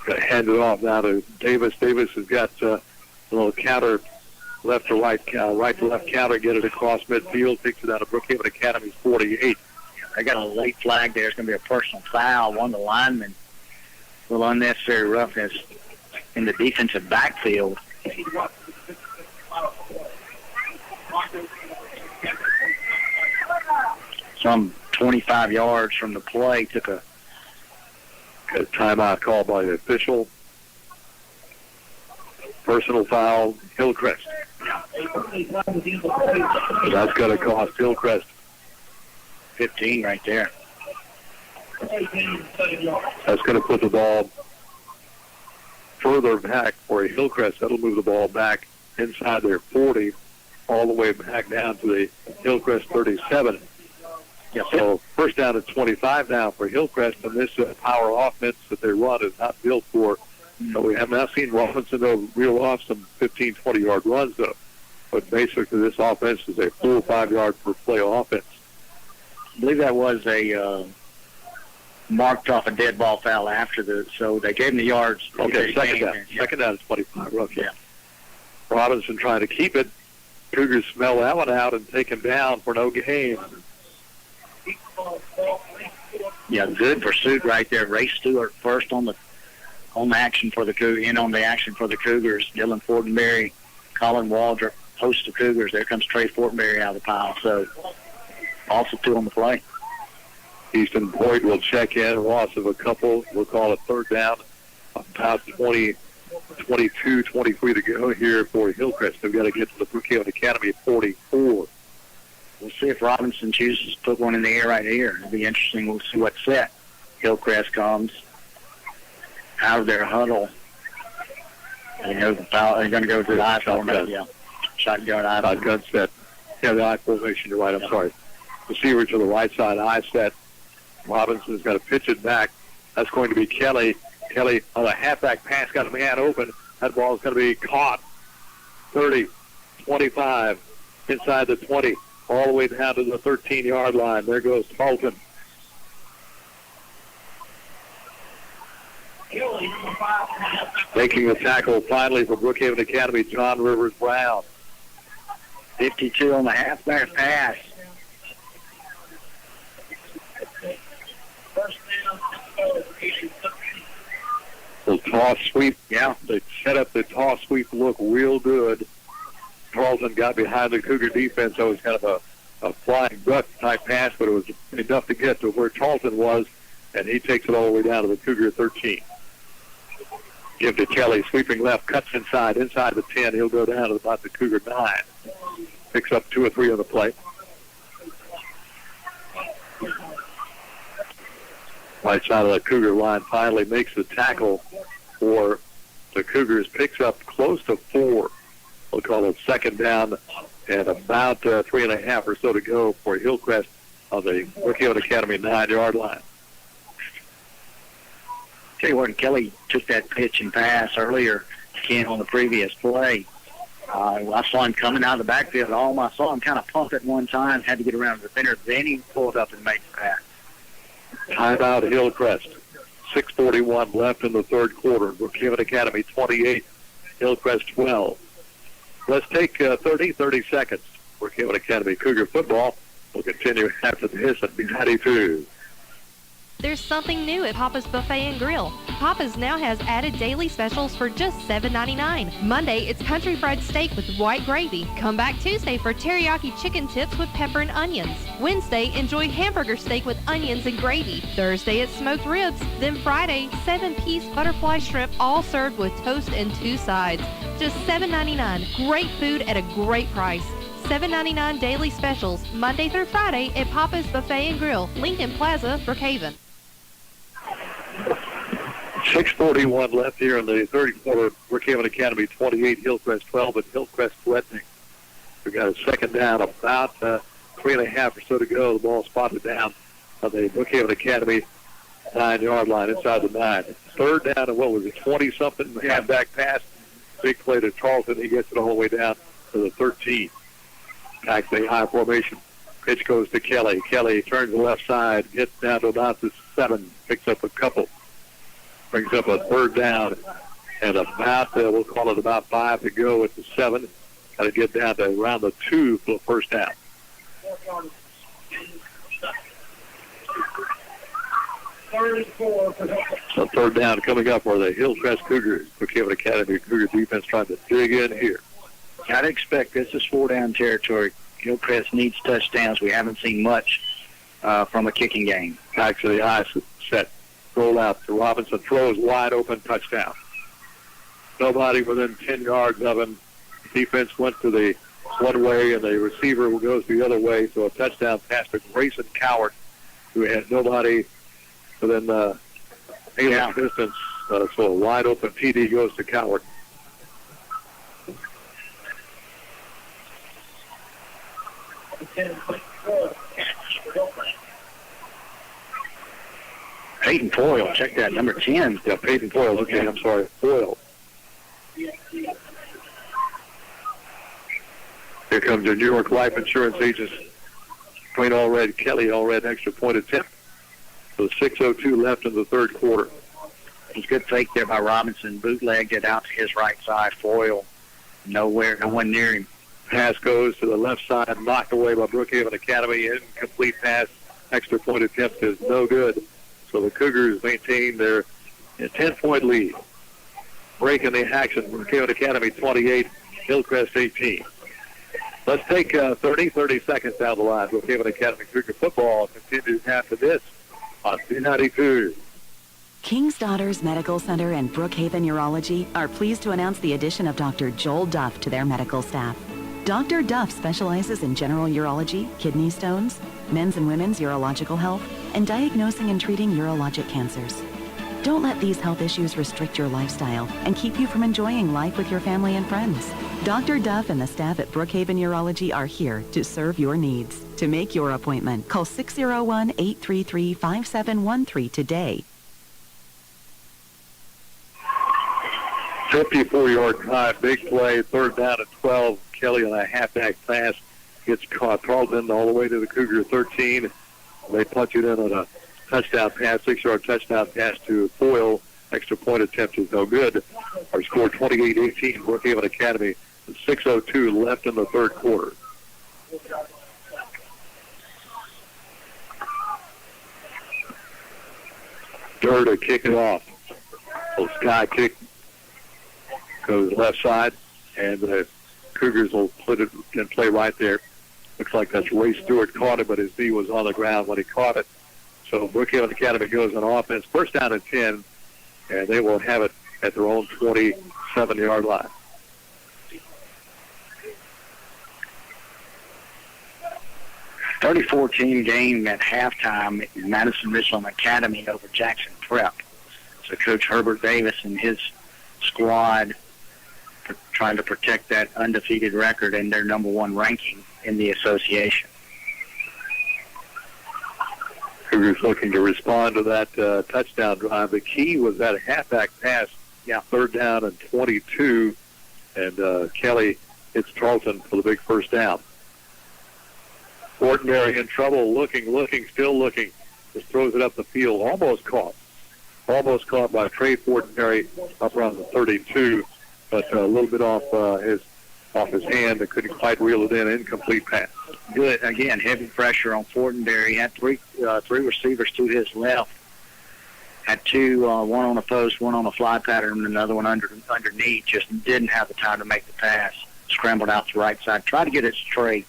Got to hand it off now to Davis. Davis has got a little counter, left to right, right to left counter, get it across midfield, takes it out of Brookhaven Academy's 48. They got a late flag there. It's going to be a personal foul. One of the linemen, a little unnecessary roughness in the defensive backfield. Some 25 yards from the play, took a timeout call by the official. Personal foul, Hillcrest. That's going to cost Hillcrest 15 right there. That's going to put the ball further back for Hillcrest. That'll move the ball back inside their 40, all the way back down to the Hillcrest 37. Yeah, so first down at 25 now for Hillcrest, and this power offense that they run is not built for. So we have not seen Robinson reel off some 15, 20-yard runs, though. But basically this offense is a full 5-yard per play offense. I believe that was a marked off a dead ball foul so they gave him the yards. Okay, second down. Yeah. Second down is 25, roughly. Yeah. Robinson trying to keep it. Cougars smell that one out and take him down for no gain. Yeah, good pursuit right there. Ray Stewart first on the action for the Cougars. Dylan Fortenberry, Colin Waldrop, host of Cougars. There comes Trey Fortenberry out of the pile. So also 2 on the play. Easton Boyd will check in. Loss of a couple. We'll call it third down. About 22, 23 to go here for Hillcrest. They've got to get to the Brookhaven Academy at 44. We'll see if Robinson chooses to put one in the air right here. It'll be interesting. We'll see what's set. Hillcrest comes out of their huddle. And they're going to go to the I formation. Yeah. Shotgun I. Shotgun set. Yeah, the I formation. You're right. I'm sorry. Receiver to the right side. I set. Robinson's got to pitch it back. That's going to be Kelly. Kelly on a halfback pass got a man open. That ball is going to be caught. 30, 25, inside the 20, all the way down to the 13-yard line. There goes Tarleton. Making a tackle finally for Brookhaven Academy, John Rivers Brown. 52 on the halfback pass. The toss sweep, yeah, they set up the toss sweep look real good. Tarleton got behind the Cougar defense, so it was kind of a a flying duck type pass, but it was enough to get to where Charlton was, and he takes it all the way down to the Cougar 13. Give to Kelly, sweeping left, cuts inside the 10. He'll go down to about the Cougar 9. Picks up 2 or 3 on the play. Right side of the Cougar line finally makes the tackle for the Cougars. Picks up close to 4. We'll call it second down and about 3.5 or so to go for Hillcrest on the Brookhaven Academy 9-yard line. Tell you what, Kelly took that pitch and pass earlier, Ken, on the previous play. I saw him coming out of the backfield. I saw him kind of pump it one time, had to get around the defender. Then he pulled up and made the pass. Timeout Hillcrest. 6:41 left in the third quarter. Brookhaven Academy 28, Hillcrest 12. Let's take 30 seconds. Brookhaven Academy Cougar football will continue after this at B92. There's something new at Papa's Buffet and Grill. Papa's now has added daily specials for just $7.99. Monday, it's country fried steak with white gravy. Come back Tuesday for teriyaki chicken tips with pepper and onions. Wednesday, enjoy hamburger steak with onions and gravy. Thursday, it's smoked ribs. Then Friday, 7-piece butterfly shrimp, all served with toast and 2 sides. Just $7.99. Great food at a great price. $7.99 daily specials, Monday through Friday at Papa's Buffet and Grill, Lincoln Plaza, Brookhaven. 6:41 left here in the third quarter. Brookhaven Academy 28, Hillcrest 12, but Hillcrest threatening. We've got a second down, about 3.5 or so to go. The ball spotted down on the Brookhaven Academy 9-yard line inside the 9. Third down and what was it, 20-something? Halfback pass. Big play to Charlton. He gets it all the way down to the 13. Back to the high formation. Pitch goes to Kelly. Kelly turns the left side, gets down to about the 7, picks up a couple. Brings up a third down and about, we'll call it about 5 to go at the 7. Got to get down to around the 2 for the first down. So third down coming up for the Hillcrest Cougars. Brookhaven Academy Cougar defense trying to dig in here. I'd expect this is 4-down territory. Hillcrest needs touchdowns. We haven't seen much from a kicking game. Back to the eye set. Roll out to Robinson. Throws wide open. Touchdown. Nobody within 10 yards of him. Defense went to the one way, and the receiver goes the other way. So a touchdown pass to Grayson Coward, who had nobody within 8 distance. So a wide open TD goes to Coward. Peyton Foyle, check that, number 10. Yeah, Peyton Foyle. Okay, I'm sorry, Foyle. Here comes the New York Life Insurance agents. Point Allred, Kelly Allred, extra point attempt. So 6:02 left in the third quarter. It was a good fake there by Robinson. Bootlegged it out to his right side. Foyle, no one near him. Pass goes to the left side, knocked away by Brookhaven Academy. Incomplete pass. Extra point attempt is no good. So the Cougars maintain their 10-point lead. Breaking the action. Brookhaven Academy 28, Hillcrest 18. Let's take 30 seconds down the line. Brookhaven Academy Cougar football continues after this on B92. King's Daughters Medical Center and Brookhaven Urology are pleased to announce the addition of Dr. Joel Duff to their medical staff. Dr. Duff specializes in general urology, kidney stones, men's and women's urological health, and diagnosing and treating urologic cancers. Don't let these health issues restrict your lifestyle and keep you from enjoying life with your family and friends. Dr. Duff and the staff at Brookhaven Urology are here to serve your needs. To make your appointment, call 601-833-5713 today. 54-yard drive, big play, third down at 12. Kelly on a halfback pass gets caught. Charlton all the way to the Cougar 13. They punch it in on a touchdown pass, 6-yard touchdown pass to Foyle. Extra point attempt is no good. Our score 28-18, Brookhaven Academy. 6:02 left in the third quarter. Durr to kick it off. So Sky kick goes left side, and the Cougars will put it and play right there. Looks like that's Ray Stewart caught it, but his knee was on the ground when he caught it. So Brookhaven Academy goes on offense. First down and 10, and they will have it at their own 27-yard line. A 30-14 game at halftime in Madison Richland Academy over Jackson Prep. So Coach Herbert Davis and his squad are trying to protect that undefeated record and their number one ranking in the association. Cougars looking to respond to that touchdown drive. The key was that halfback pass, third down and 22, and Kelly hits Charlton for the big first down. Fortenberry in trouble, looking, still looking. Just throws it up the field, almost caught by Trey Fortenberry up around the 32, but a little bit off his hand and couldn't quite reel it in. Incomplete pass. Good. Again, heavy pressure on Fortenberry. He had three receivers to his left. Had two, one on a post, one on a fly pattern, and another one underneath. Just didn't have the time to make the pass. Scrambled out to the right side. Tried to get it to Trey.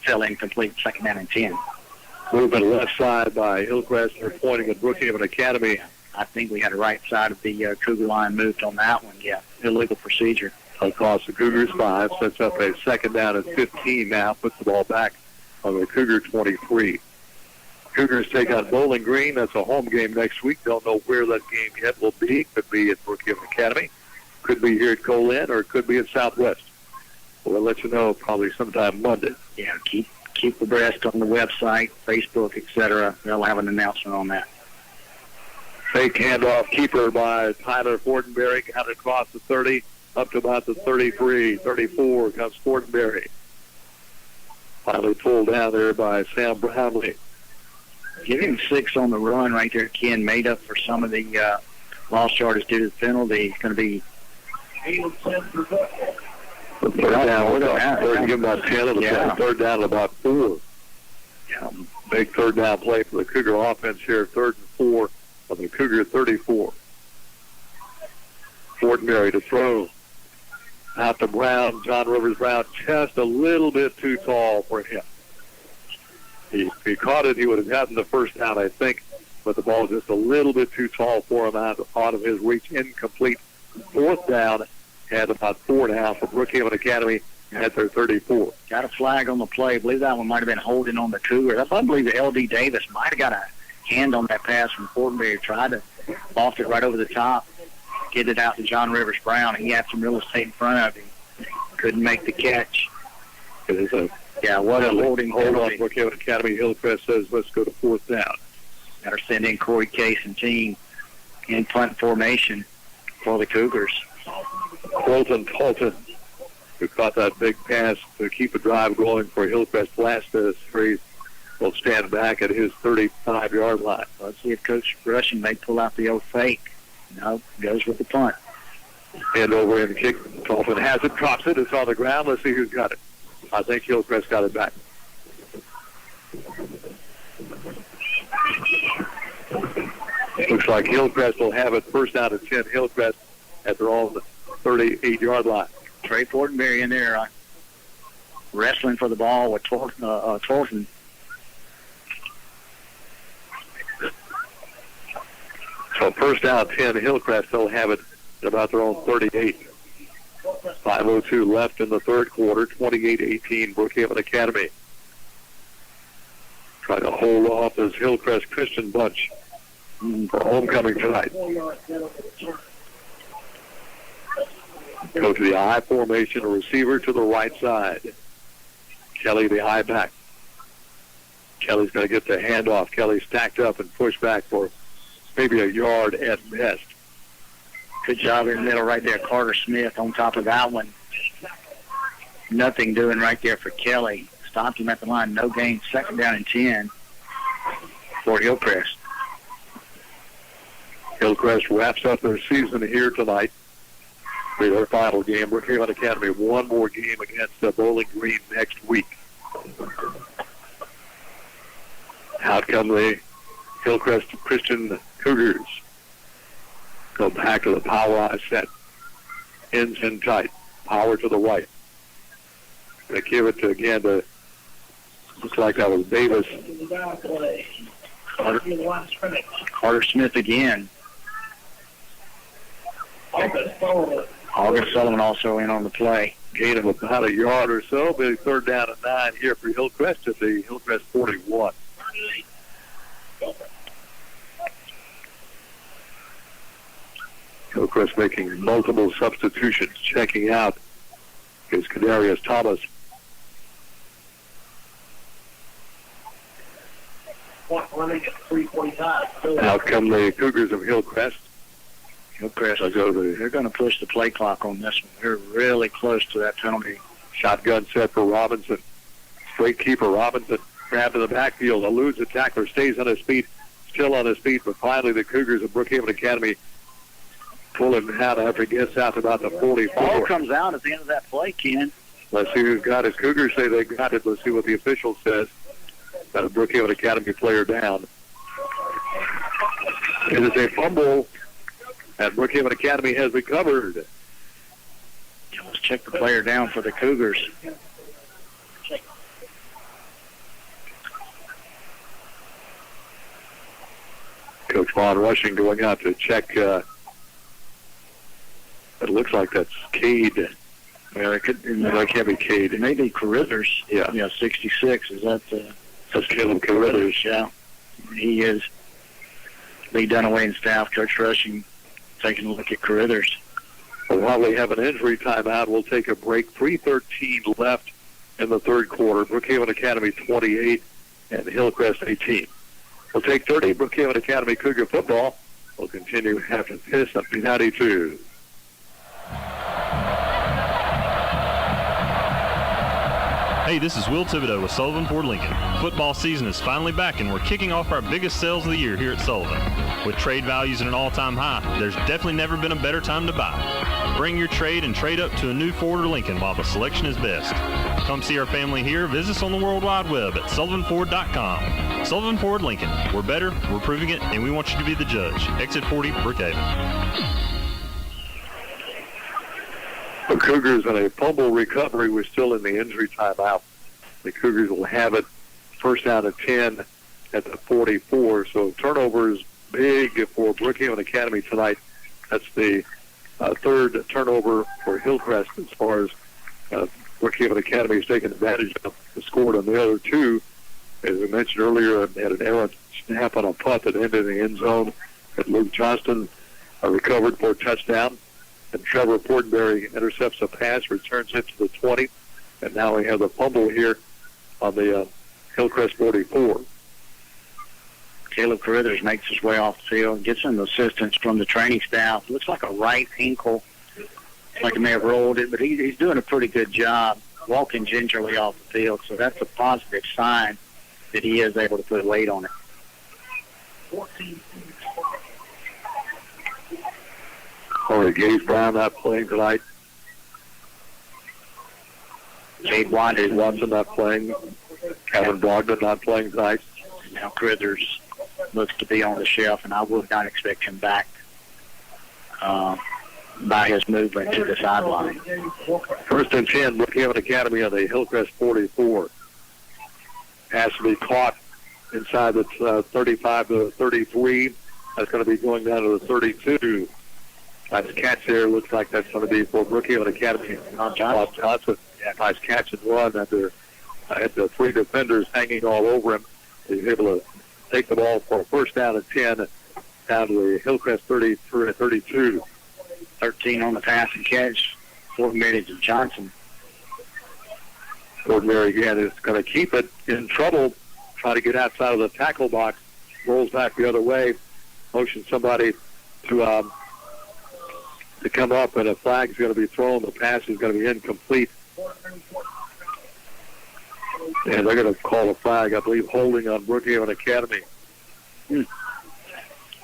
Fell incomplete. Second down and 10. Movement left side by Hillcrest. They're pointing at Brookhaven Academy. I think we had the right side of the Cougar line moved on that one. Yeah, illegal procedure. Across the Cougars 5, sets up a second down and 15 now, puts the ball back on the Cougar 23. Cougars take on Bowling Green. That's a home game next week. Don't know where that game yet will be. Could be at Brookhaven Academy. Could be here at Colin, or it could be at Southwest. We'll let you know probably sometime Monday. Yeah, keep abreast on the website, Facebook, etc. They'll have an announcement on that. Fake handoff, keeper by Tyler Fortenberry. Got it across the 30, up to about the 33, 34 comes Fortenberry. Finally pulled down there by Sam Brownlee. Give him 6 on the run right there, Ken. Made up for some of the lost yardage due to the penalty. It's going to be third down. Give him about 10 of the third down at about 4. Yeah, big third down play for the Cougar offense here. 3rd and 4 on the Cougar 34. Fortenberry to throw. Out to Brown. John Rivers Brown just a little bit too tall for him. If he caught it, he would have gotten the first down, I think, but the ball just a little bit too tall for him out of his reach. Incomplete. 4th down at about 4.5 for Brookhaven Academy at their 34. Got a flag on the play. I believe that one might have been holding on the Cougars. I believe that L.D. Davis might have got a hand on that pass from Fortenberry. Tried to loft it right over the top, get it out to John Rivers Brown. He had some real estate in front of him. Couldn't make the catch. It is a what a holding penalty. Hold on, Brookhaven Academy. Hillcrest says let's go to 4th down. Got to send in Corey Case and team in punt formation for the Cougars. Colton Talton, who caught that big pass to keep the drive going for Hillcrest last series, will stand back at his 35-yard line. Let's see if Coach Russian may pull out the old fake. No, goes with the punt. Hand over and kick. Talton has it, drops it. It's on the ground. Let's see who's got it. I think Hillcrest got it back. Looks like Hillcrest will have it first down at 10. Hillcrest at their own 38-yard line. Trey Fortenberry in there wrestling for the ball with Torton. So first down 10, Hillcrest, they'll have it at about their own 38. 5:02 left in the third quarter, 28-18, Brookhaven Academy. Trying to hold off this Hillcrest Christian bunch for homecoming tonight. Go to the I formation, a receiver to the right side. Kelly, the I back. Kelly's going to get the handoff. Kelly stacked up and pushed back for maybe a yard at best. Good job in the middle right there. Carter Smith on top of that one. Nothing doing right there for Kelly. Stopped him at the line. No gain. Second down and 10 for Hillcrest. Hillcrest wraps up their season here tonight. For their final game. Brookhaven Academy, one more game against Bowling Green next week. Out come the Hillcrest Christian Cougars. Go back to the power I set. Ends in tight. Power to the right. They give it to, again, to Looks like that was Davis. Carter Smith again. August Sullivan also in on the play. Gain of about a yard or so, but third down and 9 here for Hillcrest at the Hillcrest 41. Hillcrest making multiple substitutions. Checking out is Kadarius Thomas. Out come the Cougars of Hillcrest. Hillcrest, they're going to push the play clock on this one. They're really close to that penalty. Shotgun set for Robinson. Straight keeper Robinson. Grab to the backfield. Eludes the tackler. Stays on his feet. Still on his feet. But finally the Cougars of Brookhaven Academy pull him out after he gets out to about the 44. Ball comes out at the end of that play, Ken. Let's see who's got it. Cougars say they got it. Let's see what the official says. Got a Brookhaven Academy player down. It is a fumble, and Brookhaven Academy has recovered. Let's check the player down for the Cougars. Coach Vaughn Rushing going out to check. It looks like that's Cade. Well, it can't be Cade. It may be Carruthers. Yeah. 66. Is that that's Caleb Carruthers? Yeah. He is. Lee Dunaway and staff, Coach Rushing, taking a look at Carruthers. Well, while we have an injury timeout, we'll take a break. 3:13 left in the third quarter. Brookhaven Academy 28 and Hillcrest 18. We'll take 30. Brookhaven Academy Cougar football. We'll continue after this on B92. Hey, this is Will Thibodeau with Sullivan Ford Lincoln. Football season is finally back, and we're kicking off our biggest sales of the year here at Sullivan. With trade values at an all-time high, there's definitely never been a better time to buy. Bring your trade and trade up to a new Ford or Lincoln while the selection is best. Come see our family here. Visit us on the World Wide Web at sullivanford.com. Sullivan Ford Lincoln. We're better, we're proving it, and we want you to be the judge. Exit 40, Brookhaven. The Cougars in a fumble recovery. We're still in the injury timeout. The Cougars will have it first down at 10 at the 44. So turnover is big for Brookhaven Academy tonight. That's the third turnover for Hillcrest as far as Brookhaven Academy has taken advantage of. Scored on the other two. As I mentioned earlier, had an errant snap on a punt that ended in the end zone. And Luke Johnston recovered for a touchdown. And Trevor Portenberry intercepts a pass, returns it to the 20. And now we have the fumble here on the Hillcrest 44. Caleb Carruthers makes his way off the field and gets some assistance from the training staff. Looks like a right ankle, like he may have rolled it, but he's doing a pretty good job walking gingerly off the field. So that's a positive sign that he is able to put weight on it. Corey Gaze Brown not playing tonight. Jade Watson not playing. Kevin Brogdon not playing tonight. Now Carruthers looks to be on the shelf, and I would not expect him back by his movement to the sideline. First and 10, Brookhaven Academy on the Hillcrest 44. Has to be caught inside the 35 to 33. That's going to be going down to the 32. Nice catch there. Looks like that's going to be for Brookhaven Academy. Bob Johnson. Yeah, nice catch and run under had the three defenders hanging all over him. He was able to take the ball for a first down at 10 down to the Hillcrest 32. 13 on the pass and catch. Portenberry to Johnson. Portenberry again is going to keep it in trouble, trying to get outside of the tackle box. Rolls back the other way. Motions somebody to come up, and a flag is going to be thrown. The pass is going to be incomplete. And they're going to call a flag, I believe, holding on Brookhaven Academy.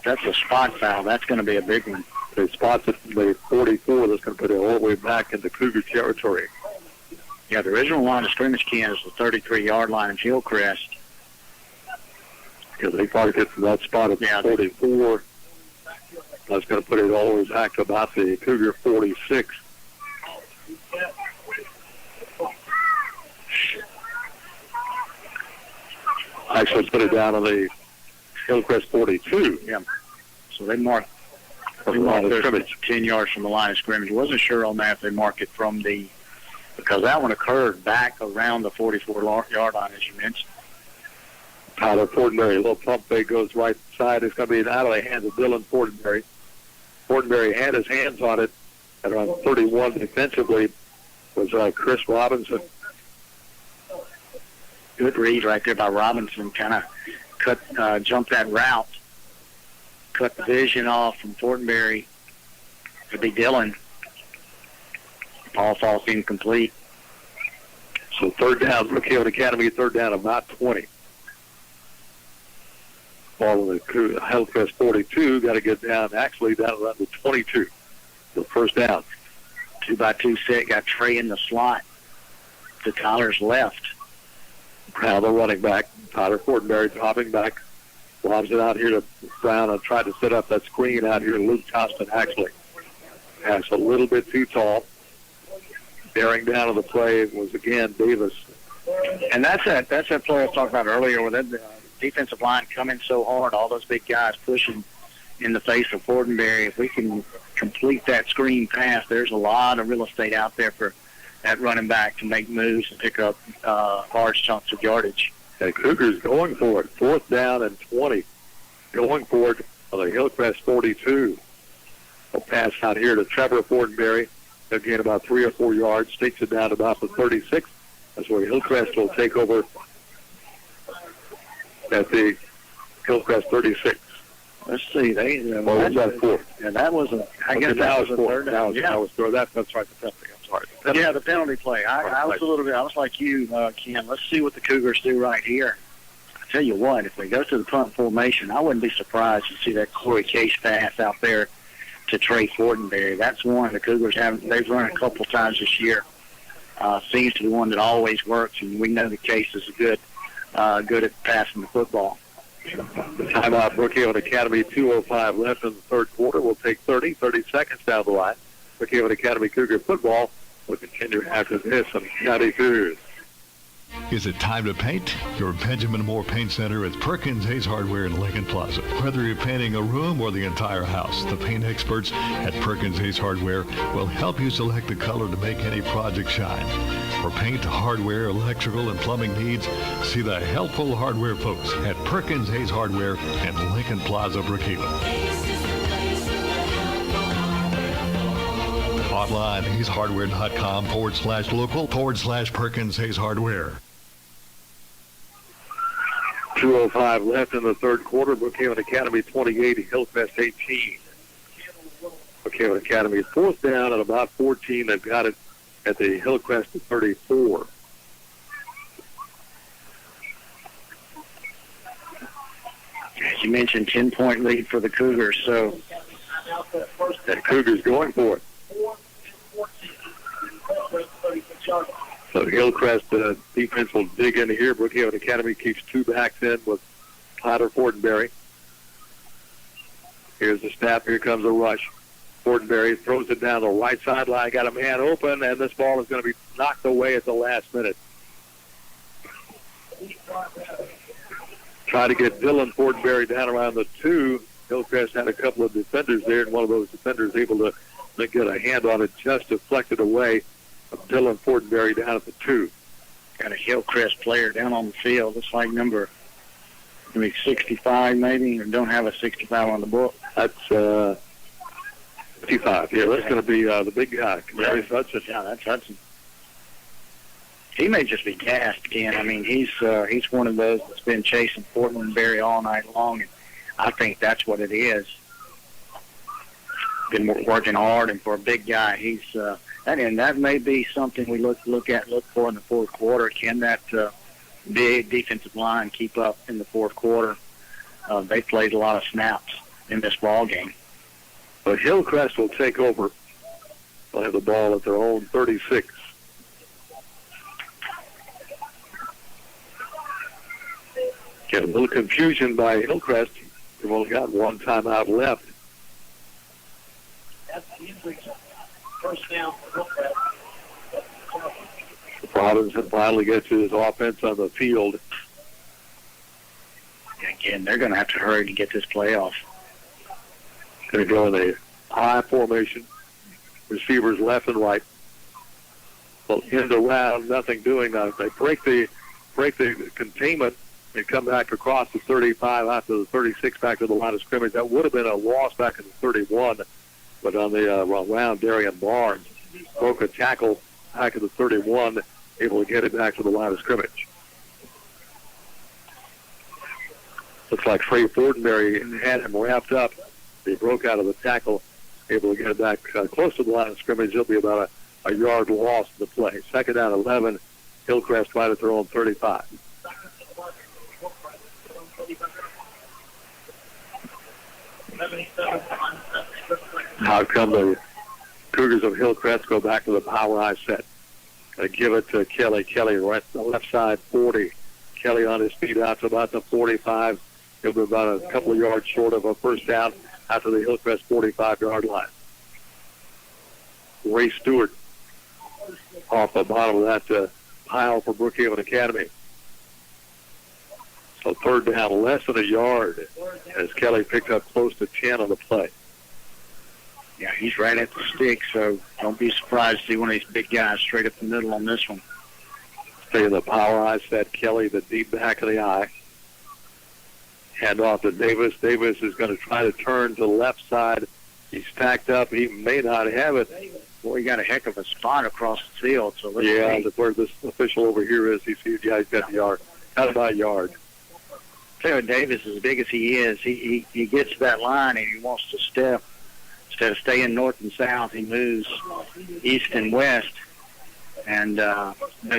That's a spot foul. That's going to be a big one. They spot the 44. That's going to put it all the way back into Cougar territory. Yeah, the original line of scrimmage, Ken, is the 33-yard line of Hillcrest. Yeah, they probably get from that spot at 44. That's going to put it all the way back to about the Cougar 46. Actually put it down on the Hillcrest 42. Yeah. So they marked their scrimmage 10 yards from the line of scrimmage. Wasn't sure on that if they marked it from because that one occurred back around the 44-yard line, as you mentioned. Tyler Fortenberry, a little pump fake goes right side. It's going to be out of the hands of Dylan Fortenberry. Fortenberry had his hands on it at around 31 defensively was Chris Robinson. Good read right there by Robinson. Kind of jumped that route. Cut the vision off from Fortenberry to be Dylan. Ball falls incomplete. So third down, Brookhaven Academy, third down about 20. Ball in the Hillcrest 42, got to get down around the 22. The first down. 2-by-2 set, got Trey in the slot to Tyler's left. Now the running back, Tyler Fortenberry dropping back, lobs it out here to Brown and tried to set up that screen out here to Luke Johnston. Actually, that's a little bit too tall. Bearing down on the play was again Davis. And that's that play I was talking about earlier with that defensive line coming so hard, all those big guys pushing in the face of Fortenberry. If we can complete that screen pass, there's a lot of real estate out there for that running back to make moves and pick up large chunks of yardage. And Cougars going for it. Fourth down and 20. Going for it on the Hillcrest 42. A pass out here to Trevor Fortenberry. They'll gain about 3 or 4 yards. Takes it down to about the 36. That's where Hillcrest will take over at the Hillcrest 36. Let's see. Was that fourth? And that was I guess that was a third down. That's right. The penalty. I'm sorry. Yeah, the penalty play. I was like you, Ken. Let's see what the Cougars do right here. I tell you what, if they go to the punt formation, I wouldn't be surprised to see that Corey Case pass out there to Trey Fortenberry. That's one the Cougars they've run a couple times this year. Seems to be one that always works, and we know the Case is good at passing the football. The timeout, Brookhaven Academy, 2:05 left in the third quarter. We'll take 30 seconds down the line. Brookhaven Academy Cougar football will continue after this on County Cougars. Is it time to paint? Your Benjamin Moore Paint Center is Perkins Hayes Hardware in Lincoln Plaza. Whether you're painting a room or the entire house, the paint experts at Perkins Hayes Hardware will help you select the color to make any project shine. For paint, hardware, electrical, and plumbing needs, see the helpful hardware folks at Perkins Hayes Hardware in Lincoln Plaza, Brookhaven. Online, hayeshardware.com/local/Perkins Hayes Hardware. 2:05 left in the third quarter. Brookhaven Academy 28, Hillcrest 18. Brookhaven Academy fourth down at about 14. They've got it at the Hillcrest 34. As you mentioned, 10-point lead for the Cougars. So the Cougars going for it. So Hillcrest defense will dig in here. Brookhaven Academy keeps 2 backs in with Tyler Fortenberry. Here's the snap. Here comes a rush. Fortenberry throws it down the right sideline. Got a man open, and this ball is going to be knocked away at the last minute. Try to get Dylan Fortenberry down around the 2. Hillcrest had a couple of defenders there, and one of those defenders able to get a hand on it, just deflected away of Dylan Fortenberry down at the 2. Got a Hillcrest player down on the field. It's like number 65 maybe, or don't have a 65 on the book. That's 55. Yeah, that's going to be the big guy, Kamari Hudson. Yeah, that's Hudson. He may just be gassed again. I mean, he's one of those that's been chasing Fortenberry all night long, and I think that's what it is. Been working hard, and for a big guy, he's and that may be something we look for in the fourth quarter. Can that big defensive line keep up in the fourth quarter? They played a lot of snaps in this ball game. But Hillcrest will take over. They'll have the ball at their own 36. Get a little confusion by Hillcrest. They've only got one timeout left. First down for Hillcrest. Robinson finally gets his offense on the field. Again, they're going to have to hurry to get this playoff. Going to go in a high formation. Receivers left and right. Well, end around, nothing doing. Now, if they break the containment and come back across the 35 out to the 36 back to the line of scrimmage, that would have been a loss back in the 31. But on the round, Darian Barnes broke a tackle back at the 31, able to get it back to the line of scrimmage. Looks like Trey Fortenberry had him wrapped up. He broke out of the tackle, able to get it back close to the line of scrimmage. It'll be about a yard loss in the play. Second down, 11. Hillcrest right at their own 35. How come the Cougars of Hillcrest go back to the power I set? Give it to Kelly. Kelly right to the left side, 40. Kelly on his feet out to about the 45. He'll be about a couple of yards short of a first down after the Hillcrest 45-yard line. Ray Stewart off the bottom of that pile for Brookhaven Academy. So third down, less than a yard, as Kelly picked up close to 10 on the play. Yeah, he's right at the stick, so don't be surprised to see one of these big guys straight up the middle on this one. Stay in the power eye set. Kelly, the deep back of the eye. Hand off to Davis. Davis is going to try to turn to the left side. He's stacked up. He may not have it. Boy, he got a heck of a spot across the field. So where this official over here is, he sees, he's got the yard. Got about a yard. Taylor Davis, as big as he is, he gets to that line and he wants to step. Instead of staying north and south, he moves east and west. And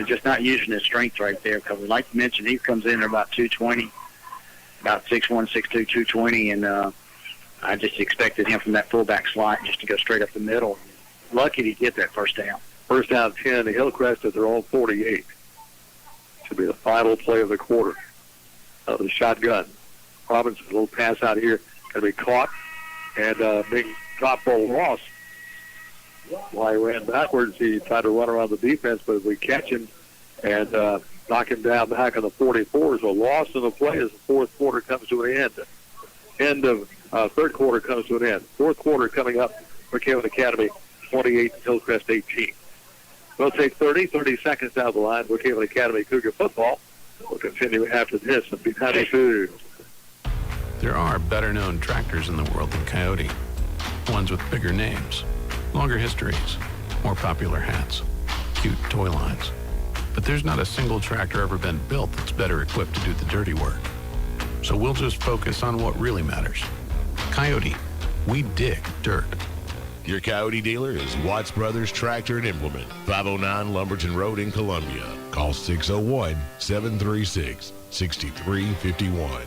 just not using his strength right there. Because like you mentioned, he comes in at about 220, about 6'1", 6'2", 220. And I just expected him from that fullback slot just to go straight up the middle. Lucky to get that first down. First down 10, Hillcrest at their own 48. Should be the final play of the quarter. The shotgun. Robinson, a little pass out here. Going to be caught. And big drop ball loss. While he ran backwards, he tried to run around the defense, but if we catch him and knock him down back on the 44, so loss in the play as the fourth quarter comes to an end. End of third quarter comes to an end. Fourth quarter coming up for Brookhaven Academy, 28, Hillcrest 18. We'll take 30 seconds down the line. Brookhaven Academy Cougar football. We'll continue after this on B92. There are better-known tractors in the world than Coyote. Ones with bigger names, longer histories, more popular hats, cute toy lines. But there's not a single tractor ever been built that's better equipped to do the dirty work. So we'll just focus on what really matters. Coyote, we dig dirt. Your Coyote dealer is Watts Brothers Tractor and Implement, 509 Lumberton Road in Columbia. Call 601-736-6351.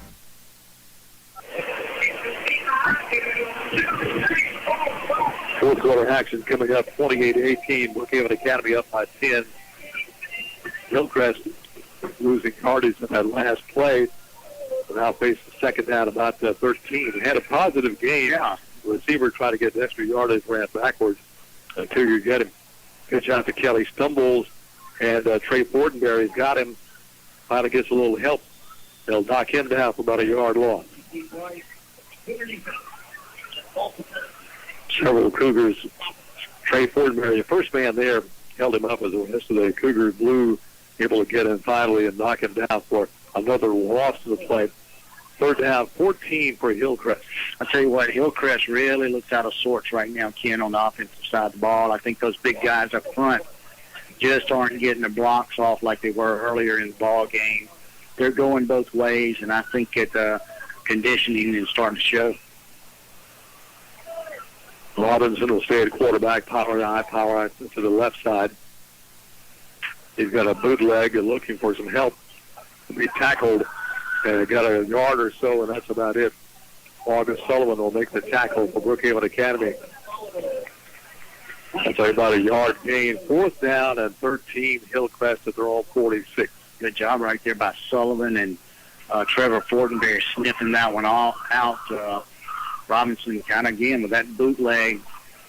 Fourth quarter action coming up, 28-18. Brookhaven Academy up by 10. Hillcrest losing yardage in that last play. Now face the second down about 13. Had a positive game. Yeah. The receiver tried to get extra yardage, ran backwards until you get him. Good shot to Kelly. Stumbles, and Trey Fortenberry's got him. Finally gets a little help. They'll knock him down for about a yard loss. Several Cougars. Trey Fortenberry, the first man there, held him up as the rest of the Cougars blew, able to get him finally and knock him down for another loss to the play. Third down, 14 for Hillcrest. I tell you what, Hillcrest really looks out of sorts right now, Ken, on the offensive side of the ball. I think those big guys up front just aren't getting their blocks off like they were earlier in the ball game. They're going both ways, and I think that conditioning is starting to show. Robinson will stay at quarterback, power eye to the left side. He's got a bootleg and looking for some help to be tackled. And got a yard or so, and that's about it. August Sullivan will make the tackle for Brookhaven Academy. That's about a yard gain. Fourth down and 13, Hillcrest at their own 46. Good job right there by Sullivan and Trevor Fortenberry sniffing that one out. Robinson kind of, again, with that bootleg,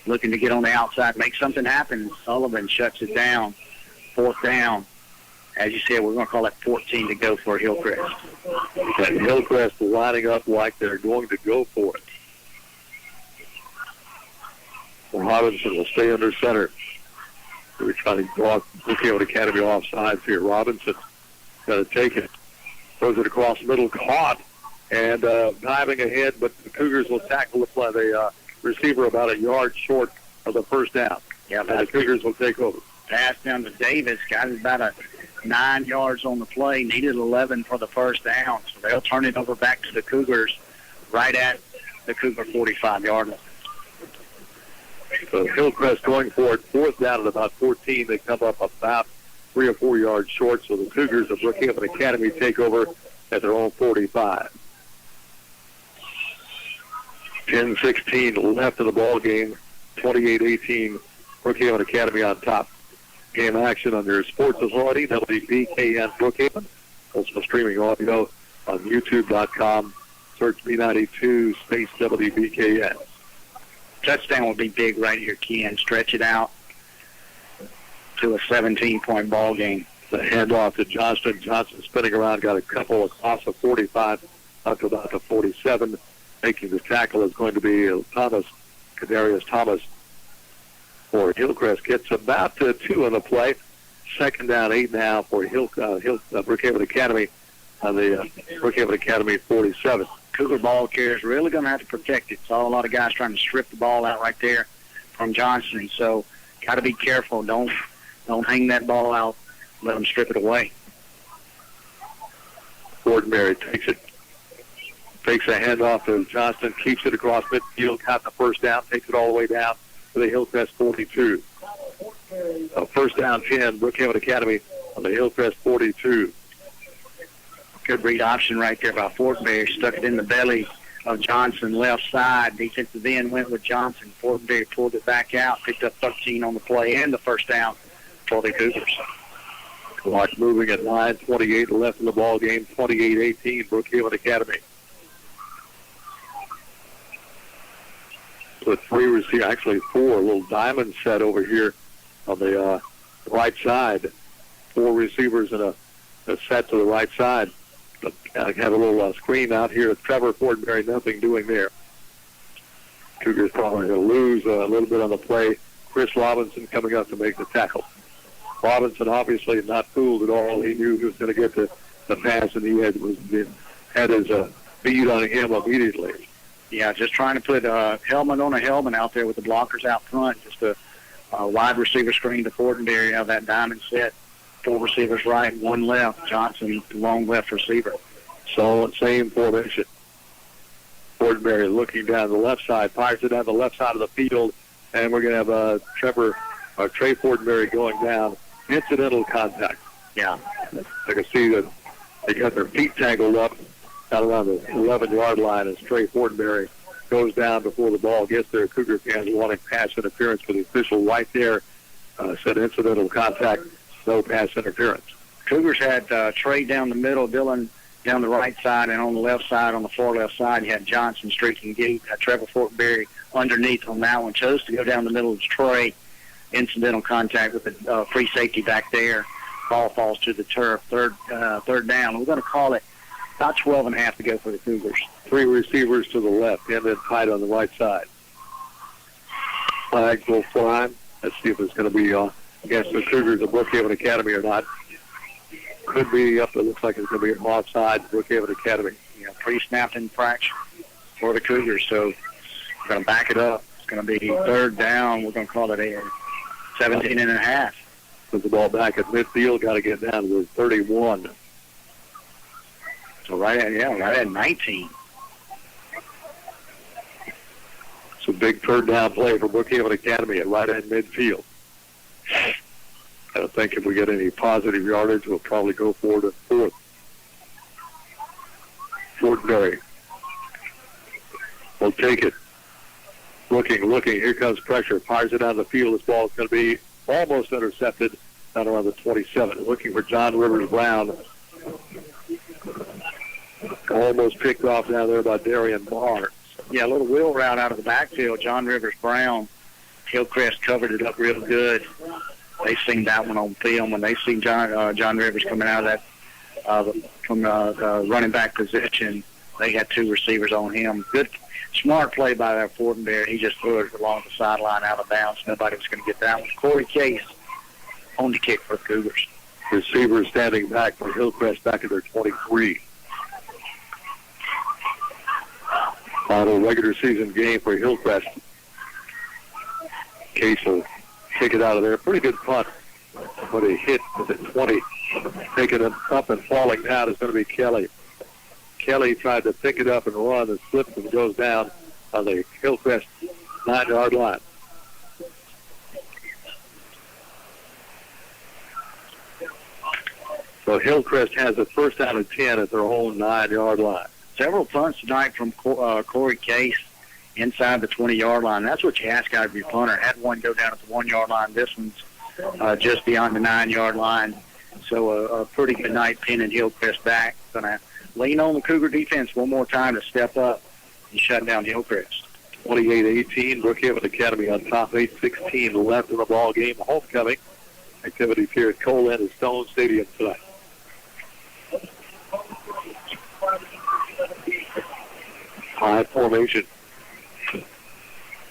looking to get on the outside, make something happen. Sullivan shuts it down. Fourth down. as you said, we're going to call it 14 to go for Hillcrest. And Hillcrest lining up like they're going to go for it. Robinson will stay under center. We're trying to block Brookhaven Academy off sides here. Robinson got to take it. Throws it across the middle, caught, and diving ahead, but the Cougars will tackle the receiver about a yard short of the first down. Yeah, and the Cougars will take over. Pass down to Davis. Got about 9 yards on the play. Needed 11 for the first down. So they'll turn it over back to the Cougars right at the Cougar 45-yard line. So Hillcrest going for it. Fourth down at about 14. They come up about 3 or 4 yards short. So the Cougars of Brookhaven Academy take over at their own 45. 10-16 left in the ball game. 28-18. Brookhaven Academy on top. Game action on your sports authority, WBKN Brookhaven. Also streaming audio on YouTube.com. Search B92 space WBKN. Touchdown will be big right here, Ken. Stretch it out to a 17-point ball game. The handoff to Johnston. Johnson spinning around, got a couple across the 45 up to about the 47. Making the tackle is going to be Kadarius Thomas. For Hillcrest gets about 2 on the play. Second down, 8 now for Brookhaven Academy on the Brookhaven Academy 47. Cougar ball carrier is really going to have to protect it. Saw a lot of guys trying to strip the ball out right there from Johnson. So got to be careful. Don't hang that ball out. Let them strip it away. Fortenberry takes it. Fakes a handoff to Johnston. Keeps it across midfield. Got the first down. Takes it all the way down to the Hillcrest 42. First down 10. Brookhaven Academy on the Hillcrest 42. Good read option right there by Fortenberry. Stuck it in the belly of Johnson, left side. Defensive end went with Johnson. Fortenberry pulled it back out, picked up 13 on the play and the first down for the Cougars. Clock moving at 9:28 left in the ball game. 28-18 Brookhaven Academy. With 3 receivers, actually 4, a little diamond set over here on the right side. 4 receivers and a set to the right side. I have a little screen out here. Trevor Fortenberry, nothing doing there. Cougars probably going to lose a little bit on the play. Chris Robinson coming up to make the tackle. Robinson obviously not fooled at all. He knew he was going to get the pass, and he had his bead on him immediately. Yeah, just trying to put a helmet on a helmet out there with the blockers out front. Just a wide receiver screen to Fortenberry. Have that diamond set. 4 receivers right, 1 left. Johnson, long left receiver. So, same formation. Fortenberry looking down the left side, fires it down the left side of the field, and we're going to have Trey Fortenberry going down. Incidental contact. Yeah. I can see that they got their feet tangled up out around the 11-yard line as Trey Fortenberry goes down before the ball gets there. Cougar fans wanting pass interference for the official right there. Said incidental contact. No pass interference. Cougars had Trey down the middle, Dylan down the right side, and on the left side, on the far left side, you had Johnson streaking deep. Trevor Fortenberry underneath on that one. Chose to go down the middle of Trey. Incidental contact with the free safety back there. Ball falls to the turf. Third down. We're going to call it about 12.5 to go for the Cougars. 3 receivers to the left, and then tight on the right side. Flag will fly. Let's see if it's going to be against the Cougars of Brookhaven Academy or not. Could be up. It looks like it's going to be an offside Brookhaven Academy. Yeah, pre-snap infraction for the Cougars. So we're going to back it up. It's going to be third down. We're going to call it a 17.5. Put the ball back at midfield. Got to get down to 31. So right at 19. It's a big third down play for Brookhaven Academy at right end midfield. I don't think if we get any positive yardage, we'll probably go forward to 4th. Fortenberry will take it. Looking. Here comes pressure. Fires it down the field. This ball is going to be almost intercepted down around the 27. Looking for John Rivers Brown. Almost picked off down there by Darian Barnes. Yeah, a little wheel route out of the backfield. John Rivers Brown. Hillcrest covered it up real good. They seen that one on film when they seen John Rivers coming out of that from the running back position. They had two receivers on him. Good, smart play by that Fortenberry. He just threw it along the sideline out of bounds. Nobody was going to get that one. Corey Case on the kick for the Cougars. Receivers standing back for Hillcrest back at their 23. Final regular season game for Hillcrest. Case will kick it out of there. Pretty good punt. But a hit at the 20. Taking it up and falling down is going to be Kelly. Kelly tried to pick it up and run and slips and goes down on the Hillcrest 9-yard line. So Hillcrest has a first down and 10 at their own 9-yard line. Several punts tonight from Corey Case inside the 20-yard line. That's what you ask out of your punter. Had one go down at the 1-yard line. This one's just beyond the 9-yard line. So a pretty good night pinning Hillcrest back. Going to lean on the Cougar defense one more time to step up and shut down Hillcrest. 28-18, Brookhaven Academy on top. 8:16 left in the ball game. Homecoming activities here at Cole and Stone Stadium tonight. High formation.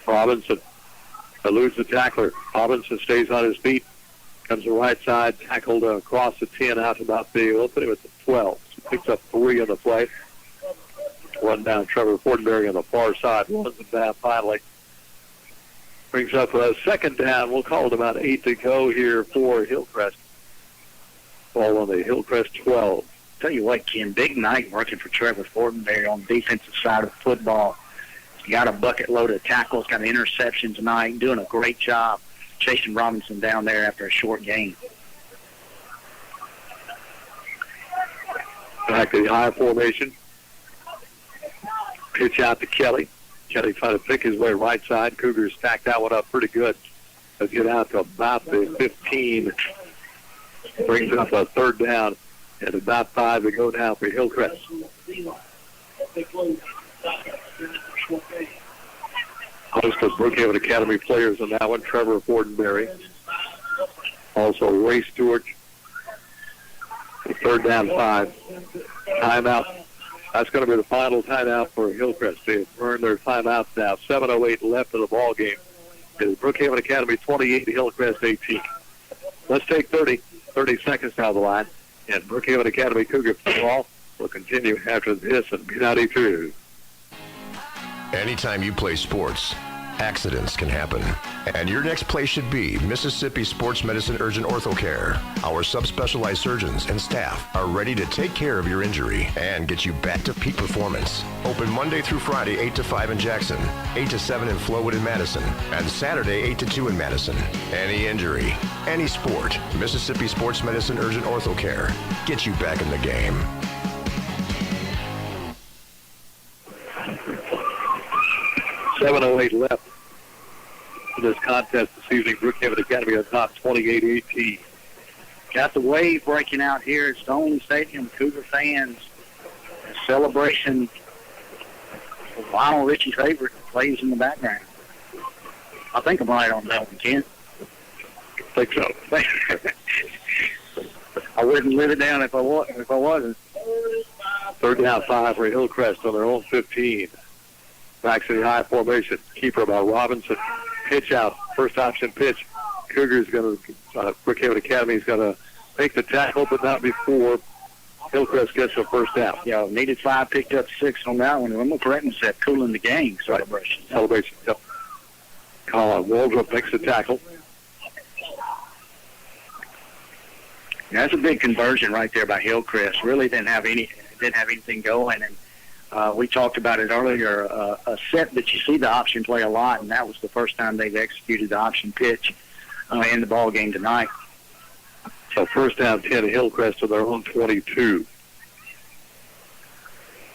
Robinson eludes the tackler. Robinson stays on his feet. Comes to the right side, tackled across the 10 out to about the opening with the 12. Picks up 3 on the play. One down, Trevor Fortenberry on the far side. Runs it down finally. Brings up a second down. We'll call it about 8 to go here for Hillcrest. Ball on the Hillcrest 12. Tell you what, Ken, big night working for Trevor Fortenberry on the defensive side of football. He got a bucket load of tackles, got an interception tonight, doing a great job chasing Robinson down there after a short game. Back to the high formation. Pitch out to Kelly. Kelly trying to pick his way right side. Cougars stacked that one up pretty good. Let's get out to about the 15. Brings up a third down and about 5 to go now for Hillcrest. Host of Brookhaven Academy players on that one, Trevor Fortenberry. Also Ray Stewart. Third down 5. Timeout. That's going to be the final timeout for Hillcrest. They've earned their timeouts now. 7:08 left in the ball game. It is Brookhaven Academy 28, Hillcrest 18. Let's take 30 seconds down the line. And Brookhaven Academy Cougar football will continue after this and B92. Anytime you play sports, accidents can happen. And your next place should be Mississippi Sports Medicine Urgent Ortho Care. Our subspecialized surgeons and staff are ready to take care of your injury and get you back to peak performance. Open Monday through Friday, 8 to 5 in Jackson, 8 to 7 in Flowood and Madison, and Saturday, 8 to 2 in Madison. Any injury, any sport, Mississippi Sports Medicine Urgent Ortho Care. Get you back in the game. .708 left in this contest this evening. Brookhaven Academy on top 28-18. Got the wave breaking out here at Stone Stadium. Cougar fans, a celebration of Lionel Richie's favorite plays in the background. I think I'm right on that one, Ken. I think so. I wouldn't live it down if I wasn't. Third down 5 for Hillcrest on their own 15. Back to the high formation. Keeper by Robinson. Pitch out. First option pitch. Cougars going to, Brookhaven Academy is going to make the tackle, but not before Hillcrest gets a first down. Yeah, needed 5, picked up 6 on that one. And I'm going to correct myself, cooling the game celebration. Celebration, yep. Colin Waldrop makes the tackle. That's a big conversion right there by Hillcrest. Really didn't have anything going, and we talked about it earlier. A set that you see the option play a lot, and that was the first time they've executed the option pitch in the ball game tonight. So first down 10 Hillcrest to their own 22.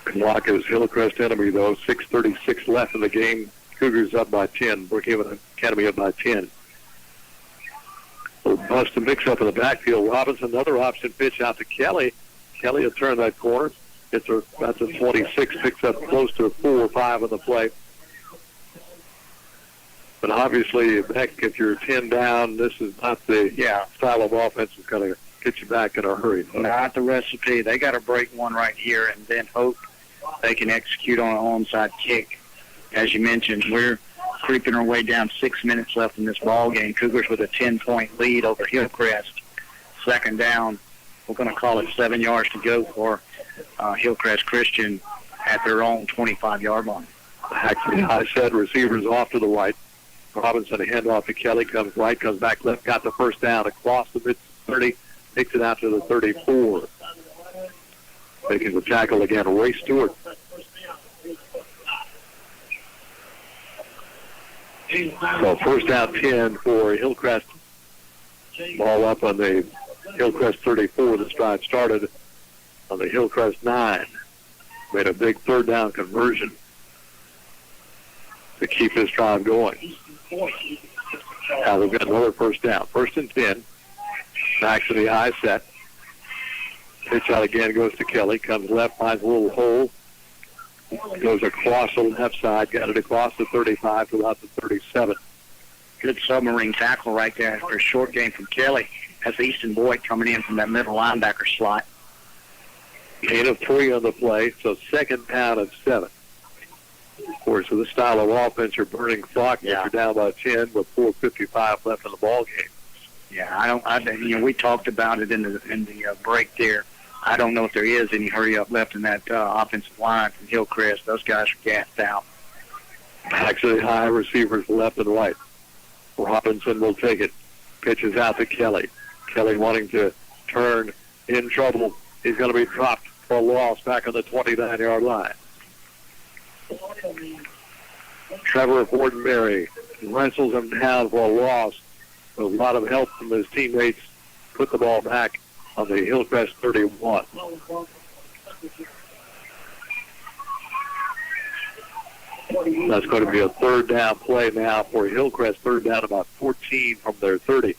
Clock is Hillcrest enemy though. 6:36 left in the game. Cougars up by 10. Brookhaven Academy up by 10. Bust a mix-up in the backfield. Robinson, another option pitch out to Kelly. Kelly will turn that corner. Gets her about to 26, picks up close to 4 or 5 on the play. But obviously, heck, if you're 10 down, this is not the style of offense that's going to get you back in a hurry. Not the recipe. They got to break one right here and then hope they can execute on an onside kick. As you mentioned, we're creeping our way down, 6 minutes left in this ball game. Cougars with a 10-point lead over Hillcrest. Second down. We're going to call it 7 yards to go for Hillcrest Christian at their own 25-yard line. Actually, I said receivers off to the right. Robinson, a handoff to Kelly, comes right, comes back left, got the first down across the mid-30, takes it out to the 34. Making the tackle again, Ray Stewart. So first down 10 for Hillcrest. Ball up on the Hillcrest 34. This drive started on the Hillcrest 9. Made a big third down conversion to keep this drive going. Now they've got another first down. First and 10. Back to the high set. Pitch out again, goes to Kelly. Comes left, finds a little hole. Goes across the left side. Got it across the 35 to about the 37. Good submarine tackle right there after a short game from Kelly. That's Easton Boyd coming in from that middle linebacker slot. Gain of 3 on the play, so second down of 7. Of course, with this style of offense, you're burning clock. Yeah. You're down by 10 with 4:55 left in the ball game. Yeah, we talked about it in the break there. I don't know if there is any hurry up left in that offensive line from Hillcrest. Those guys are gassed out. Actually, high receivers left and right. Robinson will take it. Pitches out to Kelly. Kelly wanting to turn, in trouble. He's going to be dropped for a loss back on the 29-yard line. Trevor Fortenberry wrestles him down for a loss. A lot of help from his teammates. Put the ball back on the Hillcrest 31. That's going to be a third down play now for Hillcrest. Third down about 14 from their 30.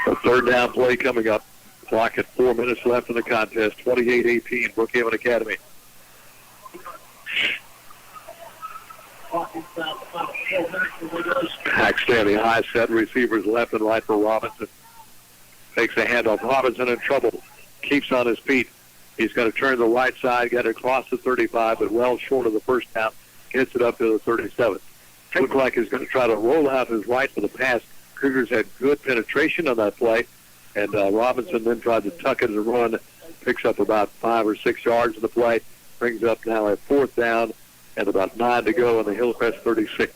A third down play coming up. Clock at 4 minutes left in the contest. 28-18, Brookhaven Academy. Hack standing high, set receivers left and right for Robinson. Takes a handoff. Robinson in trouble. Keeps on his feet. He's going to turn the right side, get it across the 35, but well short of the first down. Gets it up to the 37. Looked like he's going to try to roll out his right for the pass. Cougars had good penetration on that play, and Robinson then tried to tuck it and run. Picks up about 5 or 6 yards of the play. Brings up now a fourth down and about 9 to go on the Hillcrest 36.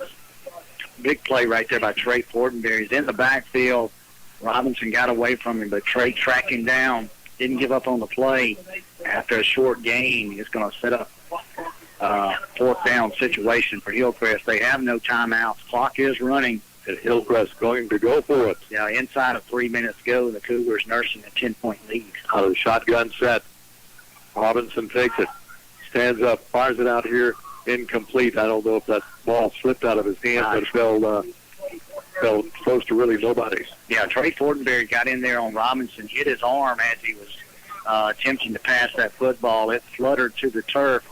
Big play right there by Trey Fortenberry. He's in the backfield. Robinson got away from him, but Trey tracked him down. Didn't give up on the play. After a short gain, he's going to set up a fourth down situation for Hillcrest. They have no timeouts. Clock is running. And Hillcrest going to go for it. Yeah, inside of 3 minutes to go, the Cougars nursing a 10-point lead. Out of the shotgun set. Robinson takes it. Stands up, fires it out here. Incomplete. I don't know if that ball slipped out of his hand, but it fell close to really nobody. Yeah, Trey Fortenberry got in there on Robinson, hit his arm as he was attempting to pass that football. It fluttered to the turf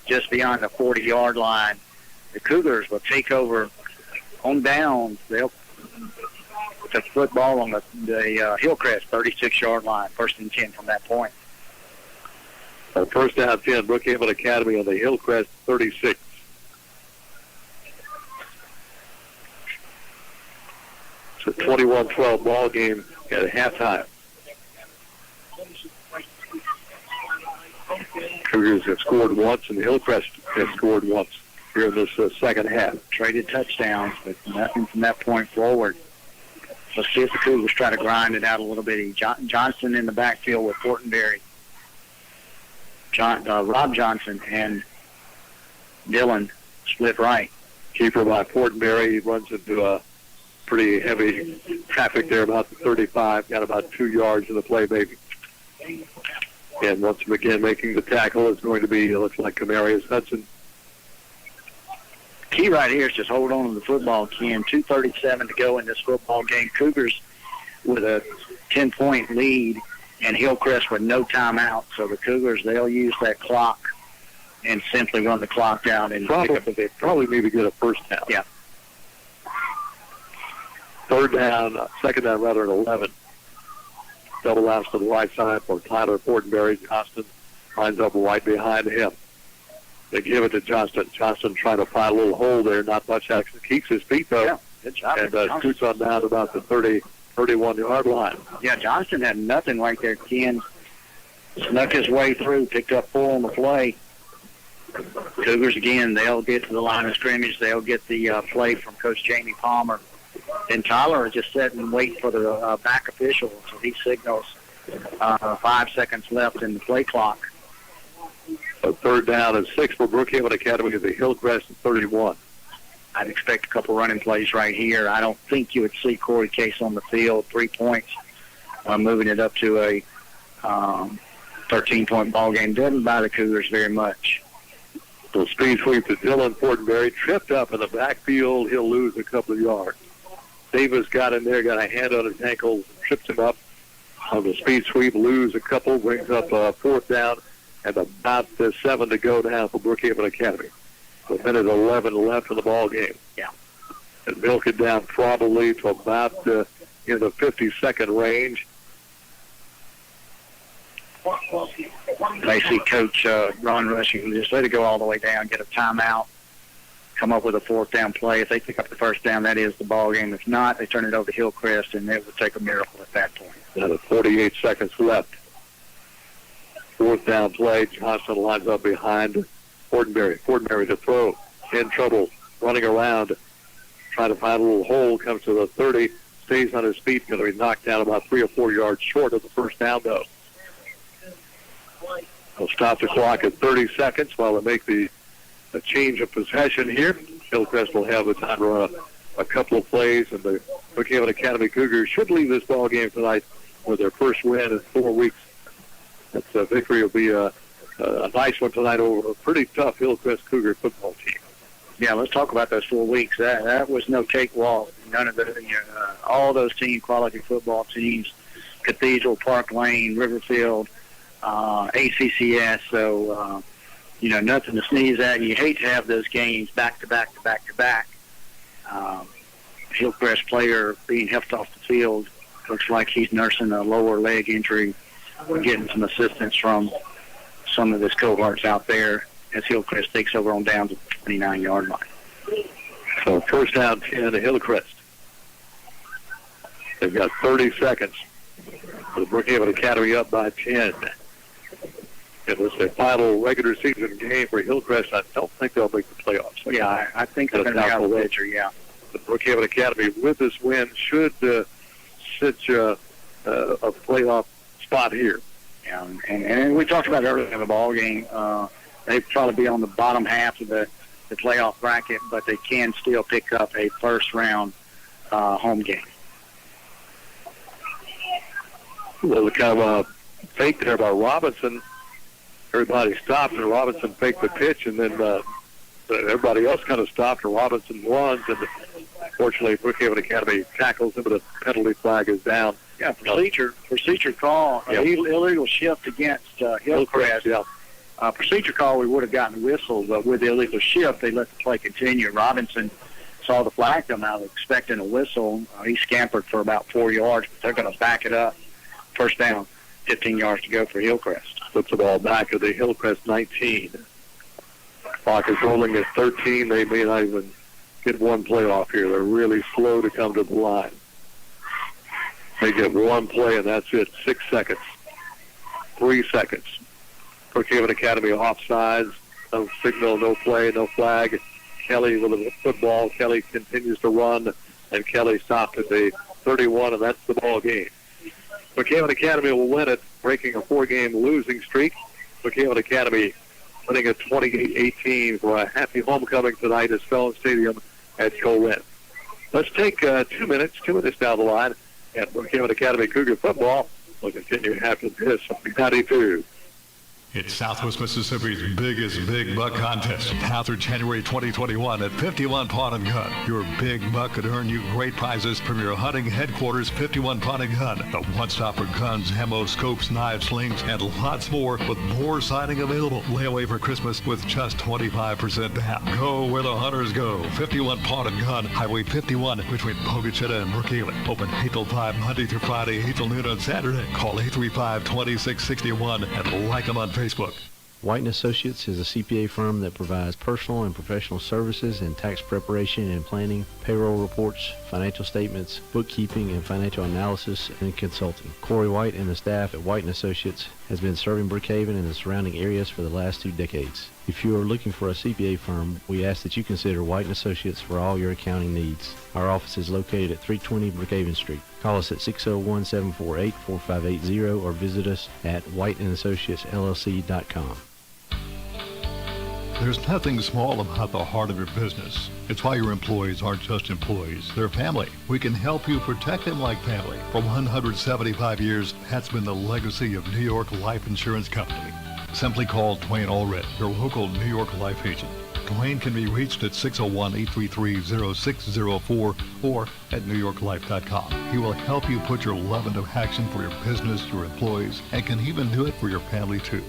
just beyond the 40-yard line. The Cougars will take over on downs. They'll put the football on the Hillcrest 36-yard line, first and 10 from that point. First down 10, Brookhaven Academy on the Hillcrest 36. It's a 21-12 ball game at halftime. Cougars have scored once, and the Hillcrest has scored once here in this second half. Traded touchdowns, but nothing from that point forward. Let's see if the Cougars try to grind it out a little bit. Johnson in the backfield with Fortenberry. Rob Johnson and Dillon split right. Keeper by Fortenberry. He runs into a pretty heavy traffic there, about the 35. Got about 2 yards in the play, maybe. And once again making the tackle is going to be, it looks like Camarius Hudson. Key right here is just hold on to the football, Ken. 2:37 to go in this football game. Cougars with a 10-point lead, and Hillcrest with no timeout. So the Cougars, they'll use that clock and simply run the clock down and pick up the victory. Probably maybe get a first down. Yeah. Second down rather, at 11. Double laps to the right side for Tyler Fortenberry. Johnston lines up right behind him. They give it to Johnston. Johnston trying to find a little hole there. Not much action. Keeps his feet, though. Yeah, good job. And scoots on down to about the 31-yard line. Yeah, Johnston had nothing right there. Ken snuck his way through, picked up 4 on the play. Cougars, again, they'll get to the line of scrimmage. They'll get the play from Coach Jamie Palmer. And Tyler is just sitting and waiting for the back official. So he signals 5 seconds left in the play clock. A third down and 6 for Brookhaven Academy at the Hillcrest 31. I'd expect a couple running plays right here. I don't think you would see Corey Case on the field. 3 points, moving it up to a 13-point ball game. Doesn't buy the Cougars very much. So speed sweep to Dylan Fortenberry. Tripped up in the backfield. He'll lose a couple of yards. Davis got in there, got a hand on his ankles, trips him up on the speed sweep, lose a couple, brings up a fourth down, and about 7 to go now for Brookhaven Academy. A minute 11 left in the ball game. Yeah. And milk it down probably to about in the 50-second range. They see Coach Ron Rushing just let it go all the way down, get a timeout, come up with a fourth down play. If they pick up the first down, that is the ball game. If not, they turn it over to Hillcrest, and it would take a miracle at that point. Now 48 seconds left. Fourth down play. Johnson lines up behind Fortenberry. Fortenberry to throw. In trouble. Running around. Trying to find a little hole. Comes to the 30. Stays on his feet. Going to be knocked down about 3 or 4 yards short of the first down, though. They'll stop the clock at 30 seconds while they make the change of possession here. Hillcrest will have the time to run a couple of plays, and the Brookhaven Academy Cougars should leave this ball game tonight with their first win in 4 weeks. That victory will be a nice one tonight over a pretty tough Hillcrest Cougar football team. Yeah, let's talk about those 4 weeks. That was no cakewalk. None of the all those team quality football teams, Cathedral, Park Lane, Riverfield, ACCS. So nothing to sneeze at. You hate to have those games back to back to back to back. Hillcrest player being helped off the field looks like he's nursing a lower leg injury. We're getting some assistance from some of his cohorts out there as Hillcrest takes over on down to the 29-yard line. So first down 10 to Hillcrest. They've got 30 seconds. The Brookhaven Academy up by 10. It was the final regular season game for Hillcrest. I don't think they'll make the playoffs. Yeah, I think they're going to have a ledger, yeah. The Brookhaven Academy, with this win, should cinch a playoff spot here. Yeah, and we talked about earlier in the ball game. They'd probably be on the bottom half of the playoff bracket, but they can still pick up a first-round home game. Well, kind of a fake there by Robinson. Everybody stopped, and Robinson faked the pitch, and then everybody else kind of stopped, and Robinson runs, and fortunately, Brookhaven Academy tackles him, but the penalty flag is down. Yeah, procedure call, illegal shift against Hillcrest. Yeah. Procedure call, we would have gotten whistled, but with the illegal shift, they let the play continue. Robinson saw the flag come out, expecting a whistle. He scampered for about 4 yards, but they're going to back it up. First down, 15 yards to go for Hillcrest. Puts the ball back at the Hillcrest 19. Clock is rolling at 13. They may not even get one play off here. They're really slow to come to the line. They get one play, and that's it. 6 seconds. 3 seconds. Brookhaven Academy offsides. No signal, no play, no flag. Kelly with the football. Kelly continues to run, and Kelly stopped at the 31, and that's the ball game. Brookhaven Academy will win it, breaking a 4-game losing streak. Brookhaven Academy winning at 28-18 for a happy homecoming tonight at Spellman Stadium at Corinth. Let's take 2 minutes down the line, and Brookhaven Academy Cougar football will continue after this on B92. It's Southwest Mississippi's biggest big buck contest. Now through January 2021 at 51 Pawn and Gun. Your big buck could earn you great prizes from your hunting headquarters, 51 Pawn and Gun. The one-stop for guns, ammo, scopes, knives, slings, and lots more with more siding available. Lay away for Christmas with just 25% down. Go where the hunters go. 51 Pawn and Gun, Highway 51 between Pogachetta and Brookhaven. Open 8 till 5 Monday through Friday, 8 till noon on Saturday. Call 835-2661 and like them on Facebook. White & Associates is a CPA firm that provides personal and professional services in tax preparation and planning, payroll reports, financial statements, bookkeeping, and financial analysis and consulting. Corey White and the staff at White & Associates has been serving Brookhaven and the surrounding areas for the last 2 decades. If you are looking for a CPA firm, we ask that you consider White & Associates for all your accounting needs. Our office is located at 320 Brookhaven Street. Call us at 601-748-4580 or visit us at whiteandassociatesllc.com. There's nothing small about the heart of your business. It's why your employees aren't just employees, they're family. We can help you protect them like family. For 175 years, that's been the legacy of New York Life Insurance Company. Simply call Dwayne Allred, your local New York life agent. Dwayne can be reached at 601-833-0604 or at newyorklife.com. He will help you put your love into action for your business, your employees, and can even do it for your family too.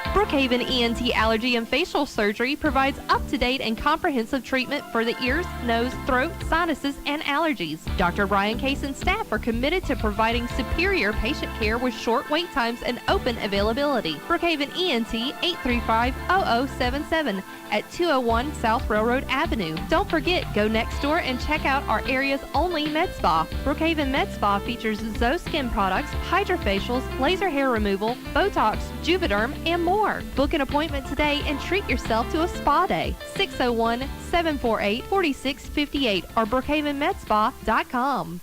Brookhaven ENT Allergy and Facial Surgery provides up-to-date and comprehensive treatment for the ears, nose, throat, sinuses, and allergies. Dr. Brian Case and staff are committed to providing superior patient care with short wait times and open availability. Brookhaven ENT 835-0077 at 201 South Railroad Avenue. Don't forget, go next door and check out our area's only med spa. Brookhaven Med Spa features Zoe Skin products, hydrofacials, laser hair removal, Botox, Juvederm, and more. Book an appointment today and treat yourself to a spa day. 601-748-4658 or brookhavenmedspa.com.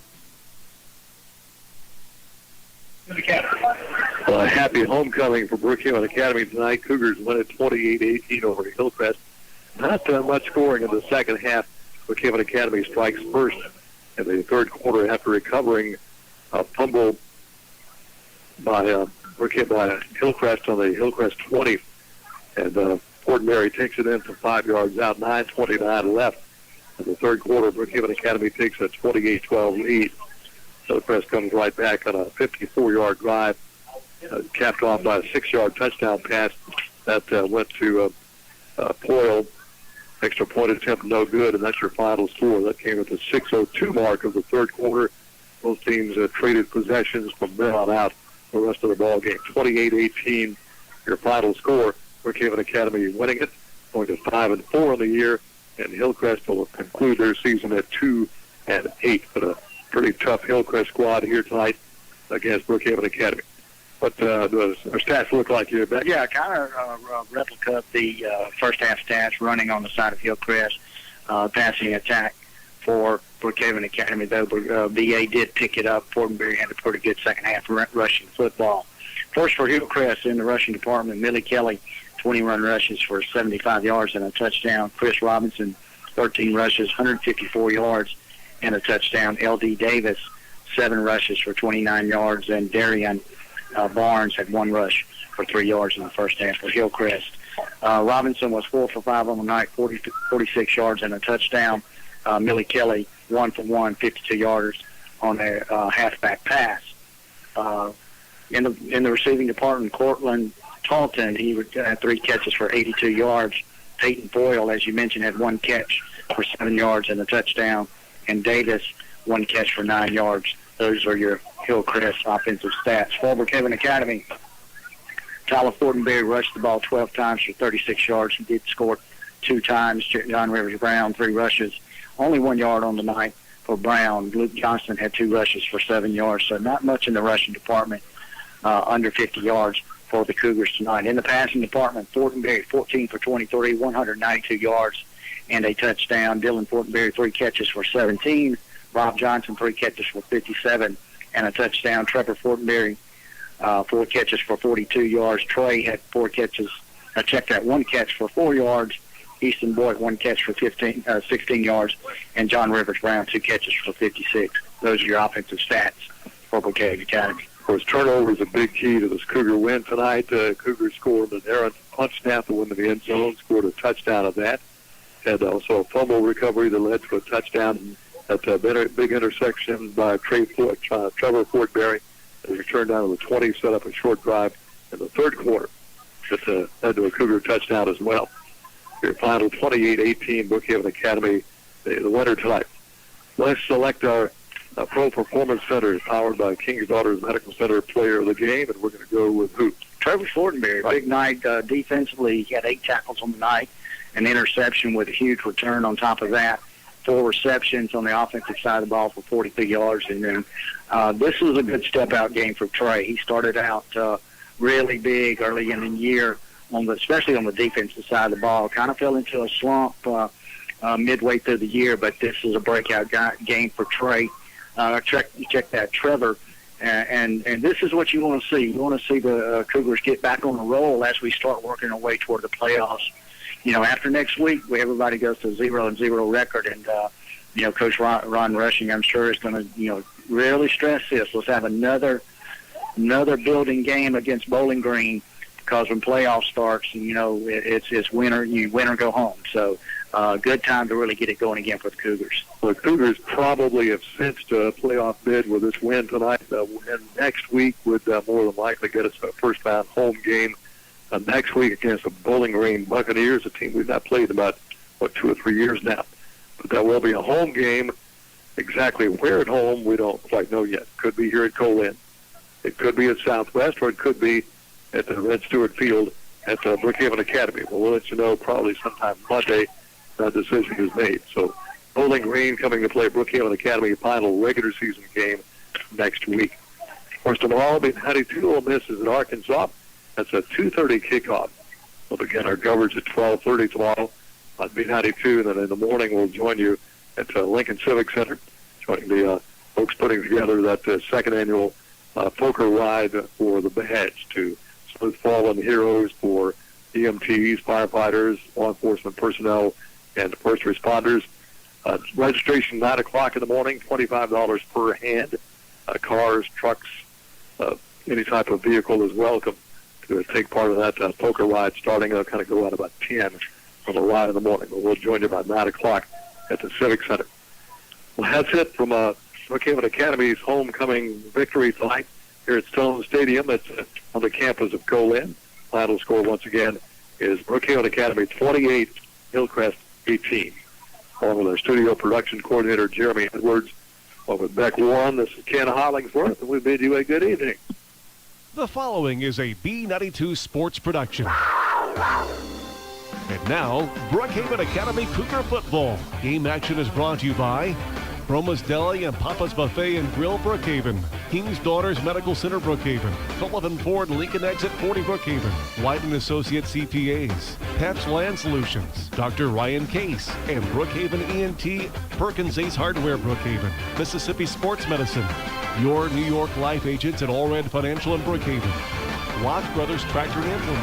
Happy homecoming for Brookhaven Academy tonight. Cougars win at 28-18 over Hillcrest. Not much scoring in the second half. Brookhaven Academy strikes first in the third quarter after recovering a fumble by Hillcrest on the Hillcrest 20. And Fort Mary takes it in from 5 yards out, 9:29 left. In the third quarter, Brookhaven Academy takes a 28-12 lead. Hillcrest comes right back on a 54-yard drive, capped off by a 6-yard touchdown pass that went to Poyle. Extra point attempt, no good, and that's your final score. That came at the 6:02 mark of the third quarter. Both teams traded possessions from there on out the rest of the ball game. 28-18, your final score. Brookhaven Academy winning it, going to 5-4 in the year, and Hillcrest will conclude their season at 2-8. But a pretty tough Hillcrest squad here tonight against Brookhaven Academy. What does our stats look like here, Ben? Yeah, kind of replica of the first half stats running on the side of Hillcrest, passing attack for Brookhaven Academy, though BA did pick it up. Fort Mary had a pretty good second half rushing football. First for Hillcrest in the rushing department, Millie Kelly, 20-run rushes for 75 yards and a touchdown. Chris Robinson, 13 rushes, 154 yards and a touchdown. L.D. Davis, 7 rushes for 29 yards, and Darian Barnes had 1 rush for 3 yards in the first half for Hillcrest. Robinson was 4 for 5 on the night, 46 yards and a touchdown. Millie Kelly, 1 for 1, 52 yards on a halfback pass. In the receiving department, Cortland Talton, he had 3 catches for 82 yards. Peyton Boyle, as you mentioned, had 1 catch for 7 yards and a touchdown. And Davis, 1 catch for 9 yards. Those are your Hillcrest offensive stats. For Brookhaven Academy, Tyler Fortenberry rushed the ball 12 times for 36 yards. He did score 2 times. John Rivers Brown, 3 rushes. Only 1 yard on the night for Brown. Luke Johnston had 2 rushes for 7 yards, so not much in the rushing department, under 50 yards for the Cougars tonight. In the passing department, Fortenberry, 14 for 23, 192 yards and a touchdown. Dylan Fortenberry, 3 catches for 17. Rob Johnson, 3 catches for 57 and a touchdown. Trevor Fortenberry, 4 catches for 42 yards. Trey had 4 catches. Checked that 1 catch for 4 yards. Easton Boyd, 1 catch for 16 yards. And John Rivers Brown, 2 catches for 56. Those are your offensive stats for Brookhaven Academy. course, turnover is a big key to this Cougar win tonight. Cougars scored an errant punch snap to win in the end zone, scored a touchdown of that. Had also a fumble recovery that led to a touchdown at a big intersection by Trevor Fordberry. It returned down to the 20, set up a short drive in the third quarter. That led to a Cougar touchdown as well. Your final 28-18, Brookhaven Academy, the winner tonight. Let's select our Pro Performance Center, powered by King's Daughters Medical Center player of the game, and we're going to go with who? Trevor Fortenberry, big night defensively. He had 8 tackles on the night, an interception with a huge return on top of that, 4 receptions on the offensive side of the ball for 42 yards. And then this was a good step-out game for Trey. He started out really big early in the year, especially on the defensive side of the ball. Kind of fell into a slump midway through the year, but this is a breakout game for Trey. Check that, Trevor. And this is what you want to see. You want to see the Cougars get back on the roll as we start working our way toward the playoffs. You know, after next week, everybody goes to 0-0 record, and Coach Ron Rushing, I'm sure, is going to really stress this. Let's have another building game against Bowling Green, because when playoffs starts, it's winner. You win or go home. So good time to really get it going again for the Cougars. The Cougars probably have cinched a playoff bid with this win tonight, and next week would more than likely get us a first-round home game next week against the Bowling Green Buccaneers, a team we've not played in about, 2 or 3 years now. But that will be a home game. Exactly where at home, we don't quite know yet. Could be here at Colin. It could be at Southwest, or it could be at the Red Stewart Field at Brookhaven Academy. We'll let you know probably sometime Monday that decision is made. So Bowling Green coming to play Brookhaven Academy final regular season game next week. Of course, tomorrow, B92 Ole Miss is at Arkansas. That's a 2:30 kickoff. We'll begin our coverage at 12:30 tomorrow on B92, and then in the morning we'll join you at Lincoln Civic Center, joining the folks putting together that second annual poker ride for the badge to salute fallen heroes for EMTs, firefighters, law enforcement personnel, and first responders. Registration 9 o'clock in the morning, $25 per hand. Cars, trucks, any type of vehicle is welcome to take part of that poker ride, starting to kind of go out about 10 from the ride in the morning. But we'll join you about 9 o'clock at the Civic Center. Well, that's it from Brookhaven Academy's homecoming victory tonight here at Stone Stadium. It's on the campus of Colin. Final score, once again, is Brookhaven Academy 28, Hillcrest 18. Along with our studio production coordinator, Jeremy Edwards. With Beck Warren, this is Ken Hollingsworth, and we bid you a good evening. The following is a B92 Sports production. And now, Brookhaven Academy Cougar Football. Game action is brought to you by Broma's Deli and Papa's Buffet and Grill, Brookhaven. King's Daughters Medical Center, Brookhaven. Sullivan Ford Lincoln Exit 40, Brookhaven. White & Associates CPAs. Pep's Land Solutions. Dr. Ryan Case. And Brookhaven ENT. Perkins Ace Hardware, Brookhaven. Mississippi Sports Medicine. Your New York Life Agents at Allred Financial in Brookhaven. Watts Brothers Tractor and Implement.